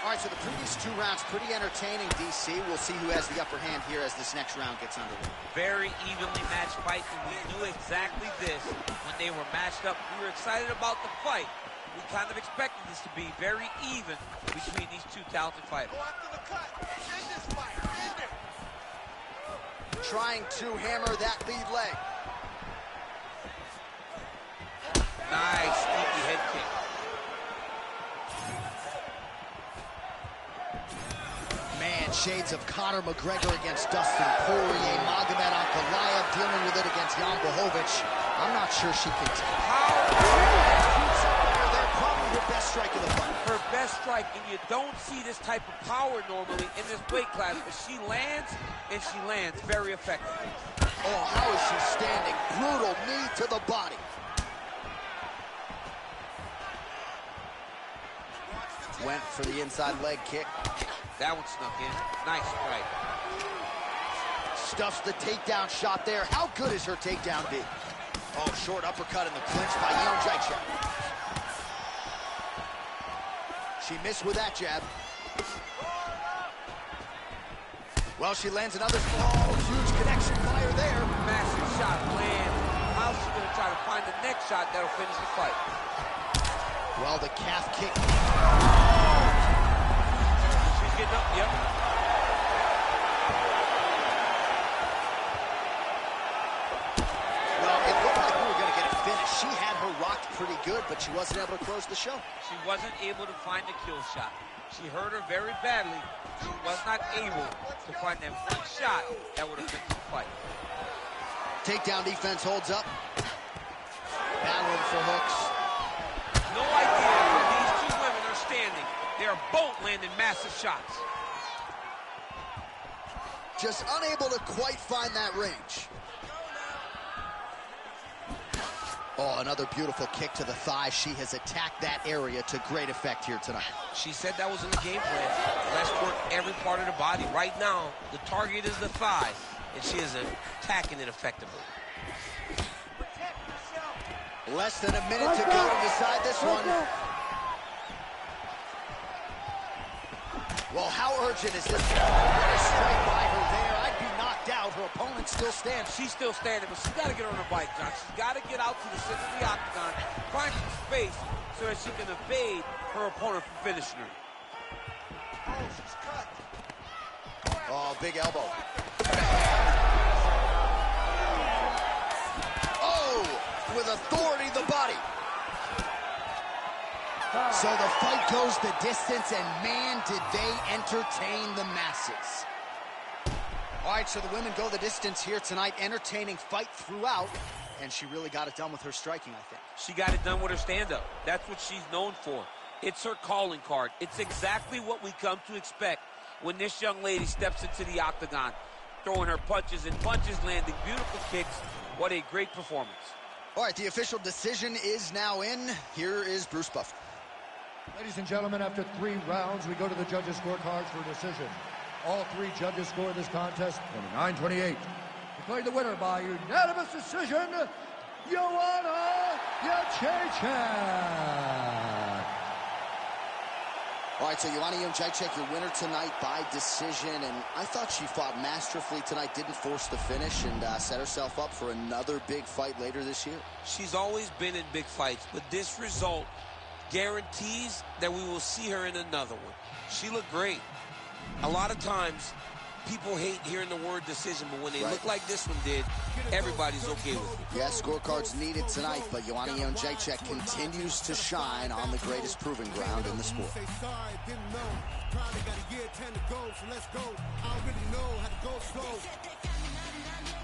All right, so the previous 2 rounds pretty entertaining, DC. We'll see who has the upper hand here as this next round gets underway. Very evenly matched fight, and we knew exactly this when they were matched up. We were excited about the fight. We kind of expected this to be very even between these 2 talented fighters. Go after the cut. End this fight. End it. Trying to hammer that lead leg. Nice, sneaky head kick. Man, shades of Conor McGregor against Dustin Poirier. Magomed Ankalaev dealing with it against Jan Blachowicz. I'm not sure she can They're probably her best strike of the fight. Her best strike, and you don't see this type of power normally in this weight class, but she lands, and she lands very effectively. Oh, how is she standing? Brutal knee to the body. Went for the inside leg kick. That one snuck in. Nice strike. Stuffs the takedown shot there. How good is her takedown D? Oh, short uppercut in the clinch by Jan Blachowicz. She missed with that jab. Well, she lands another huge connection fire there. Massive shot land. How's she going to try to find the next shot that'll finish the fight? Well, the calf kick. She's getting up, yep. Well, it looked like we were going to get a finish. She had her rocked pretty good, but she wasn't able to close the show. She wasn't able to find the kill shot. She hurt her very badly. She was not able to find that one shot that would have finished the fight. Takedown defense holds up. Battling for hooks. No idea where these 2 women are standing. They are both landing massive shots. Just unable to quite find that range. Oh, another beautiful kick to the thigh. She has attacked that area to great effect here tonight. She said that was in the game plan. Let's work every part of the body. Right now, the target is the thigh, and she is attacking it effectively. Less than a minute to go to decide this one. Well, how urgent is this? What a strike by her there. I'd be knocked out. Her opponent still stands. She's still standing, but she's got to get on her bike, John. She's got to get out to the center of the octagon, find some space so that she can evade her opponent from finishing her. Oh, she's cut. Oh, big elbow. Oh, with authority the body. So the fight goes the distance, and man, did they entertain the masses. All right, so the women go the distance here tonight, entertaining fight throughout, and she really got it done with her striking, I think. She got it done with her stand-up. That's what she's known for. It's her calling card. It's exactly what we come to expect when this young lady steps into the octagon, throwing her punches and punches, landing beautiful kicks. What a great performance. All right, the official decision is now in. Here is Bruce Buffer. Ladies and gentlemen, after 3 rounds, we go to the judges' scorecards for a decision. All 3 judges scored this contest 29-28. Declared the winner by unanimous decision, Joanna Jędrzejczyk. All right, so Joanna Jędrzejczyk, your winner tonight by decision, and I thought she fought masterfully tonight, didn't force the finish, and set herself up for another big fight later this year. She's always been in big fights, but this result guarantees that we will see her in another one. She looked great. A lot of times, people hate hearing the word decision, but when they look like this one did, everybody's okay with it. Yes, scorecards needed tonight, but Joanna Jędrzejczyk continues to shine on the greatest proving ground in the sport. Probably got a year 10 to go, so let's go. I already know how to go slow.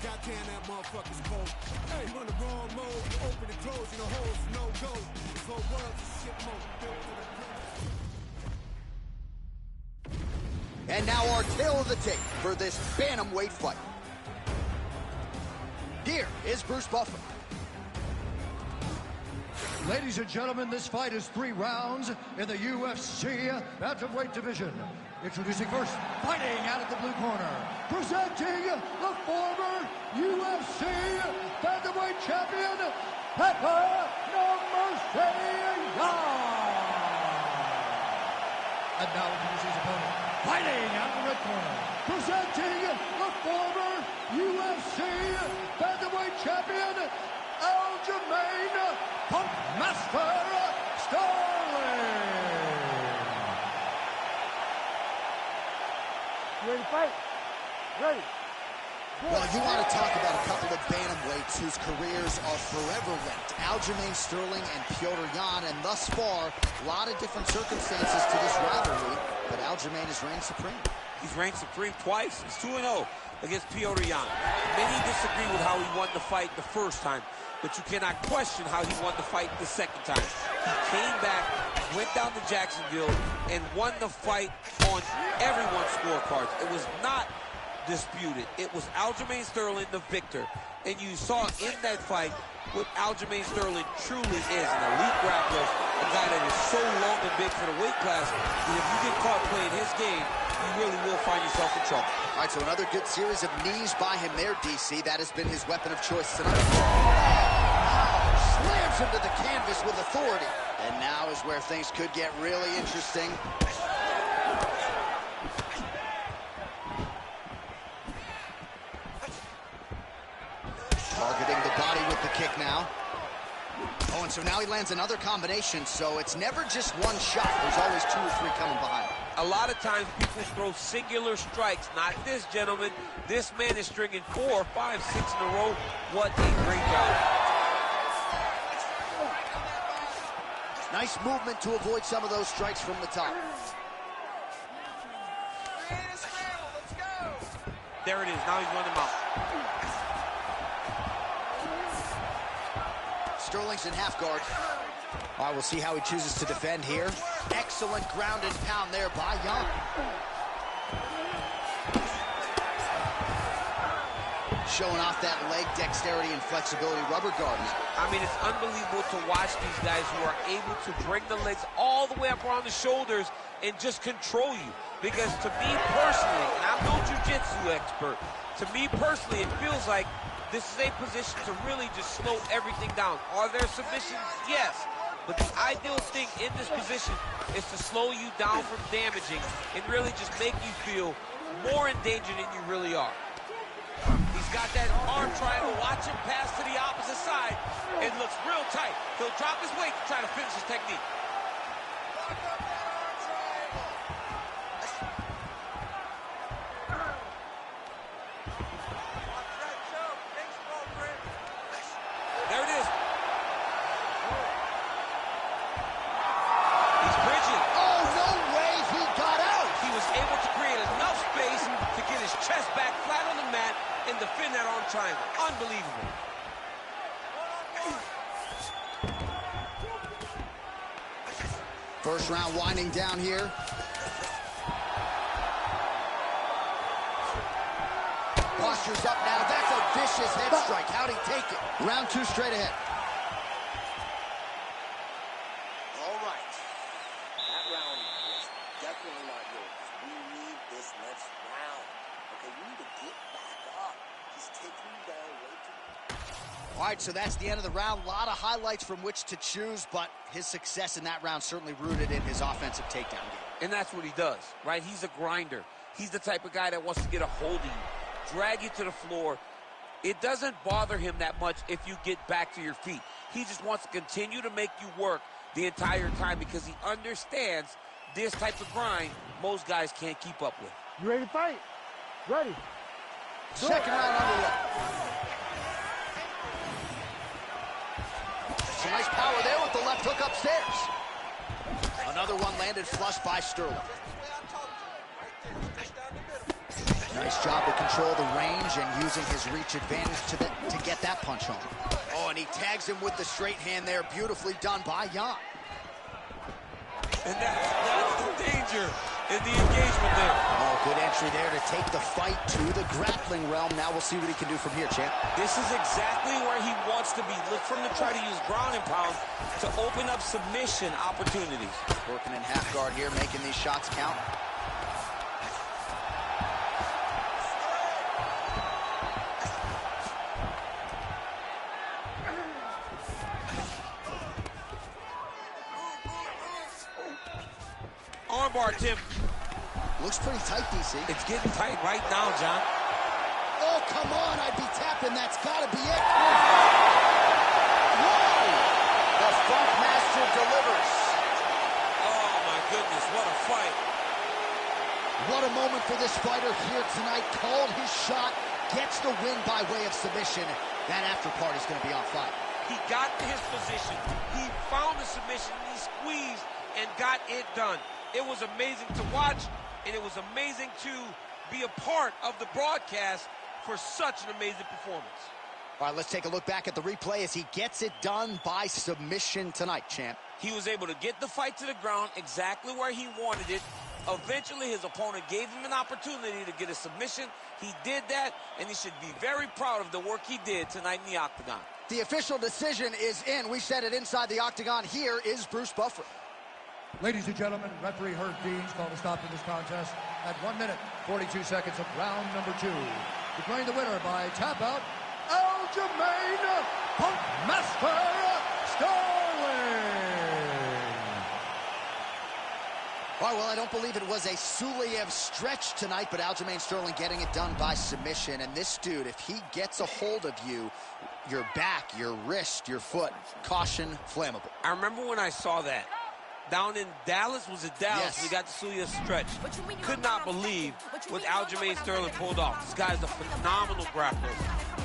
Goddamn, that motherfucker's cold. Hey, you on the wrong mode, you open and close, you know, holes, no go. This whole world's a shit mode. Built to the And now our tale of the tape for this bantamweight fight. Here is Bruce Buffer. Ladies and gentlemen, this fight is 3 rounds in the UFC bantamweight division. Introducing first, fighting out of the blue corner, presenting the former UFC bantamweight champion, Pepper And now introducing his opponent, fighting out of the red corner, presenting the former UFC bantamweight champion, Aljamain Punkmaster Sterling. Ready to fight? Ready. Well, you want to talk about a couple of bantamweights whose careers are forever linked. Aljamain Sterling and Petr Yan, and thus far, a lot of different circumstances to this rivalry, but Aljamain has reigned supreme. He's reigned supreme twice. He's 2-0 against Petr Yan. Many disagree with how he won the fight the first time, but you cannot question how he won the fight the second time. He came back, went down to Jacksonville, and won the fight on everyone's scorecards. It was not disputed. It was Aljamain Sterling, the victor. And you saw in that fight what Aljamain Sterling truly is, an elite grappler, a guy that is so long and big for the weight class that if you get caught playing his game, you really will find yourself in trouble. All right, so another good series of knees by him there, DC. That has been his weapon of choice tonight. Slams him to the canvas with authority. And now is where things could get really interesting. Targeting the body with the kick now. Oh, and so now he lands another combination, so it's never just one shot. There's always 2 or 3 coming behind. A lot of times people throw singular strikes. Not this gentleman. This man is stringing 4, 5, 6 in a row. What a great job. Nice movement to avoid some of those strikes from the top. There it is. Now he's running him out. Sterling's in half guard. All right, we'll see how he chooses to defend here. Excellent ground and pound there by Yan. Showing off that leg dexterity and flexibility, rubber guard. I mean, it's unbelievable to watch these guys who are able to bring the legs all the way up around the shoulders and just control you. Because to me personally, and I'm no jiu-jitsu expert, to me personally, it feels like this is a position to really just slow everything down. Are there submissions? Yes. But the ideal thing in this position is to slow you down from damaging and really just make you feel more in danger than you really are. He's got that arm triangle. Watch him pass to the opposite side. It looks real tight. He'll drop his weight to try to finish his technique. There it is. He's bridging. Oh, no way he got out. He was able to create enough space to get his chest back flat on the mat and defend that arm triangle. Unbelievable. First round winding down here. Posture's up now. That's a vicious head strike. How'd he take it? Round 2 straight ahead. All right. That round was definitely not yours. We need this next round. Okay, we need to get back up. He's taking you down way too much. All right, so that's the end of the round. A lot of highlights from which to choose, but his success in that round certainly rooted in his offensive takedown game. And that's what he does, right? He's a grinder. He's the type of guy that wants to get a hold of you, drag you to the floor. It doesn't bother him that much if you get back to your feet. He just wants to continue to make you work the entire time because he understands this type of grind most guys can't keep up with. You ready to fight? Ready. Second round underway. Some nice power there with the left hook upstairs. Another one landed flush by Sterling. Nice job to control the range and using his reach advantage to get that punch home. Oh, and he tags him with the straight hand there. Beautifully done by Jan. And that's the danger in the engagement there. Oh, good entry there to take the fight to the grappling realm. Now we'll see what he can do from here, champ. This is exactly where he wants to be. Look for him to try to use ground and pound to open up submission opportunities. Working in half guard here, making these shots count. Armbar, Tim. Looks pretty tight, DC. It's getting tight right now, John. Oh, come on, I'd be tapping. That's got to be it. Whoa! The Funk Master delivers. Oh, my goodness, what a fight. What a moment for this fighter here tonight. Called his shot, gets the win by way of submission. That after party's going to be on fire. He got to his position. He found the submission. He squeezed and got it done. It was amazing to watch, and it was amazing to be a part of the broadcast for such an amazing performance. All right, let's take a look back at the replay as he gets it done by submission tonight, champ. He was able to get the fight to the ground exactly where he wanted it. Eventually, his opponent gave him an opportunity to get a submission. He did that, and he should be very proud of the work he did tonight in the octagon. The official decision is in. We said it inside the octagon. Here is Bruce Buffer. Ladies and gentlemen, referee Herb Deans called a stop to this contest at 1 minute, 42 seconds of round number 2. Declaring the winner by tap out, Aljamain Punk Master Sterling. All right, well, I don't believe it was a Suliev stretch tonight, but Aljamain Sterling getting it done by submission. And this dude, if he gets a hold of you, your back, your wrist, your foot, caution, flammable. I remember when I saw that. Down in Dallas, was it Dallas? Yes. We got the Suliev stretch. Could not believe what Aljamain Sterling pulled off. This guy's a phenomenal grappler.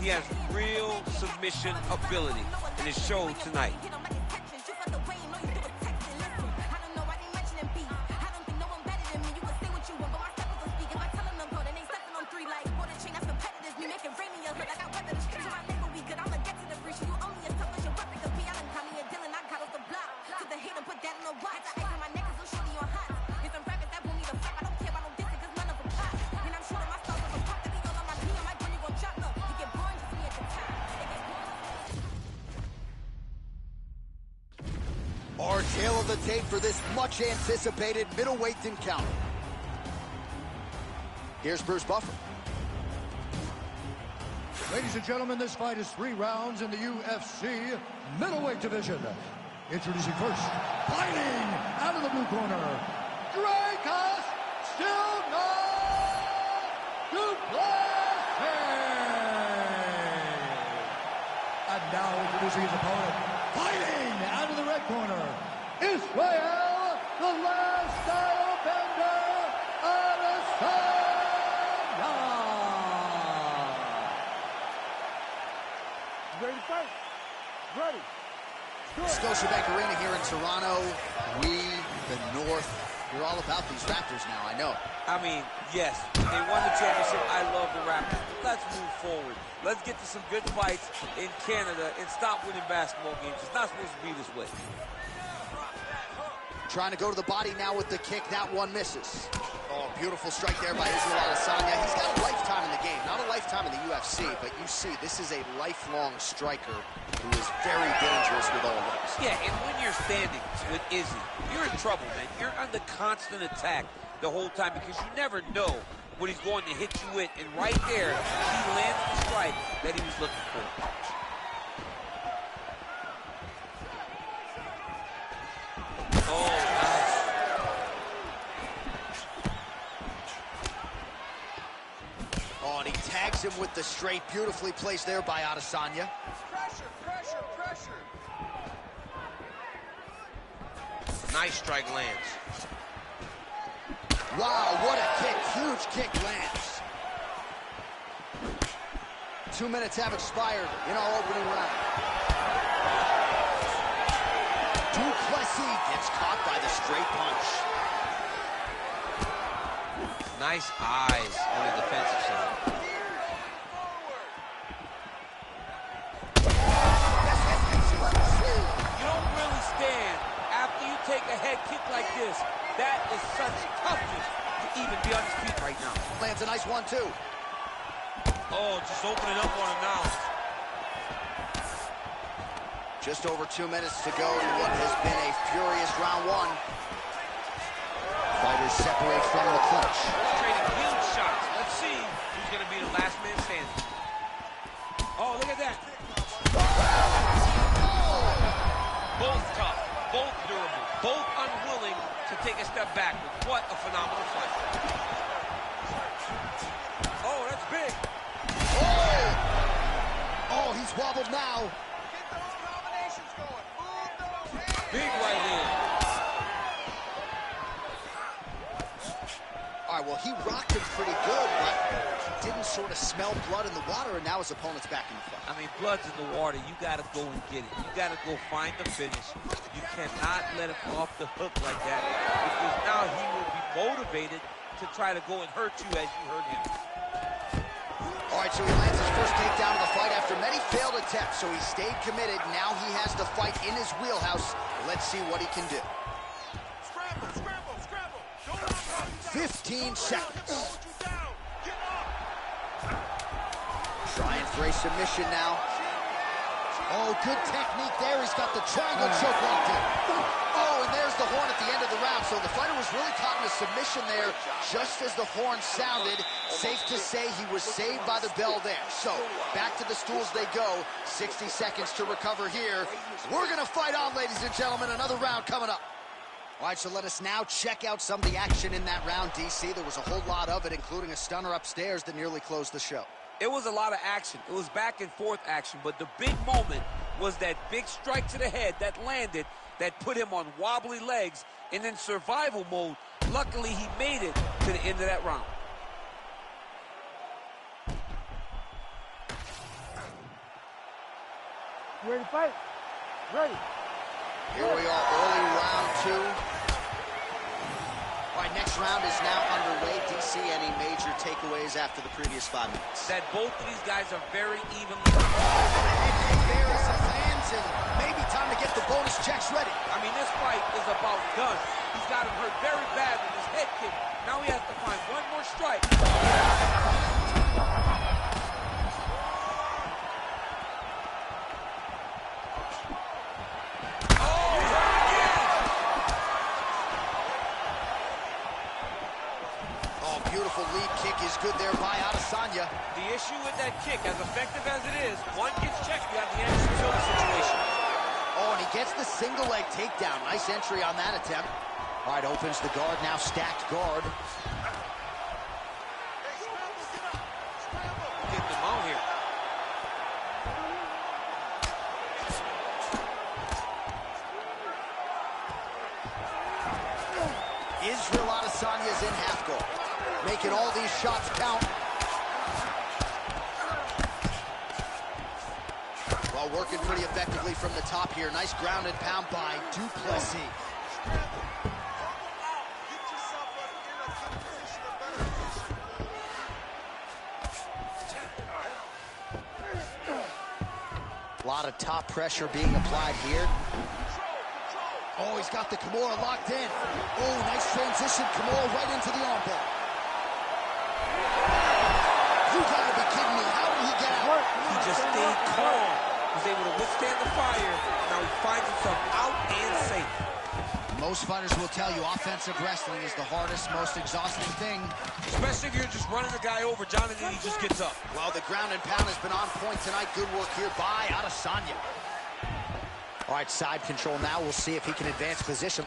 He has real submission ability, and it showed tonight. Our tail of the tape for this much-anticipated middleweight encounter. Here's Bruce Buffer. Ladies and gentlemen, this fight is 3 rounds in the UFC middleweight division. Introducing first, fighting out of the blue corner, Dracos still not Duplessis. And now introducing his opponent, fighting out of the red corner, Israel, the last style bender, Adesanya. Ready to fight? Ready. Scotiabank Arena here in Toronto. We, the North, we're all about these Raptors now, I know. I mean, yes, they won the championship. I love the Raptors. Let's move forward. Let's get to some good fights in Canada and stop winning basketball games. It's not supposed to be this way. Trying to go to the body now with the kick. That one misses. Oh, beautiful strike there by Israel Adesanya. He's got a lifetime in the game. Not a lifetime in the UFC, but you see, this is a lifelong striker who is very dangerous with all legs. Yeah, and when you're standing with Izzy, you're in trouble, man. You're under constant attack the whole time because you never know what he's going to hit you with. And right there, he landed the strike that he was looking for. Oh, nice. Oh, and he tags him with the straight. Beautifully placed there by Adesanya. Pressure, pressure, pressure. Nice strike lands. Wow, what a kick. Huge kick lands. 2 minutes have expired in our opening round. Duplessis gets caught by the straight punch. Nice eyes on the defensive side. You don't really stand after you take a head kick like this. That is such toughness to even be on his feet right now. Lands a nice 1-2. Oh, just opening up on him now. Just over 2 minutes to go in what has been a furious round one. Fighters separate from the clinch. Trading huge shots. Let's see who's going to be the last man standing. Oh, look at that. Both tough, both durable, both unwilling to take a step backward. What a phenomenal fight. Oh, that's big. Oh, he's wobbled now. Big right hand. All right, well, he rocked him pretty good, but didn't sort of smell blood in the water, and now his opponent's back in the fight. I mean, blood's in the water. You got to go and get it. You got to go find the finish. You cannot let him off the hook like that, because now he will be motivated to try to go and hurt you as you hurt him. All right, so he lands his first takedown of the fight after many failed attempts, so he stayed committed. Now he has the fight in his wheelhouse. Let's see what he can do. Scramble, scramble, scramble. 15 seconds. Trying for a submission now. Oh, good technique there. He's got the triangle choke locked in. Oh, and there's the horn at the end of the round. So the fighter was really caught in a submission there just as the horn sounded. Safe to say he was saved by the bell there. So back to the stools they go. 60 seconds to recover here. We're going to fight on, ladies and gentlemen. Another round coming up. All right, so let us now check out some of the action in that round, DC. There was a whole lot of it, including a stunner upstairs that nearly closed the show. It was a lot of action. It was back and forth action, but the big moment was that big strike to the head that landed, that put him on wobbly legs, and in survival mode, luckily he made it to the end of that round. You ready to fight? Ready. Here we are, early round two. All right, next round is now underway. DC, any major takeaways after the previous 5 minutes? That both of these guys are very evenly. There is his hands, and maybe time to get the bonus checks ready. I mean, this fight is about done. He's got him hurt very bad with his head kick. Now he has to find one more strike. Beautiful lead kick is good there by Adesanya. The issue with that kick, as effective as it is, one gets checked, you have the Anderson Silva situation. Oh, and he gets the single leg takedown. Nice entry on that attempt. All right, opens the guard, now stacked guard. Get them out here. Israel Adesanya is in half guard, making all these shots count. Well, working pretty effectively from the top here. Nice ground and pound by Duplessis. A lot of top pressure being applied here. Oh, he's got the Kimura locked in. Oh, nice transition. Kimura right into the armbar. You gotta be kidding me. How did he get out? He just stayed calm. He was able to withstand the fire. Now he finds himself out and safe. Most fighters will tell you offensive wrestling is the hardest, most exhausting thing. Especially if you're just running the guy over, John, and then he just gets up. Well, the ground and pound has been on point tonight. Good work here by Adesanya. All right, side control now. We'll see if he can advance position.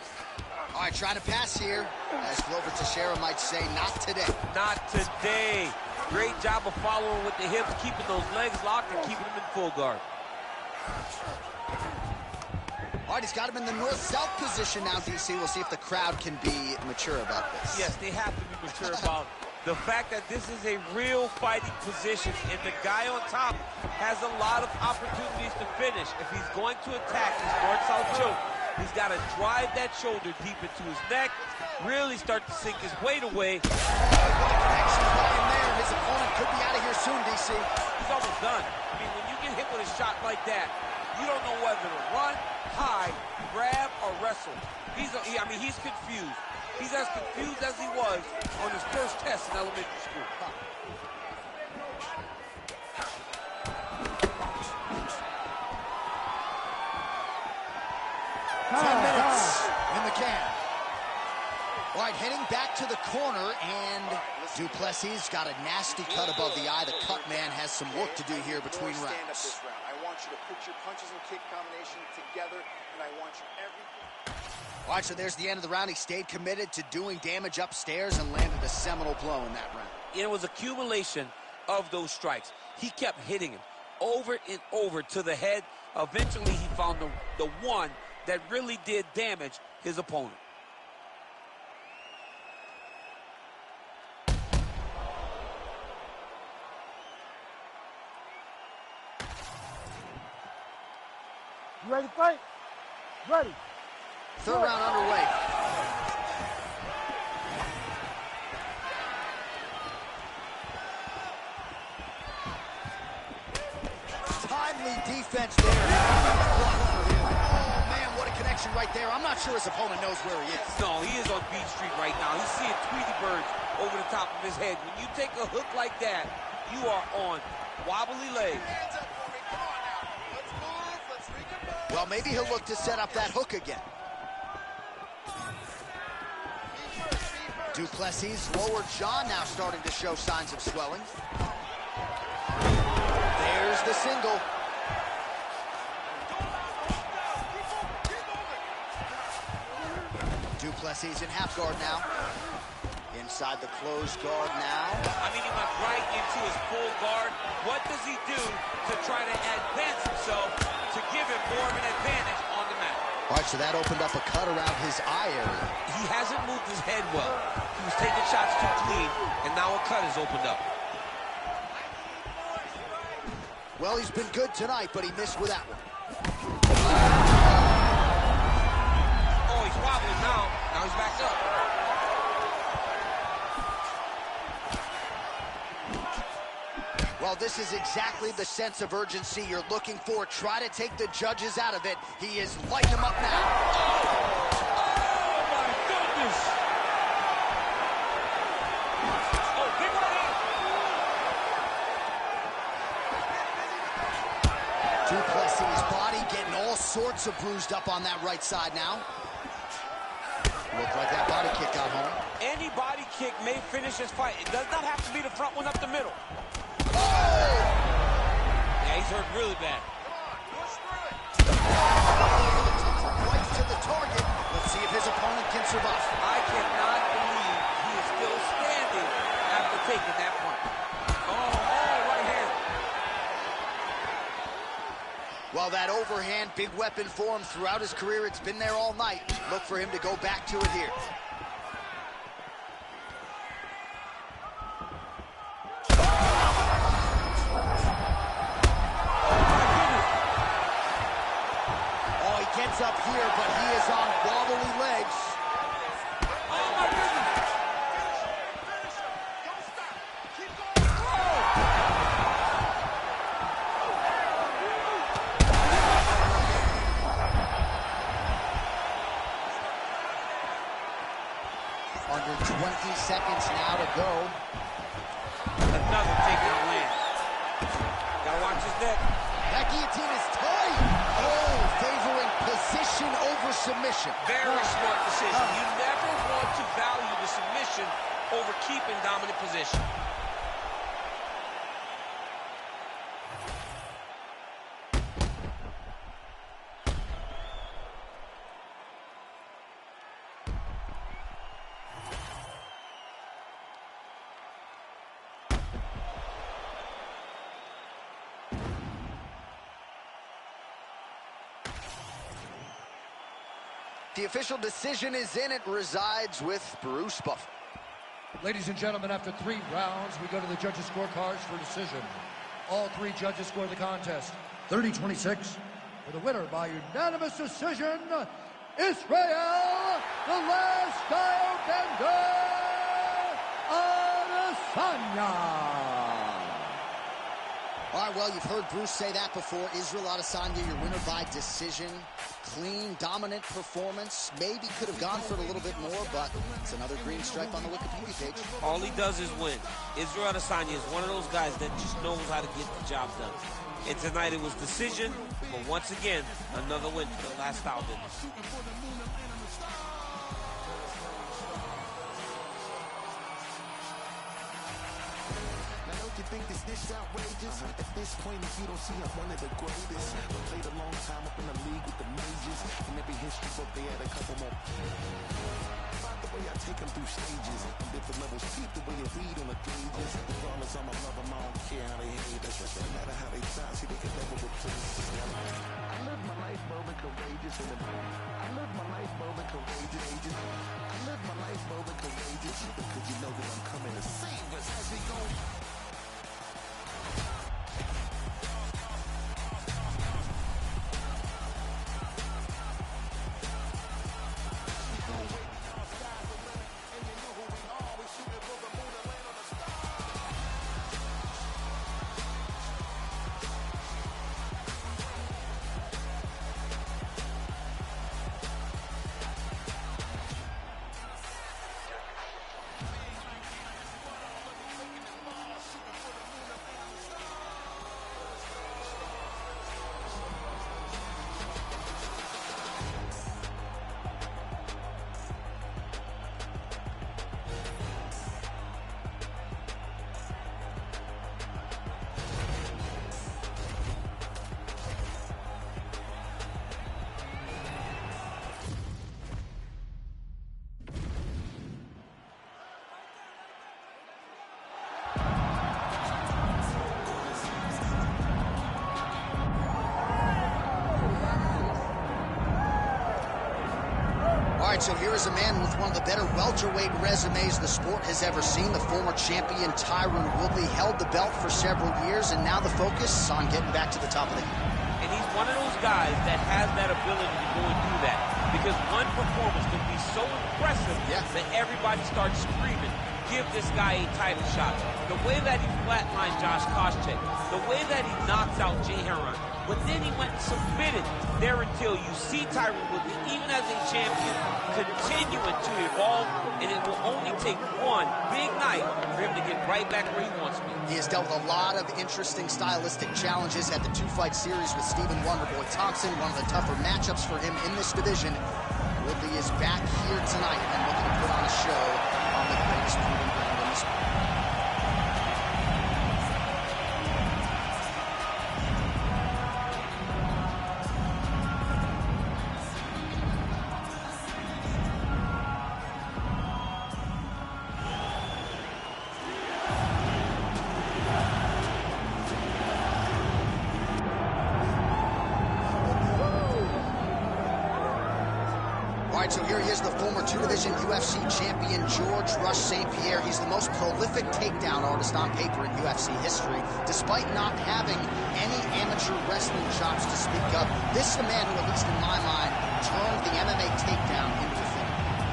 All right, trying to pass here. As Glover Teixeira might say, not today. Not today. Great job of following with the hips, keeping those legs locked and keeping them in full guard. All right, he's got him in the north-south position now, DC. We'll see if the crowd can be mature about this. Yes, they have to be mature about the fact that this is a real fighting position, and the guy on top has a lot of opportunities to finish. If he's going to attack this north-south choke, He's got to drive that shoulder deep into his neck, really start to sink his weight away. What a connection by him there. His opponent could be out of here soon, DC. He's almost done. I mean, when you get hit with a shot like that, you don't know whether to run, hide, grab, or wrestle. He's confused. He's as confused as he was on his first test in elementary school. 10 minutes in the can. All right, heading back to the corner, and Duplessis got a nasty cut above the eye. The cut man has some work to do here between rounds. I want you to put your punches and kick combination together, and I want you everything. All right, so there's the end of the round. He stayed committed to doing damage upstairs and landed a seminal blow in that round. It was accumulation of those strikes. He kept hitting him over and over to the head. Eventually, he found the one that really did damage his opponent. You ready to fight? Ready. Third round underway. Timely defense there. Oh, man, what a connection right there. I'm not sure his opponent knows where he is. No, he is on Beach Street right now. He's seeing Tweety birds over the top of his head. When you take a hook like that, you are on wobbly legs. Well, maybe he'll look to set up that hook again. Duplessis' lower jaw now starting to show signs of swelling. There's the single. Duplessis in half guard now. Inside the closed guard now. I mean, he went right into his full guard. What does he do to try to advance himself to give him more of an advantage on the mat? All right, so that opened up a cut around his eye area. He hasn't moved his head well. He was taking shots too clean, and now a cut has opened up. Well, he's been good tonight, but he missed with that one. Oh, he's wobbling now. Now he's back up. Well, this is exactly the sense of urgency you're looking for. Try to take the judges out of it. He is lighting them up now. Oh, my goodness. Oh, big right hand. Duplessis' body getting all sorts of bruised up on that right side now. Looked like that body kick got home. Any body kick may finish this fight. It does not have to be the front one up the middle. Yeah, he's hurt really bad. Right to the target. Let's see if his opponent can survive. I cannot believe he is still standing after taking that punch. Oh, right hand. Well, that overhand, big weapon for him throughout his career. It's been there all night. Look for him to go back to it here. Up here, but he is on wobbly legs. Oh, my goodness. Under 20 seconds now to go. Another takedown land. Gotta watch his neck. That guillotine is tight. Oh, favoring position over submission. Very smart decision. You never want to value the submission over keeping dominant position. The official decision is in. It resides with Bruce Buffer. Ladies and gentlemen, after 3 rounds, we go to the judges' scorecards for decision. All 3 judges score the contest 30-26 for the winner by unanimous decision, Israel, the last Stylebender, Adesanya. All right, well, you've heard Bruce say that before. Israel Adesanya, your winner by decision. Clean, dominant performance. Maybe could have gone for it a little bit more, but it's another green stripe on the Wikipedia page. All he does is win. Israel Adesanya is one of those guys that just knows how to get the job done. And tonight it was decision, but once again, another win for the last Stylebender. You think this dish outrageous? At this point, if you don't see I'm one of the greatest. Played a long time up in the league with the majors. In every history book, they had a couple more. About the way I take them through stages. On different levels, keep the way you read on the pages. Regardless, I'ma love them, I don't care how they hate us. No matter how they try, see, they can never replace us. I live my life bold and courageous. I live my life bold and courageous. I live my life bold and courageous. Because you know that I'm coming to save us as we go. So here is a man with one of the better welterweight resumes the sport has ever seen. The former champion Tyron Woodley held the belt for several years, and now the focus on getting back to the top of the heap. And he's one of those guys that has that ability to go and do that. Because one performance can be so impressive that everybody starts screaming, give this guy a title shot. The way that he flatlined Josh Koscheck, the way that he knocked out Jay Heron, but then he went and submitted there until you see Tyron Woodley, even as a champion, continuing to evolve, and it will only take one big night for him to get right back where he wants to be. He has dealt with a lot of interesting stylistic challenges at the two-fight series with Stephen Wonderboy Thompson, one of the tougher matchups for him in this division. Woodley is back here tonight and looking to put on a show on the greatest proving ground in the sport. So here he is, the former two-division UFC champion, George Rush St. Pierre. He's the most prolific takedown artist on paper in UFC history. Despite not having any amateur wrestling chops to speak of, this is a man who, at least in my mind, turned the MMA takedown into a thing.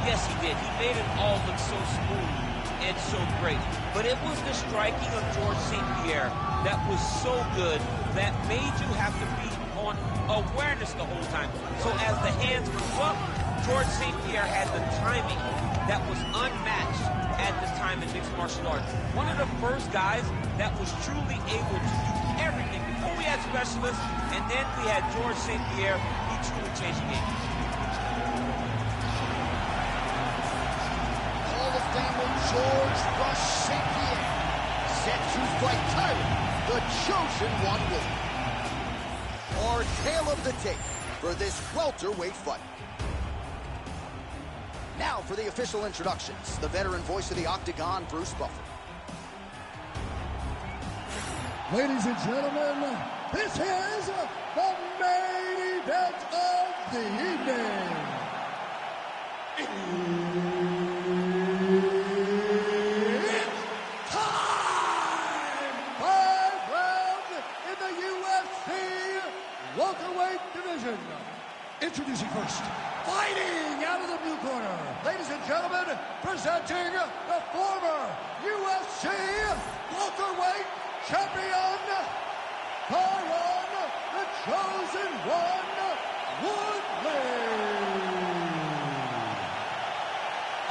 Yes, he did. He made it all look so smooth and so great. But it was the striking of George St. Pierre that was so good that made you have to be on awareness the whole time. So as the hands move up, George St. Pierre had the timing that was unmatched at the time in mixed martial arts. One of the first guys that was truly able to do everything. Before we had specialists, and then we had George St. Pierre. He truly changed the game. Hall of Famer George Rush St. Pierre set to fight Tyron, the chosen one will. Our tale of the tape for this welterweight fight. Now for the official introductions, the veteran voice of the Octagon, Bruce Buffer. Ladies and gentlemen, this is the main event of the evening. It's time! 5 rounds in the UFC welterweight division. Introducing first, fighting out of the blue corner, ladies and gentlemen, presenting the former UFC welterweight champion, Tyron, the Chosen One, Woodley.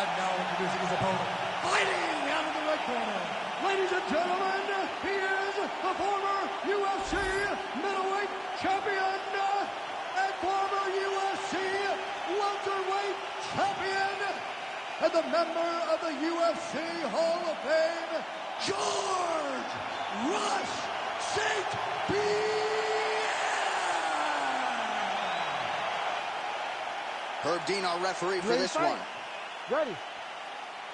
And now introducing his opponent, fighting out of the red corner, ladies and gentlemen, he is the former UFC middleweight champion and former UFC welterweight champion and the member of the UFC Hall of Fame, George Rush St. Pierre. Herb Dean, our referee for this one. Ready.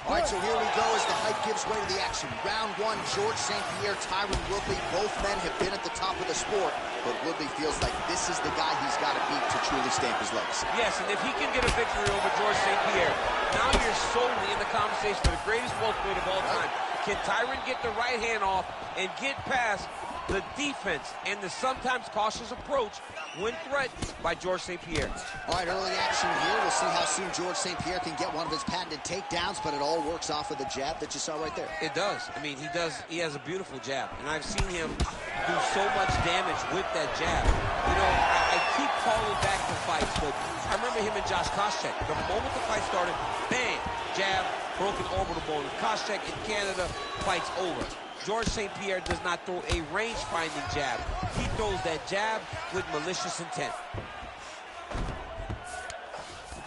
All right, so here we go as the hype gives way to the action. Round one, George St. Pierre, Tyron Woodley. Both men have been at the top of the sport, but Woodley feels like this is the guy he's got to beat to truly stamp his legs. Yes, and if he can get a victory over George St. Pierre, now you're solely in the conversation for the greatest welterweight of all time. Can Tyron get the right hand off and get past the defense and the sometimes cautious approach when threatened by George St. Pierre? All right, early action here. We'll see how soon George St. Pierre can get one of his patented takedowns, but it all works off of the jab that you saw right there. It does. I mean, he does. He has a beautiful jab, and I've seen him do so much damage with that jab. You know, I keep calling back the fights, but I remember him and Josh Koscheck. The moment the fight started, bang, jab, broken orbital bone. Koscheck in Canada, fight's over. George St. Pierre does not throw a range-finding jab. He throws that jab with malicious intent.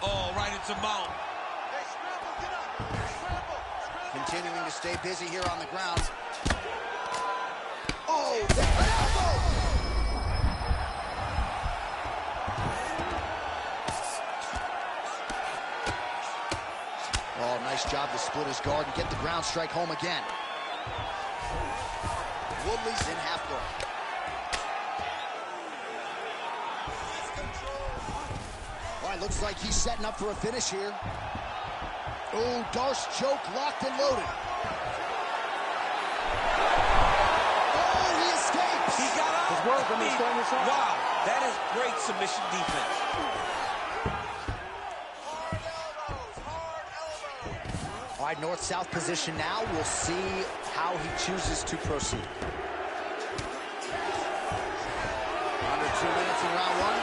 Oh, right into mount. Hey, scramble, get up. Scramble. Continuing to stay busy here on the ground. Oh, the elbow! Oh, nice job to split his guard and get the ground strike home again. Woodley's in half guard. All right, looks like he's setting up for a finish here. Oh, Darce choke locked and loaded. Oh, he escapes. He got out. His work, Wow, that is great submission defense. All right, north-south position now. We'll see how he chooses to proceed. Under 2 minutes in round one.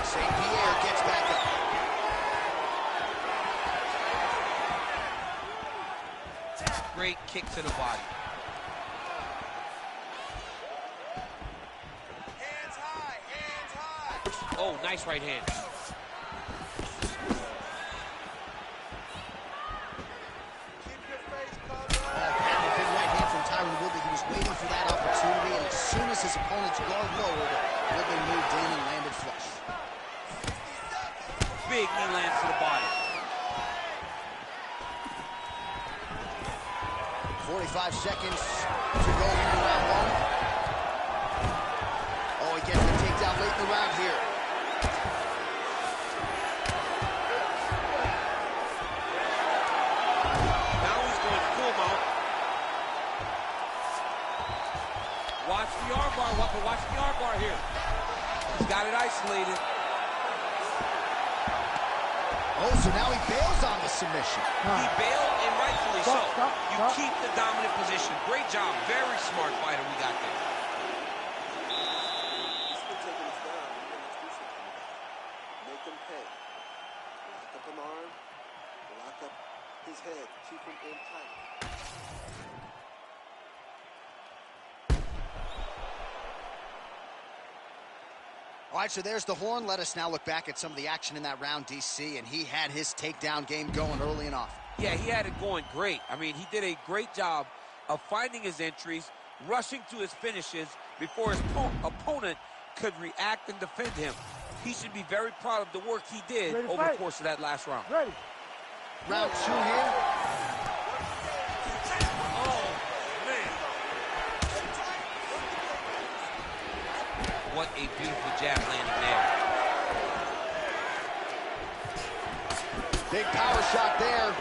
St. Pierre gets back up. Great kick to the body. Hands high, hands high. Oh, nice right hand. Keep your face covered. Patented big right hand from Tyron Woodley. He was waiting for that opportunity, and as soon as his opponent's guard lowered, Woodley moved in and landed flush. Big knee lands to the body. 45 seconds to go here in round one. Oh, he gets the takedown late in the round here. Now he's going full mount. Watch the armbar, watch the armbar here. He's got it isolated. Oh, so now he bails on the submission. He bailed, and rightfully so. You Stop. keep the dominant position. Great job. Very smart fighter we got there. He's still taking us down. We're going to do something about it. Make him pay. Lock up an arm. Lock up his head. Keep him in tight. All right, so there's the horn. Let us now look back at some of the action in that round, DC, and he had his takedown game going early and often. Yeah, he had it going great. I mean, he did a great job of finding his entries, rushing to his finishes before his opponent could react and defend him. He should be very proud of the work he did over the course of that last round. Ready. Round two here. Oh, man. What a beautiful jab landing there. Big power shot there.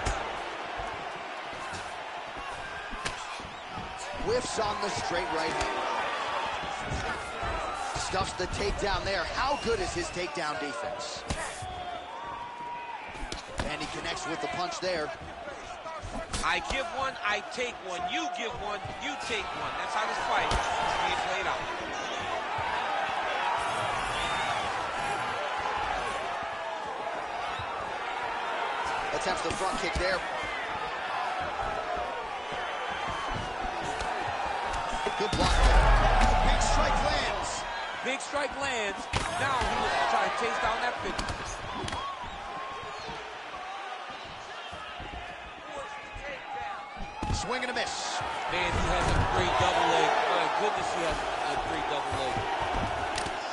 Whiffs on the straight right hand. Stuffs the takedown there. How good is his takedown defense? And he connects with the punch there. I give one, I take one. You give one, you take one. That's how this fight is being played out. Attempts the front kick there. Good block there. Big strike lands. Big strike lands. Now he was trying to chase down that finish. Swing and a miss. Man, he has a great double leg. My goodness, he has a great double leg.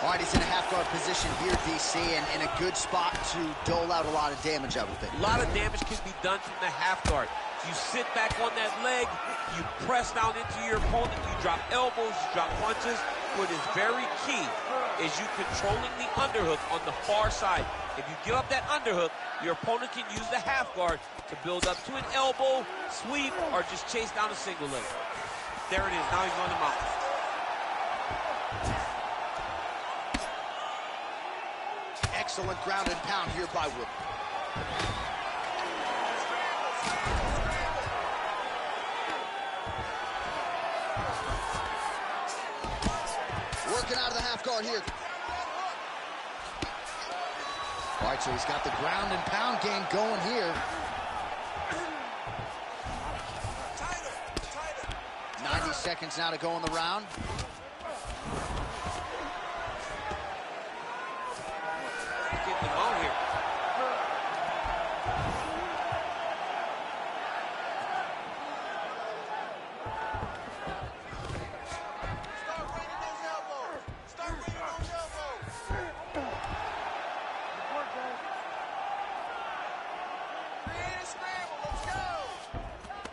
All right, he's in a half-guard position here, DC, and in a good spot to dole out a lot of damage, I would think. A lot of damage can be done from the half guard. You sit back on that leg, you press down into your opponent, you drop elbows, you drop punches. What is very key is you controlling the underhook on the far side. If you give up that underhook, your opponent can use the half guard to build up to an elbow, sweep, or just chase down a single leg. There it is. Now he's on the mount. Excellent ground and pound here by Wood. Working out of the half guard here. All right, so he's got the ground and pound game going here. 90 seconds now to go in the round. Getting him out here.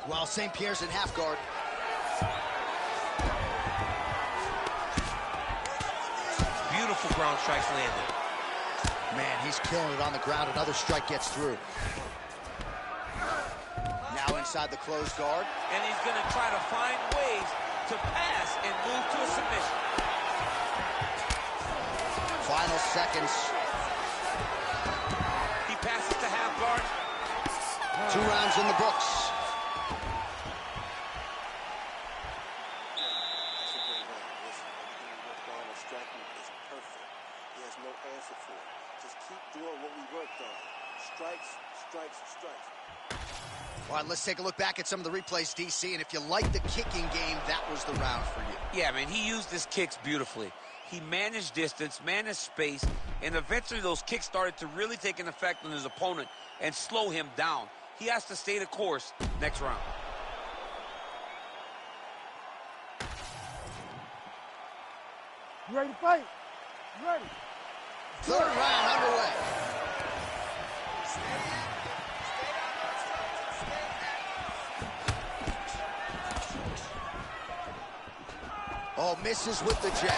While St. Pierre's in half guard. Beautiful ground strikes landed. Man, he's killing it on the ground. Another strike gets through. Now inside the closed guard. And he's going to try to find ways to pass and move to a submission. Final seconds. He passes to half guard. 2 rounds in the books. No answer for it. Just keep doing what we worked on. Strikes, strikes, strikes. All right, let's take a look back at some of the replays, DC, and if you like the kicking game, that was the round for you. Yeah, man, he used his kicks beautifully. He managed distance, managed space, and eventually those kicks started to really take an effect on his opponent and slow him down. He has to stay the course next round. You ready to fight? You ready? Third round underway. Oh, misses with the jab.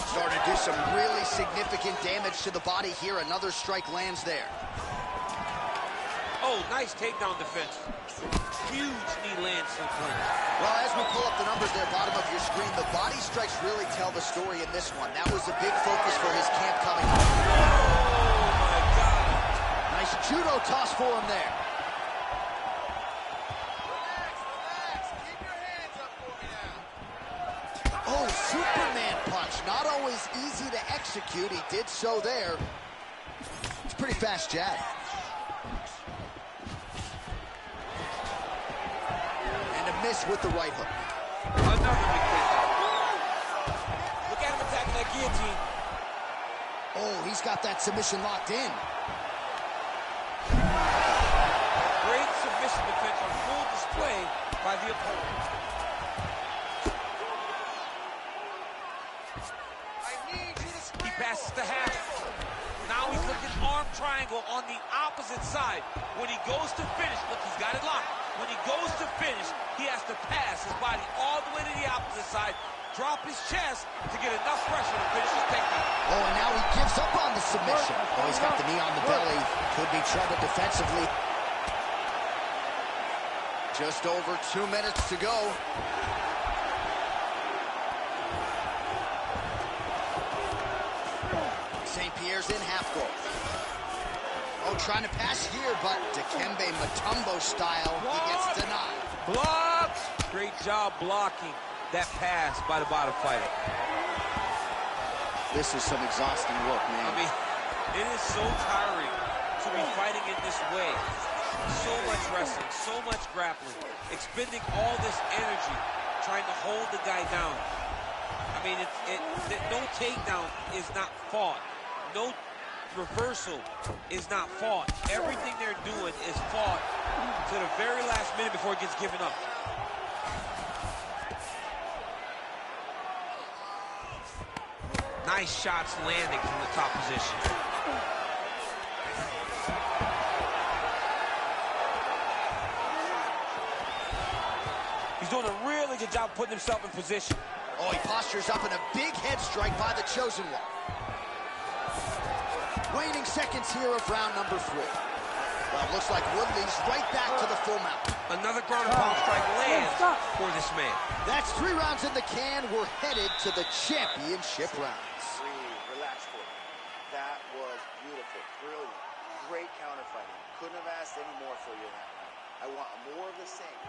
Starting to do some really significant damage to the body here. Another strike lands there. Oh, nice takedown defense. Huge knee lands from clinch. Well, as we pull up the numbers there, bottom of your screen, the body strikes really tell the story in this one. That was a big focus for his camp coming up. Oh, my God. Nice judo toss for him there. Relax. Keep your hands up for me now. Oh, Superman punch. Not always easy to execute. He did so there. It's a pretty fast jab. Miss with the right hook. Another big kick. Look at him attacking that guillotine. Oh, he's got that submission locked in. Great submission defense on full display by the opponent. I need you to scramble. He passes to half. Now he's looking arm triangle on the opposite side. When he goes to finish, look, he's got it locked. When he goes to finish, he has to pass his body all the way to the opposite side, drop his chest to get enough pressure to finish his technique. Oh, and now he gives up on the submission. Oh, he's got the knee on the belly. Could be trouble defensively. Just over 2 minutes to go. St. Pierre's in half guard. Oh, trying to pass here, but Dikembe Mutombo style, he gets denied. Blocked! Great job blocking that pass by the bottom fighter. This is some exhausting work, man. I mean, it is so tiring to be fighting in this way. So much wrestling, so much grappling, expending all this energy trying to hold the guy down. I mean, no takedown is not fought. No reversal is not fought. Everything they're doing is fought to the very last minute before it gets given up. Nice shots landing from the top position. He's doing a really good job putting himself in position. Oh, he postures up in a big head strike by the Chosen One. Waning seconds here of round number 3. Well, it looks like Woodley's right back to the full mount. Another ground and pound strike lands for this man. That's 3 rounds in the can. We're headed to the championship rounds. Relax, Court. That was beautiful. Brilliant. Great counter fighting. Couldn't have asked any more for you in that round. I want more of the same.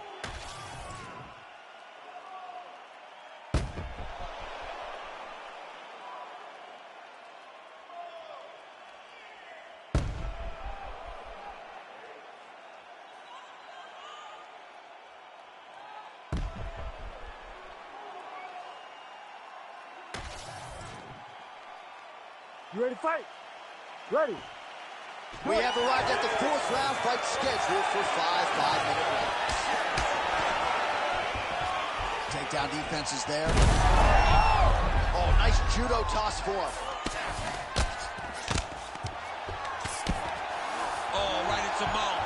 You ready to fight? Ready. We have arrived at the 4th round fight scheduled for 5 5-minute rounds. Takedown defense is there. Oh, nice judo toss for him. Oh, right into mount.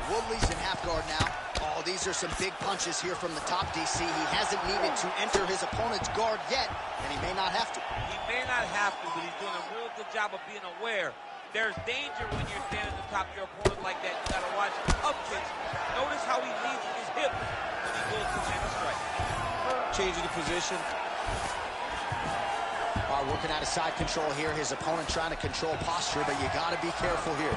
Woodley's in half guard now. Oh, these are some big punches here from the top, DC. He hasn't needed to enter his opponent's guard yet, and he may not have to. He may not have to, but he's doing a real good job of being aware. There's danger when you're standing at the top of your opponent like that. You gotta watch up kicks. Notice how he leads with his hip when he goes to land a strike. Changing the position. All right, working out of side control here. His opponent trying to control posture, but you gotta be careful here.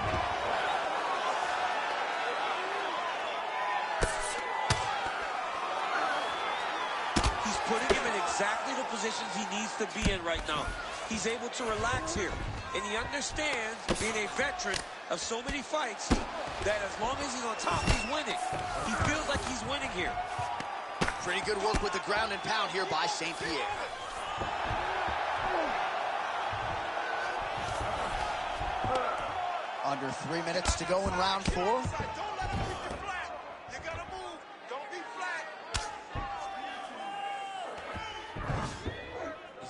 Putting him in exactly the positions he needs to be in right now. He's able to relax here. And he understands, being a veteran of so many fights, that as long as he's on top, he's winning. He feels like he's winning here. Pretty good work with the ground and pound here by St. Pierre. Under 3 minutes to go in round 4.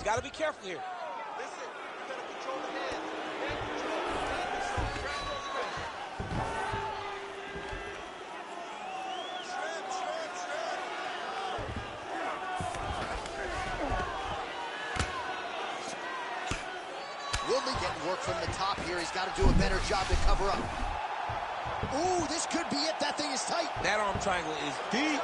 Got to be careful here. Listen, you got to control the hands. Hand control. Hand yourself. Grab those wrists. Shred, shred, shred. Woodley getting work from the top here. He's got to do a better job to cover up. Ooh, this could be it. That thing is tight. That arm triangle is deep.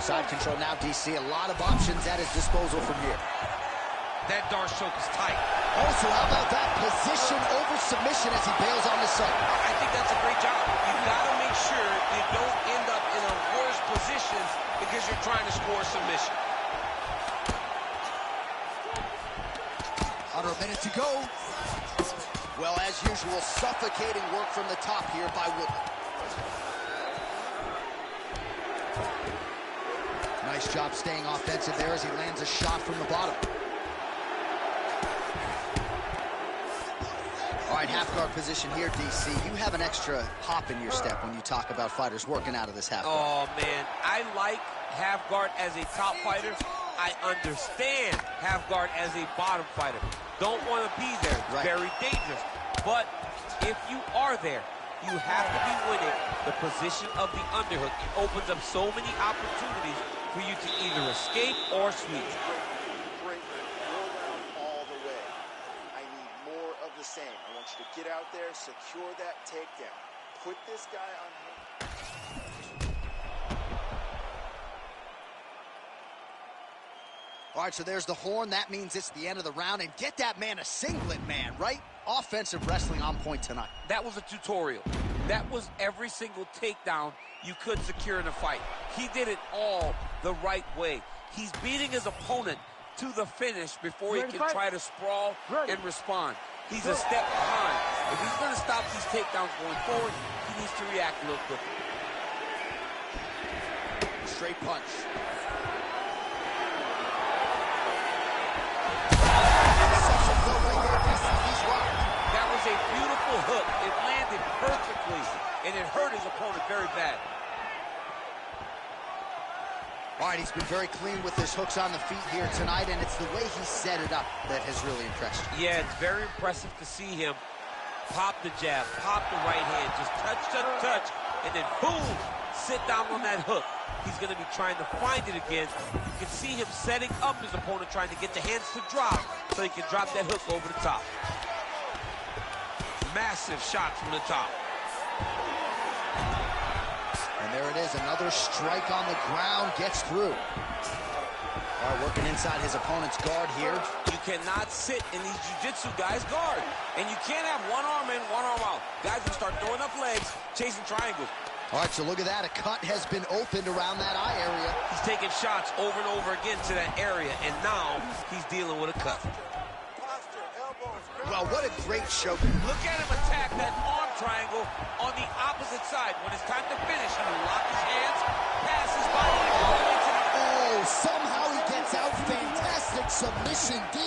Side control now, DC. A lot of options at his disposal from here. That Darce choke is tight. Also, how about that position over submission as he bails on the side? I think that's a great job. You've got to make sure you don't end up in a worse position because you're trying to score a submission. Under a minute to go. Well, as usual, suffocating work from the top here by Woodley. Nice job staying offensive there as he lands a shot from the bottom. All right, half guard position here, DC. You have an extra hop in your step when you talk about fighters working out of this half guard. Oh, man. I like half guard as a top fighter. I understand half guard as a bottom fighter. Don't want to be there. It's very dangerous. But if you are there, You have to be winning the position of the underhook. It opens up so many opportunities for you to either escape or sweep. Great. Go around all the way. I need more of the same. I want you to get out there, secure that takedown. Put this guy on him. All right, so there's the horn. That means it's the end of the round. And get that man a singlet, man, right? Offensive wrestling on point tonight. That was a tutorial. That was every single takedown you could secure in a fight. He did it all the right way. He's beating his opponent to the finish before he can try to sprawl and respond. He's a step behind. If he's going to stop these takedowns going forward, he needs to react a little quicker. Straight punch. That was a beautiful hook. It landed perfectly, and it hurt his opponent very bad. All right, he's been very clean with his hooks on the feet here tonight, and it's the way he set it up that has really impressed you. Yeah, it's very impressive to see him pop the jab, pop the right hand, just touch, touch, touch, and then boom, sit down on that hook. He's going to be trying to find it again. You can see him setting up his opponent, trying to get the hands to drop so he can drop that hook over the top. Massive shot from the top. And there it is, another strike on the ground, gets through. All right, working inside his opponent's guard here. You cannot sit in these jiu-jitsu guys' guard. And you can't have one arm in, one arm out. Guys will start throwing up legs, chasing triangles. All right, so look at that. A cut has been opened around that eye area. He's taking shots over and over again to that area, and now he's dealing with a cut. Well, what a great show. Look at him attack that arm triangle on the opposite side. When it's time to finish, he will lock his hands, pass his body, and go into the... Oh, somehow he gets out. Fantastic submission D.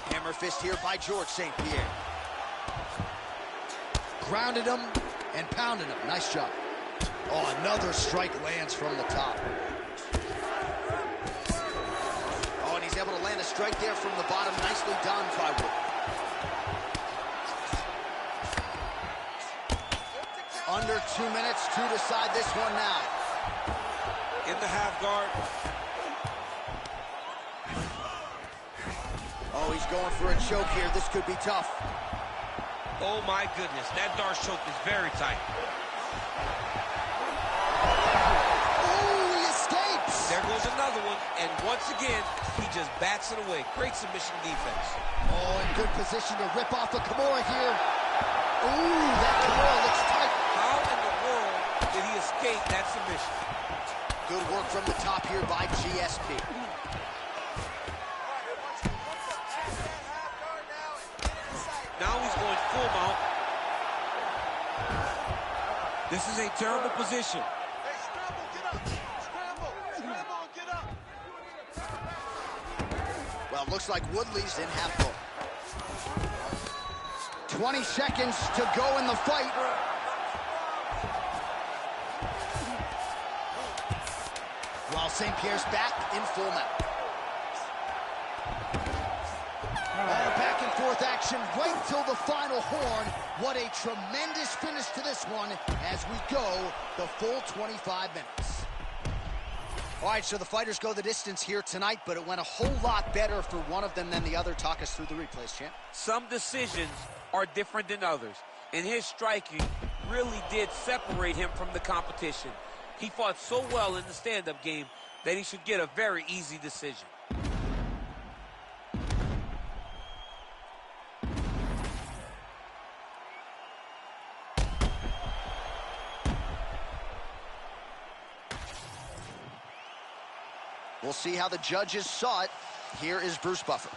Hammer fist here by George St. Pierre. Grounded him and pounded him. Nice job. Oh, another strike lands from the top. Oh, and he's able to land a strike there from the bottom. Nicely done by Wood. Under 2 minutes to decide this one now. In the half guard. Oh, he's going for a choke here. This could be tough. Oh my goodness, that Darce choke is very tight. Oh, he escapes. There goes another one, and once again, he just bats it away. Great submission defense. Oh, in good position to rip off a Kimura here. Ooh, that Kimura looks tight. How in the world did he escape that submission? Good work from the top here by GSP. Now he's going full mount. This is a terrible position. Hey, scramble, get up. Scramble, scramble, and get up. Well, looks like Woodley's in half full. 20 seconds to go in the fight. While St. Pierre's back in full mount. Back and forth action right till the final horn. What a tremendous finish to this one as we go the full 25 minutes. All right, so the fighters go the distance here tonight, but it went a whole lot better for one of them than the other. Talk us through the replays, champ. Some decisions are different than others, and his striking really did separate him from the competition. He fought so well in the stand-up game that he should get a very easy decision. We'll see how the judges saw it. Here is Bruce Buffer.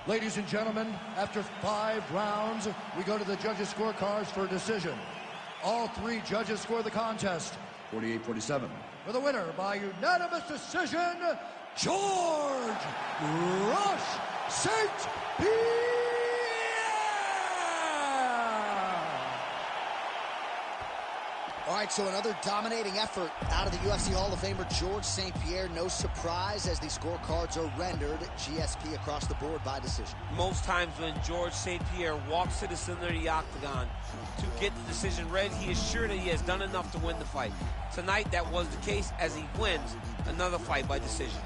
Ladies and gentlemen, after 5 rounds, we go to the judges' scorecards for a decision. All 3 judges score the contest 48-47. For the winner by unanimous decision, George Rush St. Pierre! All right, so another dominating effort out of the UFC Hall of Famer George St. Pierre. No surprise as these scorecards are rendered GSP across the board by decision. Most times when George St. Pierre walks to the center of the octagon to get the decision read, he is sure that he has done enough to win the fight. Tonight, that was the case as he wins another fight by decision.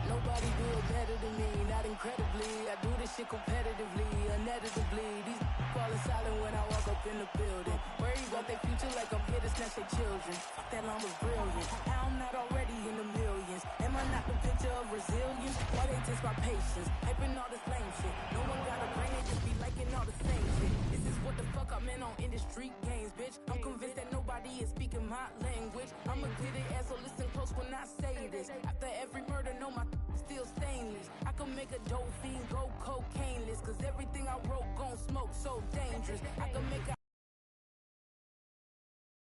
Nobody do it better than me, not incredibly. I do this shit competitively, inevitably. These falling silent when I walk up in the building. Worry about their future like I'm here to snatch their children. Fuck, that line was brilliant. How I'm not already in the millions. Am I not the picture of resilience? Why they test my patience? Hyping all this lame shit. No one got a brain, they just be liking all the same shit. This is what the fuck I'm in on industry games, bitch. I'm convinced that nobody is speaking my language. I'ma get it, ass, so listen close when I say this. After every murder, know my still stainless. I can make a dope fiend go cocaine-less, cause everything I wrote gon' smoke so dangerous. I can make an